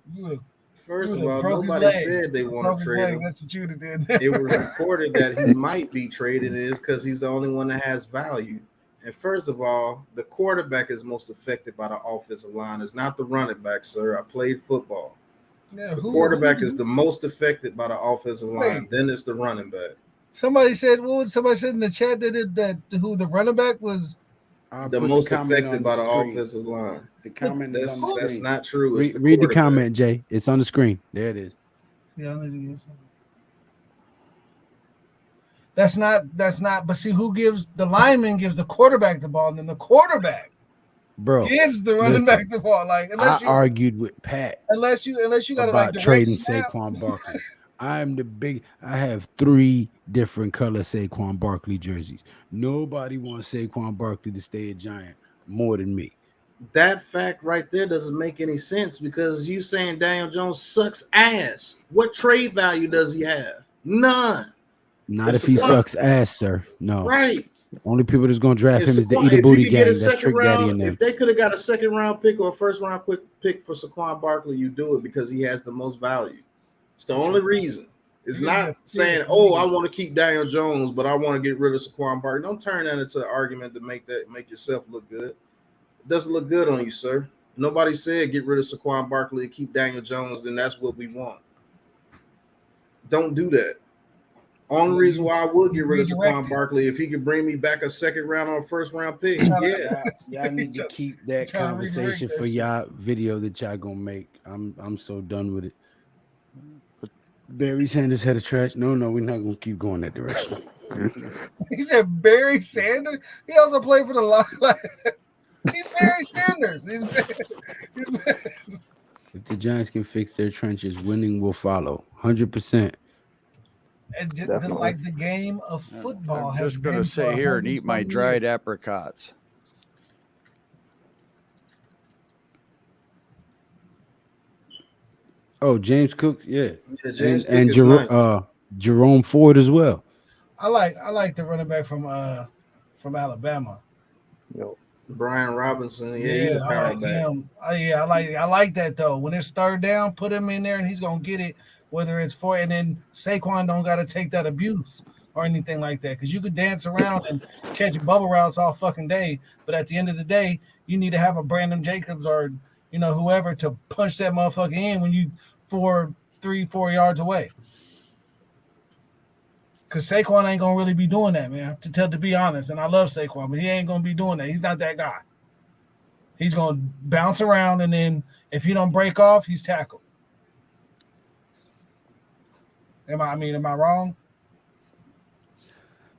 B: First of all, nobody said they want to trade him.
D: That's what you did.
B: It was reported that he might be traded is because he's the only one that has value. And first of all, the quarterback is most affected by the offensive line. It's not the running back, sir. I played football. Yeah, the quarterback is the most affected by the offensive line. Then it's the running back.
D: Somebody said in the chat that who the running back was
B: the most affected by the offensive line.
A: The comment
B: that's not true.
A: Read the comment, Jay. It's on the screen. There it is.
D: Yeah, I need to get something. That's not. But see, who gives the lineman gives the quarterback the ball, and then the quarterback gives the running back the ball. Like
A: I argued with Pat.
D: Unless you got to
A: like trading Saquon Barkley. I have 3 different color Saquon Barkley jerseys. Nobody wants Saquon Barkley to stay a Giant more than me.
B: That fact right there doesn't make any sense because you saying Daniel Jones sucks ass. What trade value does he have? None.
A: Not if he sucks ass, sir. No.
B: Right.
A: Only people that's going to draft him is the Eat a Booty gang. That's Trick Daddy and them.
B: If they could have got a second round pick or a first round quick pick for Saquon Barkley, you do it because he has the most value. It's the only reason. It's not saying, "Oh, I want to keep Daniel Jones, but I want to get rid of Saquon Barkley." Don't turn that into an argument to make yourself look good. It doesn't look good on you, sir. Nobody said get rid of Saquon Barkley and keep Daniel Jones, then that's what we want. Don't do that. Only reason why I would get rid of Saquon Barkley if he could bring me back a second round or a first round pick. Yeah,
A: y'all need to keep that conversation for y'all video that y'all gonna make. I'm so done with it. But Barry Sanders had a trash. No, we're not gonna keep going that direction.
D: He said Barry Sanders. He also played for the line. He's Barry Sanders.
A: If the Giants can fix their trenches, winning will follow. 100%.
D: And just like the game of football.
E: I'm just going to sit here and eat my dried apricots.
A: Oh, James Cook, yeah. And Jerome Ford as well.
D: I like the running back from Alabama.
B: Brian Robinson, he's a power back.
D: I like that though. When it's third down, put him in there and he's gonna get it. Whether it's and then Saquon don't got to take that abuse or anything like that because you could dance around and catch bubble routes all fucking day, but at the end of the day, you need to have a Brandon Jacobs or whoever to punch that motherfucker in when you 4 yards away. Because Saquon ain't gonna really be doing that, man. To be honest, and I love Saquon, but he ain't gonna be doing that. He's not that guy. He's gonna bounce around, and then if he don't break off, he's tackled. Am I wrong?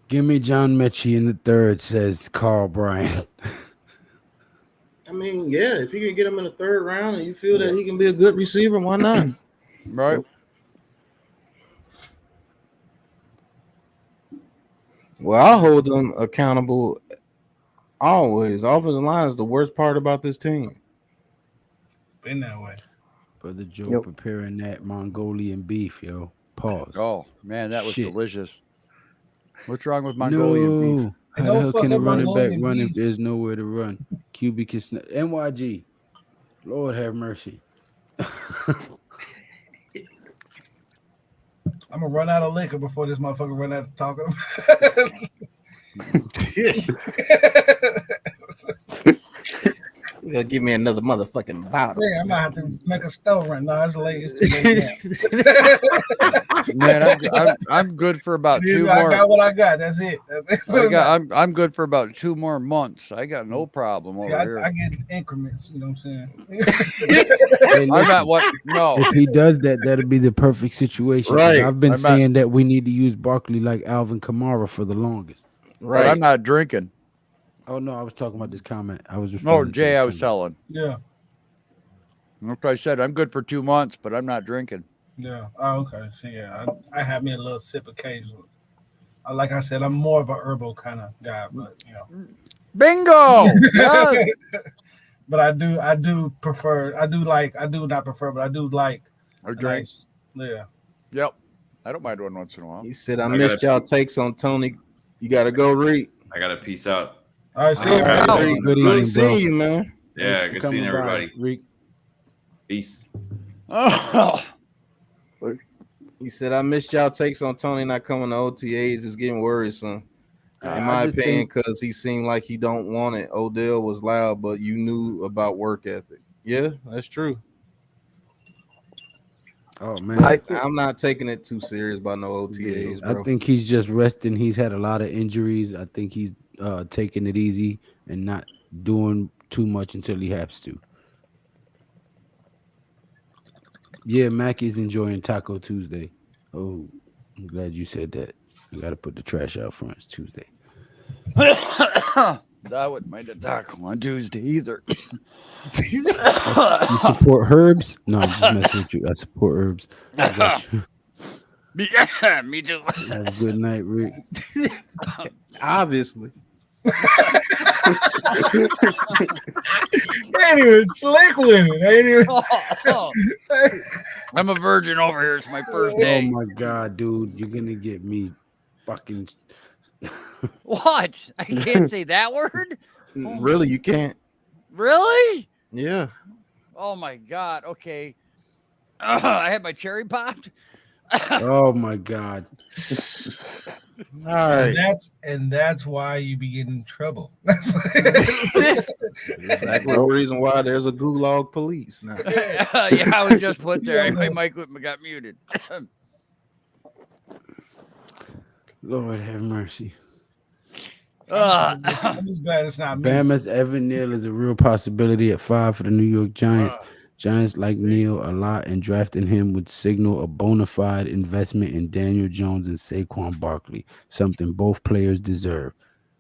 A: Give me John Mechie in the third, says Carl Bryant.
B: Yeah, if you can get him in the third round and you feel that he can be a good receiver, why not?
E: Right.
G: Well, I'll hold them accountable always. Offensive line is the worst part about this team.
D: Been that way.
A: Brother Joe preparing that Mongolian beef, yo. Pause.
E: Oh, man, that was delicious. What's wrong with Mongolian beef?
A: How the hell can a running back run if there's nowhere to run? QB can snap. NYG. Lord have mercy.
D: I'm going to run out of liquor before this motherfucker run out of talking.
G: You gotta give me another motherfucking bottle.
D: Yeah, I might have to make a stove run. No, it's late. It's too late.
E: Man, I'm good for about 2 more.
D: I got what I got. That's it.
E: I'm good for about 2 more months. I got no problem over here.
D: I get increments. You know what I'm saying?
E: I'm at what? No.
A: If he does that, that'll be the perfect situation.
G: Right.
A: I've been saying that we need to use Barkley like Alvin Kamara for the longest.
E: Right. But I'm not drinking.
A: Oh no, I was talking about this comment. I was
E: Jay, I was telling.
D: Yeah.
E: Like I said, I'm good for 2 months, but I'm not drinking.
D: Yeah. Oh, okay. So yeah, I have me a little sip occasionally. Like I said, I'm more of a herbal kind of guy, but you know.
E: Bingo. Yes.
D: But I do prefer. I do not prefer, but I do like
E: a drink.
D: Yeah.
E: Yep. I don't mind one once in a while.
G: He said, "I missed y'all takes on Tony. You got to go read."
F: I got to peace out.
D: All right, see you.
A: Good evening,
G: seeing you, man.
F: Yeah, good seeing everybody.
A: Reek.
F: Peace.
E: Oh.
G: He said, "I missed y'all takes on Tony not coming to OTAs. It's getting worrisome." In my opinion, because he seemed like he don't want it. Odell was loud, but you knew about work ethic. Yeah, that's true.
A: Oh man,
G: I'm not taking it too serious about no OTAs, bro.
A: I think he's just resting. He's had a lot of injuries. I think he's taking it easy and not doing too much until he has to. Yeah, Mackey's enjoying Taco Tuesday. Oh, I'm glad you said that. You got to put the trash out front. It's Tuesday.
E: I wouldn't mind a taco on Tuesday either.
A: You support herbs? No, I'm just messing with you. I support herbs. I got you.
E: Yeah, me too.
A: Have a good night, Rick.
G: Obviously.
D: Ain't even slick with it.
E: I'm a virgin over here. It's my first day.
A: Oh my god, dude, you're gonna get me fucking.
E: What? I can't say that word.
G: Really, you can't.
E: Really?
G: Yeah.
E: Oh my god. Okay. I had my cherry popped.
A: Oh my god.
G: All right.
D: And that's why you be getting in trouble.
G: That's the reason why there's a gulag police now.
E: Yeah, I was just put there. My mic got muted.
A: Lord have mercy.
D: I'm just glad it's not me.
A: Bama's Evan Neal is a real possibility at 5 for the New York Giants. Giants like Neal a lot, and drafting him would signal a bona fide investment in Daniel Jones and Saquon Barkley, something both players deserve.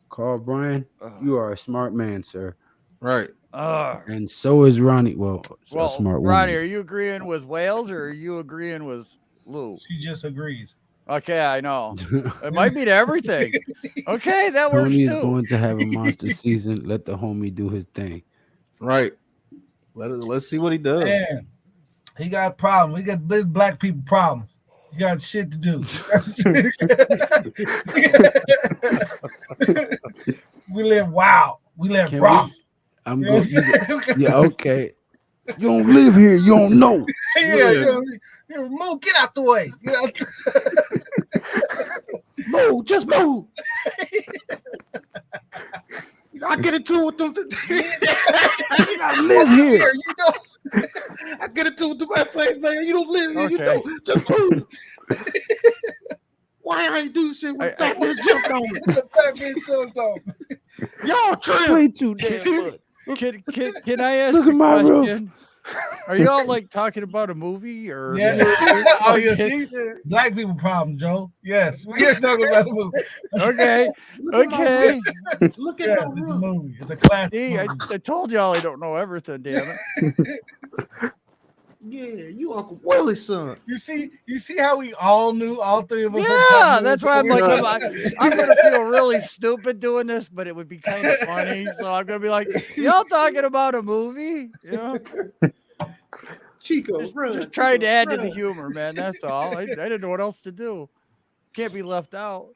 A: Carl Bryan, you are a smart man, sir.
G: Right.
A: And so is Ronnie. Well, smart
E: Ronnie,
A: woman.
E: are you agreeing with Wales or are you agreeing with Lou?
D: She just agrees.
E: Okay, I know. It might be to everything. Okay, that works
A: Tony
E: too.
A: is going to have a monster season. Let the homie do his thing.
G: Right. Let's see what he does.
D: Man, he got problems. We got black people problems. You got shit to do. We live wild. We live rough.
A: I'm going. Yeah, okay. You don't live here. You don't know.
D: Move, get out the way.
G: Move, just move. I get into it with them.
A: You gotta live here.
D: You know.
G: I get into it with the West Side, man. You don't live here.
E: Okay.
G: You don't. Just move. Why I ain't do shit with fat bitch jumped on me?
D: The fat bitch jumped on me.
G: Y'all trim.
A: Play too damn much.
E: Can I ask
A: Look at my
E: question?
A: roof.
E: Are y'all like talking about a movie or?
D: Yeah. Oh, you see, black people problem, Joe. Yes, we are talking about a movie.
E: Okay.
G: Look at
D: Yes, it's a movie. It's a classic.
E: See, I told y'all I don't know everything. Damn it.
G: Yeah, you Uncle Willie's son.
D: You see how we all knew, all three of us.
E: Yeah, that's why I'm like, I'm gonna feel really stupid doing this, but it would be kind of funny. So I'm gonna be like, y'all talking about a movie? You know,
G: Chico,
E: just trying to add to the humor, man. That's all. I didn't know what else to do. Can't be left out.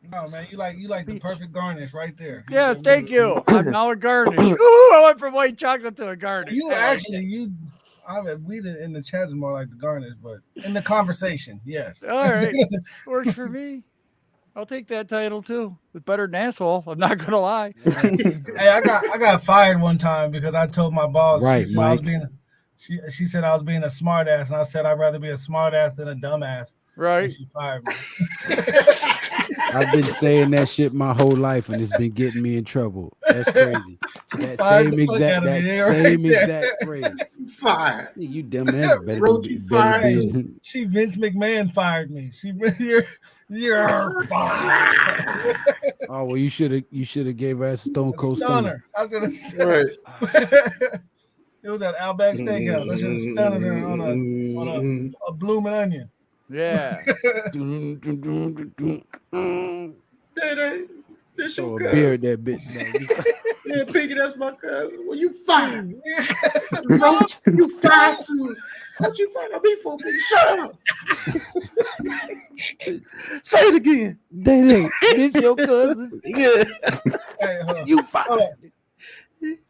D: No, man, you like the perfect garnish right there.
E: Yes, thank you. I'm now a garnish. Ooh, I went from white chocolate to a garnish.
D: We didn't in the chat is more like the garnish, but in the conversation, yes.
E: All right, works for me. I'll take that title too. It's better than asshole. I'm not gonna lie.
D: Hey, I got fired one time because I told my boss.
A: Right,
D: she said I was being a smart ass, and I said I'd rather be a smart ass than a dumb ass.
E: Right.
D: She fired me.
A: I've been saying that shit my whole life, and it's been getting me in trouble. That's crazy. That
D: Fired
A: same
D: the fuck
A: exact,
D: out of
A: that
D: me, right
A: same
D: there.
A: exact phrase.
B: Fired.
A: You dumb ass better
B: Wrote
A: be
B: you
A: better
B: fired
A: be.
B: too.
D: She Vince McMahon fired me. You're fired.
A: Oh well, you should have gave her a Stone Cold Stunner.
D: I should have
B: Right.
D: It was at Outback Steakhouse. I should have stunned her on a blooming onion.
E: Yeah.
B: This
A: Throw
B: your
A: a
B: cousin.
A: beer at that bitch.
B: Yeah, Pinky, that's my cousin. Well, you fired. You fired too. What you fired me for? Shut up. Say it again.
A: Day, this your cousin?
B: Yeah.
D: Hey, hold on.
A: You fired.
D: Hold on.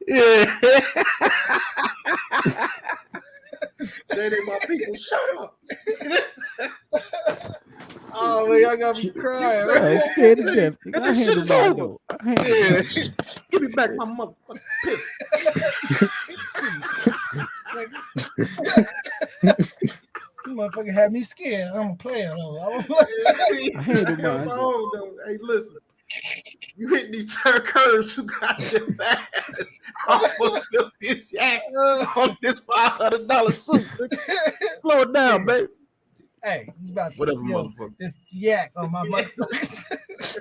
B: Yeah. That ain't my people. Shut up.
D: Oh man, y'all got me crying.
A: I was scared to death.
B: And
A: I
B: this shit
A: handle
B: is
A: mine,
B: over.
A: though. I handle
B: Yeah.
A: mine.
B: Give me back my motherfucking piss.
D: You motherfucker had me scared. I'm a player though.
B: Hey, listen. You hit these curves too goddamn fast. I almost spilled this yak on this $500 suit. Slow it down, baby.
D: Hey, you about to
B: Whatever,
D: spill
B: motherfucker.
D: this yak on my motherfucker.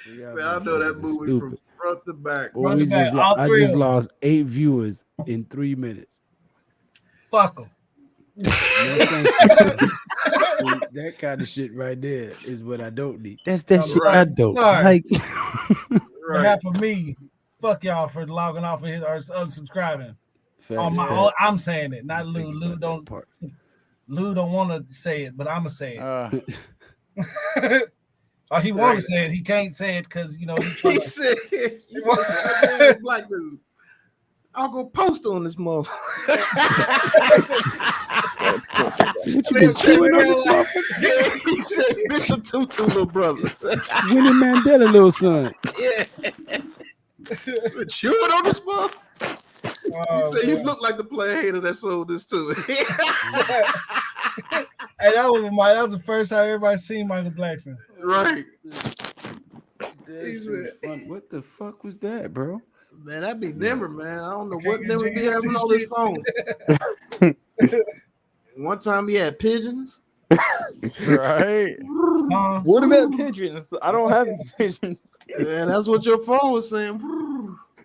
B: Man, I know that movie from front to back.
A: Well,
D: Front to back, all
A: I
D: three
A: just
D: of them.
A: lost 8 viewers in 3 minutes.
D: Fuck them.
A: That kind of shit right there is what I don't need. That's that shit
B: Right.
A: I don't
D: Sorry.
A: like.
D: On
B: Right.
D: behalf of me, fuck y'all for logging off or unsubscribing.
A: Facts, facts.
D: I'm saying it, not Lou.
A: Think
D: Lou
A: about that
D: don't.
A: part.
D: Lou don't want to say it, but I'ma say it. Or he want to say it, he can't say it because he
B: He said, "You black dude. I'll go post on this motherfucker."
A: What you been chewing on this motherfucker?
B: He said, Bishop Tutu, little brother.
A: Winnie Mandela, little son.
B: Yeah. Chewing on this motherfucker. He said, "You look like the player hater that sold this to me."
D: Hey, that was the first time everybody seen Michael Blackson.
B: Right.
A: What the fuck was that, bro?
B: Man, that be Denver, man. I don't know
D: Okay,
B: what
D: good
B: Denver be
D: job.
B: having on his phone. One time he had pigeons.
E: Right.
H: What about pigeons? I don't have pigeons.
B: Yeah, that's what your phone was saying.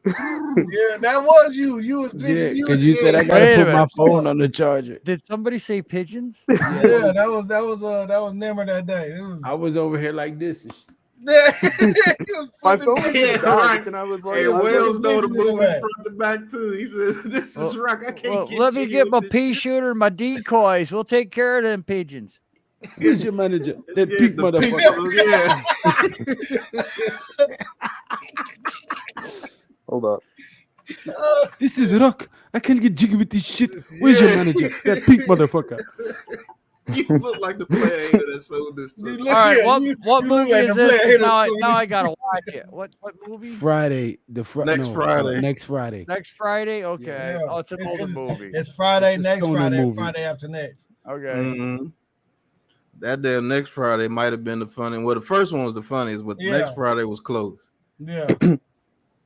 D: Yeah, that was you. You was
A: Yeah,
D: bitching.
A: because you said I
E: Wait
A: gotta
E: a
A: put my
E: minute.
A: phone on the charger.
E: Did somebody say pigeons?
D: Yeah, that was Nimmer that day. It was.
A: I was over here like this. And
D: Yeah.
H: My phone was
B: Yeah,
H: gonna die,
B: right.
H: and I was like,
B: Hey,
H: I was
B: Wells
H: like,
B: know the
D: pigeons in the
B: movie
D: back.
B: front to back too. He said, "This is rock. I can't
E: Well,
B: get
E: let me
B: you
E: get
B: with
E: my
B: this
E: pea
B: shit."
E: shooter, my decoys. We'll take care of them pigeons.
A: where's your manager? That
B: Yeah,
A: pink
B: the
A: motherfucker.
B: Yeah.
H: hold up.
A: This is rock. I can't get jiggy with this shit. Where's your manager? That pink motherfucker.
B: You look like the player hater that sold this to me.
E: All right,
D: Yeah,
E: what
D: you
E: what
D: look
E: movie
D: like
E: is
D: a
E: this?
D: player hater,
E: Now
D: so
E: I
D: this-
E: gotta watch it. What movie?
A: Friday.
B: Next
A: Friday.
B: Friday.
E: Next Friday? Okay.
D: Yeah.
E: Oh, it's an older movie.
D: It's Friday,
A: It's a
D: next
A: stoner
D: Friday,
A: movie.
D: Friday after next.
E: Okay.
B: Mhm. That damn next Friday might have been the funny. Well, the first one was the funniest, but the
D: Yeah.
B: next Friday was close.
D: Yeah.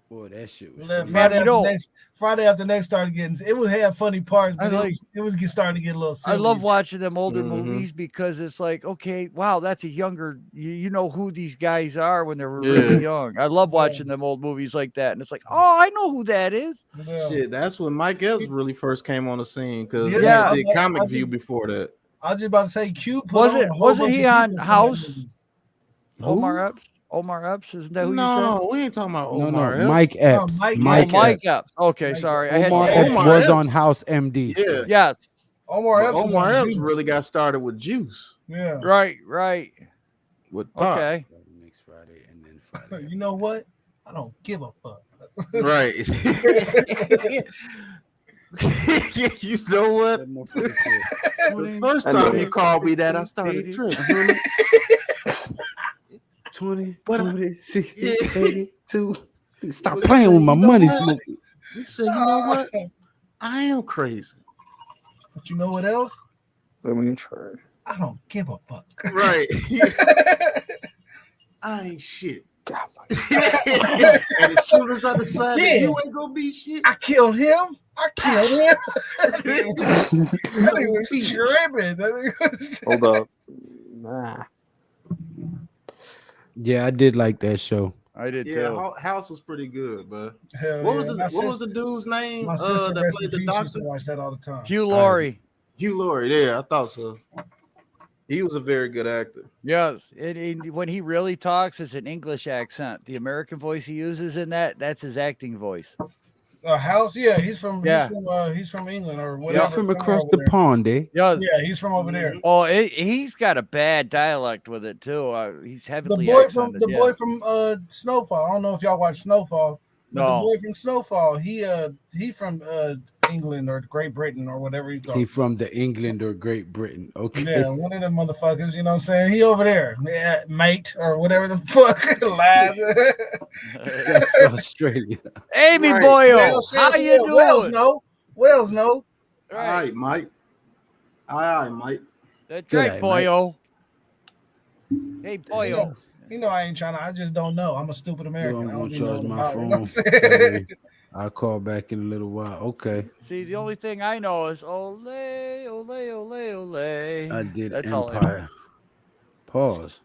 A: Boy, that shit was
D: Then
A: funny.
D: Friday after next started getting. It would have funny parts, but
E: I like-
D: it was starting to get a little.
E: I
D: Silly.
E: love watching them older
B: Mhm.
E: movies because it's like, okay, wow, that's a younger. You know who these guys are when they were
B: Yeah.
E: really young. I love watching them old movies like that, and it's like, oh, I know who that is.
D: Yeah.
B: Shit, that's when Mike Epps really first came on the scene because
D: Yeah.
B: he did
D: I
B: Comic
D: think-
B: View before that.
D: I was just about to say, Q. Put
E: Was
D: on
E: it-
D: a whole
E: wasn't
D: bunch
E: he
D: of
E: on
D: people from that
E: House?
D: movie.
E: Omar Epps. Omar Epps, isn't that who you said?
B: No, we ain't talking about
A: No,
B: Omar.
A: no,
B: Epps.
A: Mike Epps.
D: Mike-
E: Oh,
A: Mike
E: Mike
A: Epps.
E: Epps. Okay,
D: Mike
E: sorry.
D: Epps.
E: I had
A: Omar
E: to-
A: Epps
B: Omar
A: was
B: Epps.
A: on House MD.
B: Yeah,
E: Yes.
D: Omar
B: But
D: Epps. was
B: Omar
D: on
B: Epps
D: Juice.
B: really got started with Juice
D: Yeah.
E: Right.
B: with Pop.
E: Okay.
A: Next Friday and then Friday.
D: You know what? I don't give a fuck.
B: Right. You know what?
A: That motherfucker said,
B: The first
H: I know.
B: time you called me that, I started tripping.
A: 20,
B: What?
A: 40, 60,
B: Yeah.
A: 82. Dude, stop
B: Well,
A: playing with my
B: you know
A: money,
B: what?
A: Smokey.
B: You said, you know what? I am crazy.
D: But you know what else?
H: Let me try.
D: I don't give a fuck.
G: Right. I ain't shit.
H: God,
G: And as soon as I decided you ain't gonna be shit,
D: I killed him. That nigga was tripping.
H: hold up. Nah.
A: Yeah, I did like that show.
E: I did
G: yeah,
E: too.
G: House was pretty good, but
D: Hell
G: what
D: yeah.
G: was the dude's name?
D: My sister
G: That
D: rest
G: played
D: in
G: the
D: peace, used
G: doctor?
D: to watch that all the time.
E: Hugh Laurie.
G: Hugh Laurie. Yeah, I thought so. He was a very good actor.
E: Yes, when he really talks, it's an English accent. The American voice he uses in that's his acting voice.
D: House, yeah, he's from England or whatever.
A: He's from across the pond, eh?
E: Yes.
D: Yeah, he's from over there.
E: Oh, he's got a bad dialect with it too. He's heavily
D: The boy
E: accented.
D: boy from Snowfall. I don't know if y'all watch Snowfall, but the boy from Snowfall, he from England or Great Britain or whatever he's called.
A: He from the England or Great Britain. Okay.
D: Yeah, one of them motherfuckers, you know what I'm saying? He over there. Yeah, mate, or whatever the fuck.
A: That's Australia.
E: Amy Boyle, how you doing?
D: Wales no.
G: All right, Mike. All right, Mike.
E: That's right, Boyo. Hey, Boyo.
D: You know I ain't trying to. I just don't know. I'm a stupid American.
A: I'm
D: I
A: gonna
D: don't
A: charge
D: know
A: my
D: about it,
A: phone. I'll call back in a little while. Okay.
E: See, the only thing I know is ole, ole, ole, ole.
A: I did
E: That's all I know.
A: Empire. Pause.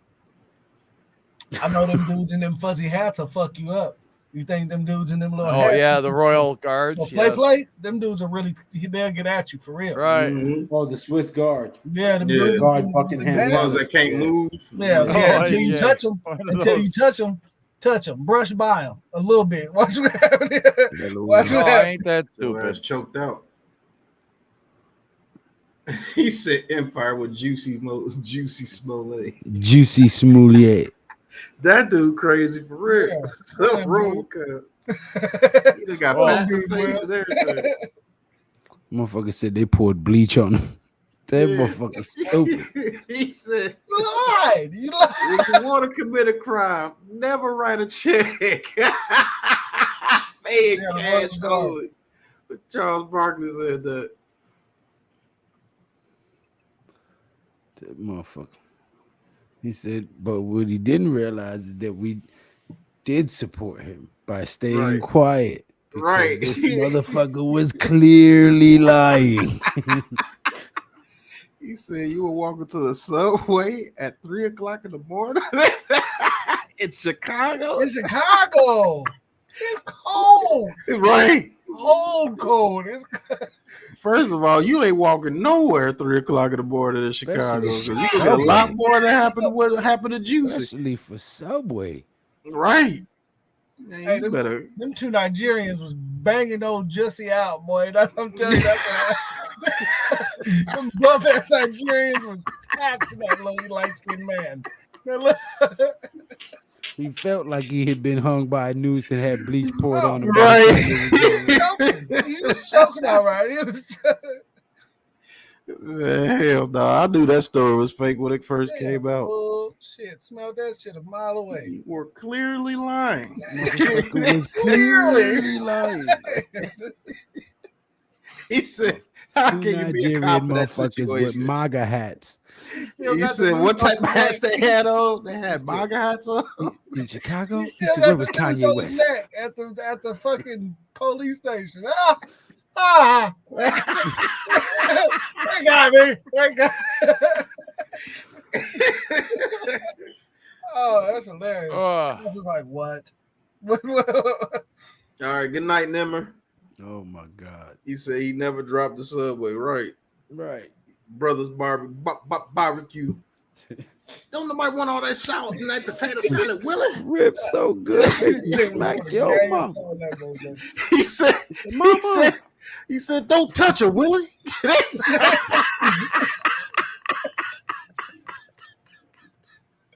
D: I know them dudes in them fuzzy hats will fuck you up. You think them dudes in them little
E: Oh
D: hats?
E: yeah, the Royal Guards.
D: Well, play. Them dudes are really. They'll get at you for real.
E: Right.
G: Mm-hmm.
A: Oh, the Swiss Guard.
D: Yeah, the dudes
A: guard Buckingham.
G: The ones that can't move.
D: Yeah, until you touch them. Touch them. Brush by them a little bit. Watch what happens. Watch what happens.
E: Ain't that stupid?
G: That's choked out. He said Empire with Juicy Smollett.
A: Juicy Smollett.
G: That dude crazy for real.
D: Yeah.
G: Something wrong. He got fat in the face and everything.
A: Motherfucker said they poured bleach on him. That motherfucker stupid.
G: He said,
D: You lied.
G: if you want to commit a crime, never write a check. Pay it cash only. But Charles Barkley said that.
A: That motherfucker. He said, but what he didn't realize is that we did support him by staying quiet.
G: Right.
A: This motherfucker was clearly lying.
G: He said you were walking to the subway at 3:00 in the morning in Chicago.
D: In Chicago. It's cold.
G: Right.
D: Cold. It's
G: First of all, you ain't walking nowhere at 3:00 in the morning in Chicago. Because you can get a lot more than happened to what happened to Juicy.
A: Especially for Subway.
G: Right. Man,
D: Hey,
G: you better.
D: them two Nigerians was banging old Jussie out, boy. That's what I'm telling you. Them buff ass Nigerians was taxing that little light skinned man.
A: He felt like he had been hung by a noose and had bleach poured on him.
G: Right.
D: He was choking all right. He was
G: Man, hell no. I knew that story was fake when it first came out.
D: Shit, smelled that shit a mile away.
G: You were clearly lying.
D: Clearly
A: lying.
G: He said, how can you be a cop in that
A: motherfuckers with
G: situation?
A: MAGA hats.
G: He said, what type of hats they had on? They had MAGA hats on?
A: In Chicago?
D: He
A: He
D: still
A: said, where
D: got
A: was
D: the noose
A: Kanye
D: on his
A: West?
D: neck at the fucking police station. They got me. Oh, that's hilarious. I was just like, what?
G: All right, good night, Nimmer.
A: Oh my God.
G: He said he never dropped the subway. Right. Brothers barbecue. Don't nobody want all that salt in that potato salad, will it?
A: Rip so good. Smack your mom.
G: He said, don't touch her, Willie.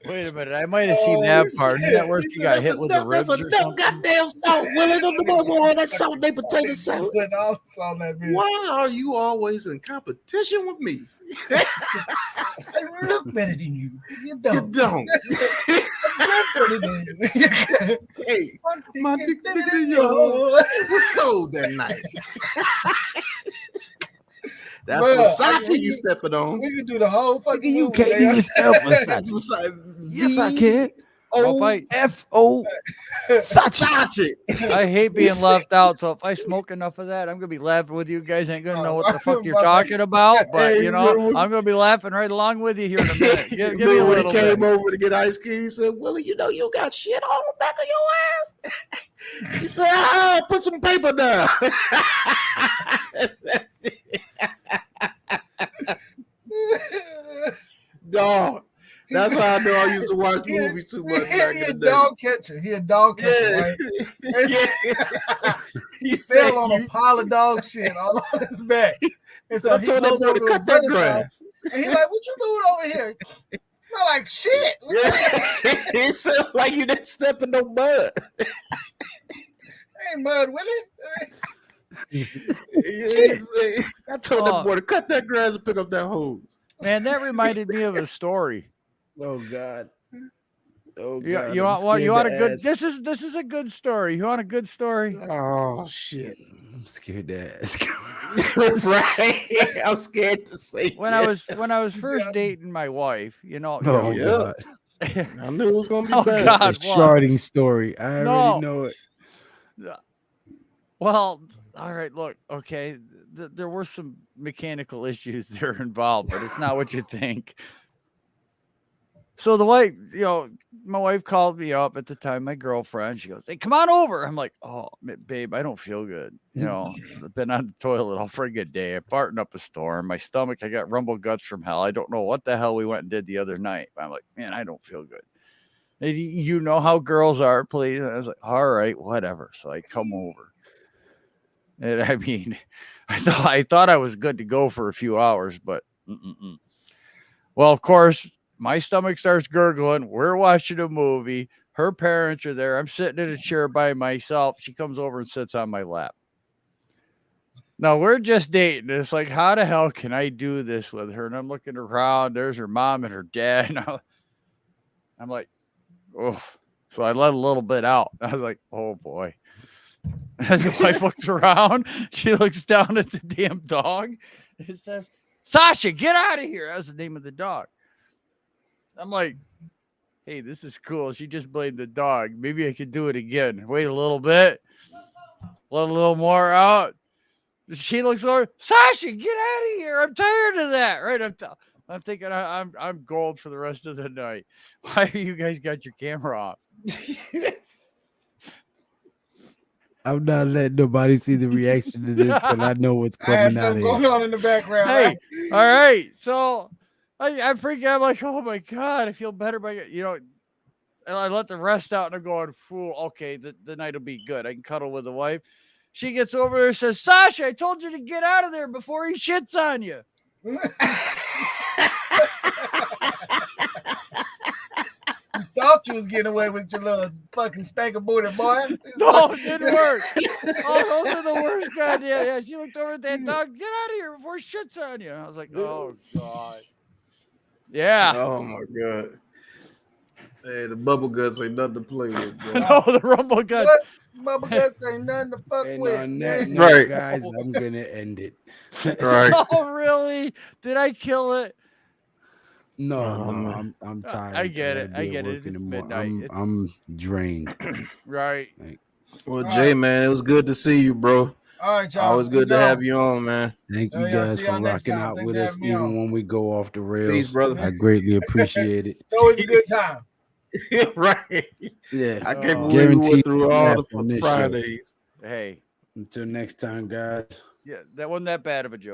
E: Wait a minute, I might have seen that part. Isn't that where she got hit with the ribs or something?
G: Goddamn salt, Willie. Don't nobody want all that salt in that potato salad. Why are you always in competition with me?
D: I look better than you. You don't.
G: Hey, my dick bigger than yours. It was cold that night. That's Versace you stepping on.
D: We can do the whole fucking
A: You
D: movie.
A: can't even spell Versace. Yes, I can. F-O
G: Versace.
E: I hate being left out. So if I smoke enough of that, I'm gonna be laughing with you guys. Ain't gonna know what the fuck you're talking about. But you know, I'm gonna be laughing right along with you here in a minute. Give me a little
G: bit. He came
E: bit.
G: over to get ice cream. He said, "Willie, you know you got shit on the back of your ass." He said, "Put some paper down." Dog. That's how I know I used to watch movies too much.
D: He a dog catcher. He a dog catcher, right? He fell on a pile of dog shit all on his back. And so he goes over to cut that grass. And he's like, "What you doing over here?" I'm like, "Shit."
G: He said, "Like you didn't step in no mud."
D: Ain't mud, Willie.
G: I told that boy to cut that grass and pick up that hose.
E: Man, that reminded me of a story.
A: Oh God. Oh God.
E: You want a good this is a good story. You want a good story?
G: Oh shit.
A: I'm scared to ask.
G: Right. I'm scared to say
E: when I was first dating my wife, you know.
A: God.
G: I knew it was gonna be bad.
E: God,
A: it's a sharding story. I already know it.
E: Well, all right, look, okay. There were some mechanical issues there involved, but it's not what you think. So the wife, my wife called me up at the time, my girlfriend. She goes, "Hey, come on over." I'm like, "Oh, babe, I don't feel good. I've been on the toilet all friggin' day. I'm farting up a storm. My stomach, I got rumble guts from hell. I don't know what the hell we went and did the other night." I'm like, "Man, I don't feel good." And you know how girls are, please. And I was like, "All right, whatever." So I come over. And I mean, I thought I was good to go for a few hours, but well, of course, my stomach starts gurgling. We're watching a movie. Her parents are there. I'm sitting in a chair by myself. She comes over and sits on my lap. Now, we're just dating. It's like, how the hell can I do this with her? And I'm looking around. There's her mom and her dad. And I'm like, oh. So I let a little bit out. I was like, oh, boy. As the wife looks around, she looks down at the damn dog. It says, "Sasha, get out of here." That was the name of the dog. I'm like, hey, this is cool. She just blamed the dog. Maybe I could do it again. Wait a little bit. Let a little more out. She looks over. "Sasha, get out of here. I'm tired of that." Right? I'm thinking I'm gold for the rest of the night. Why are you guys got your camera off?
A: I'm not letting nobody see the reaction to this till I know what's coming out of here.
D: Going on in the background.
E: Hey,
D: right?
E: All right. So I freak out. I'm like, oh my God, I feel better by and I let the rest out and I'm going, fool, okay, the night will be good. I can cuddle with the wife. She gets over there and says, "Sasha, I told you to get out of there before he shits on you."
D: You thought you was getting away with your little fucking stank booty boy.
E: No, it didn't work. Oh, those are the worst goddamn. Yeah, she looked over at that dog. "Get out of here before he shits on you." I was like, oh God. Yeah.
G: Oh my God. Hey, the bubble guts ain't nothing to play with. Bro.
E: No, the rumble guts.
D: Bubble guts ain't nothing to fuck
A: And
D: with.
A: on that note,
G: Right.
A: guys, I'm gonna end it.
G: Right.
E: Oh, really? Did I kill it?
A: No,
G: man.
A: I'm tired.
E: I get it.
A: gotta
E: I
A: be at
E: get it.
A: work
E: It's
A: in the morning.
E: midnight.
A: I'm drained.
E: Right.
G: Well, Jay, man, it was good to see you, bro.
D: All right, y'all.
G: Always good to have you on, man.
A: Thank you
D: y'all.
A: guys
D: See
A: for
D: y'all next
A: rocking
D: time.
A: out
D: Thanks
A: with
D: for
A: us,
D: having me
A: even
D: on.
A: when we go off the rails.
G: Peace, brother.
A: I greatly appreciate it.
D: It's always a good time.
G: Right.
A: Yeah,
G: I can't believe we
A: guaranteed
G: went through all
A: on
G: the
A: this show.
G: Fridays.
E: Hey.
A: Until next time, guys.
E: Yeah, that wasn't that bad of a joke.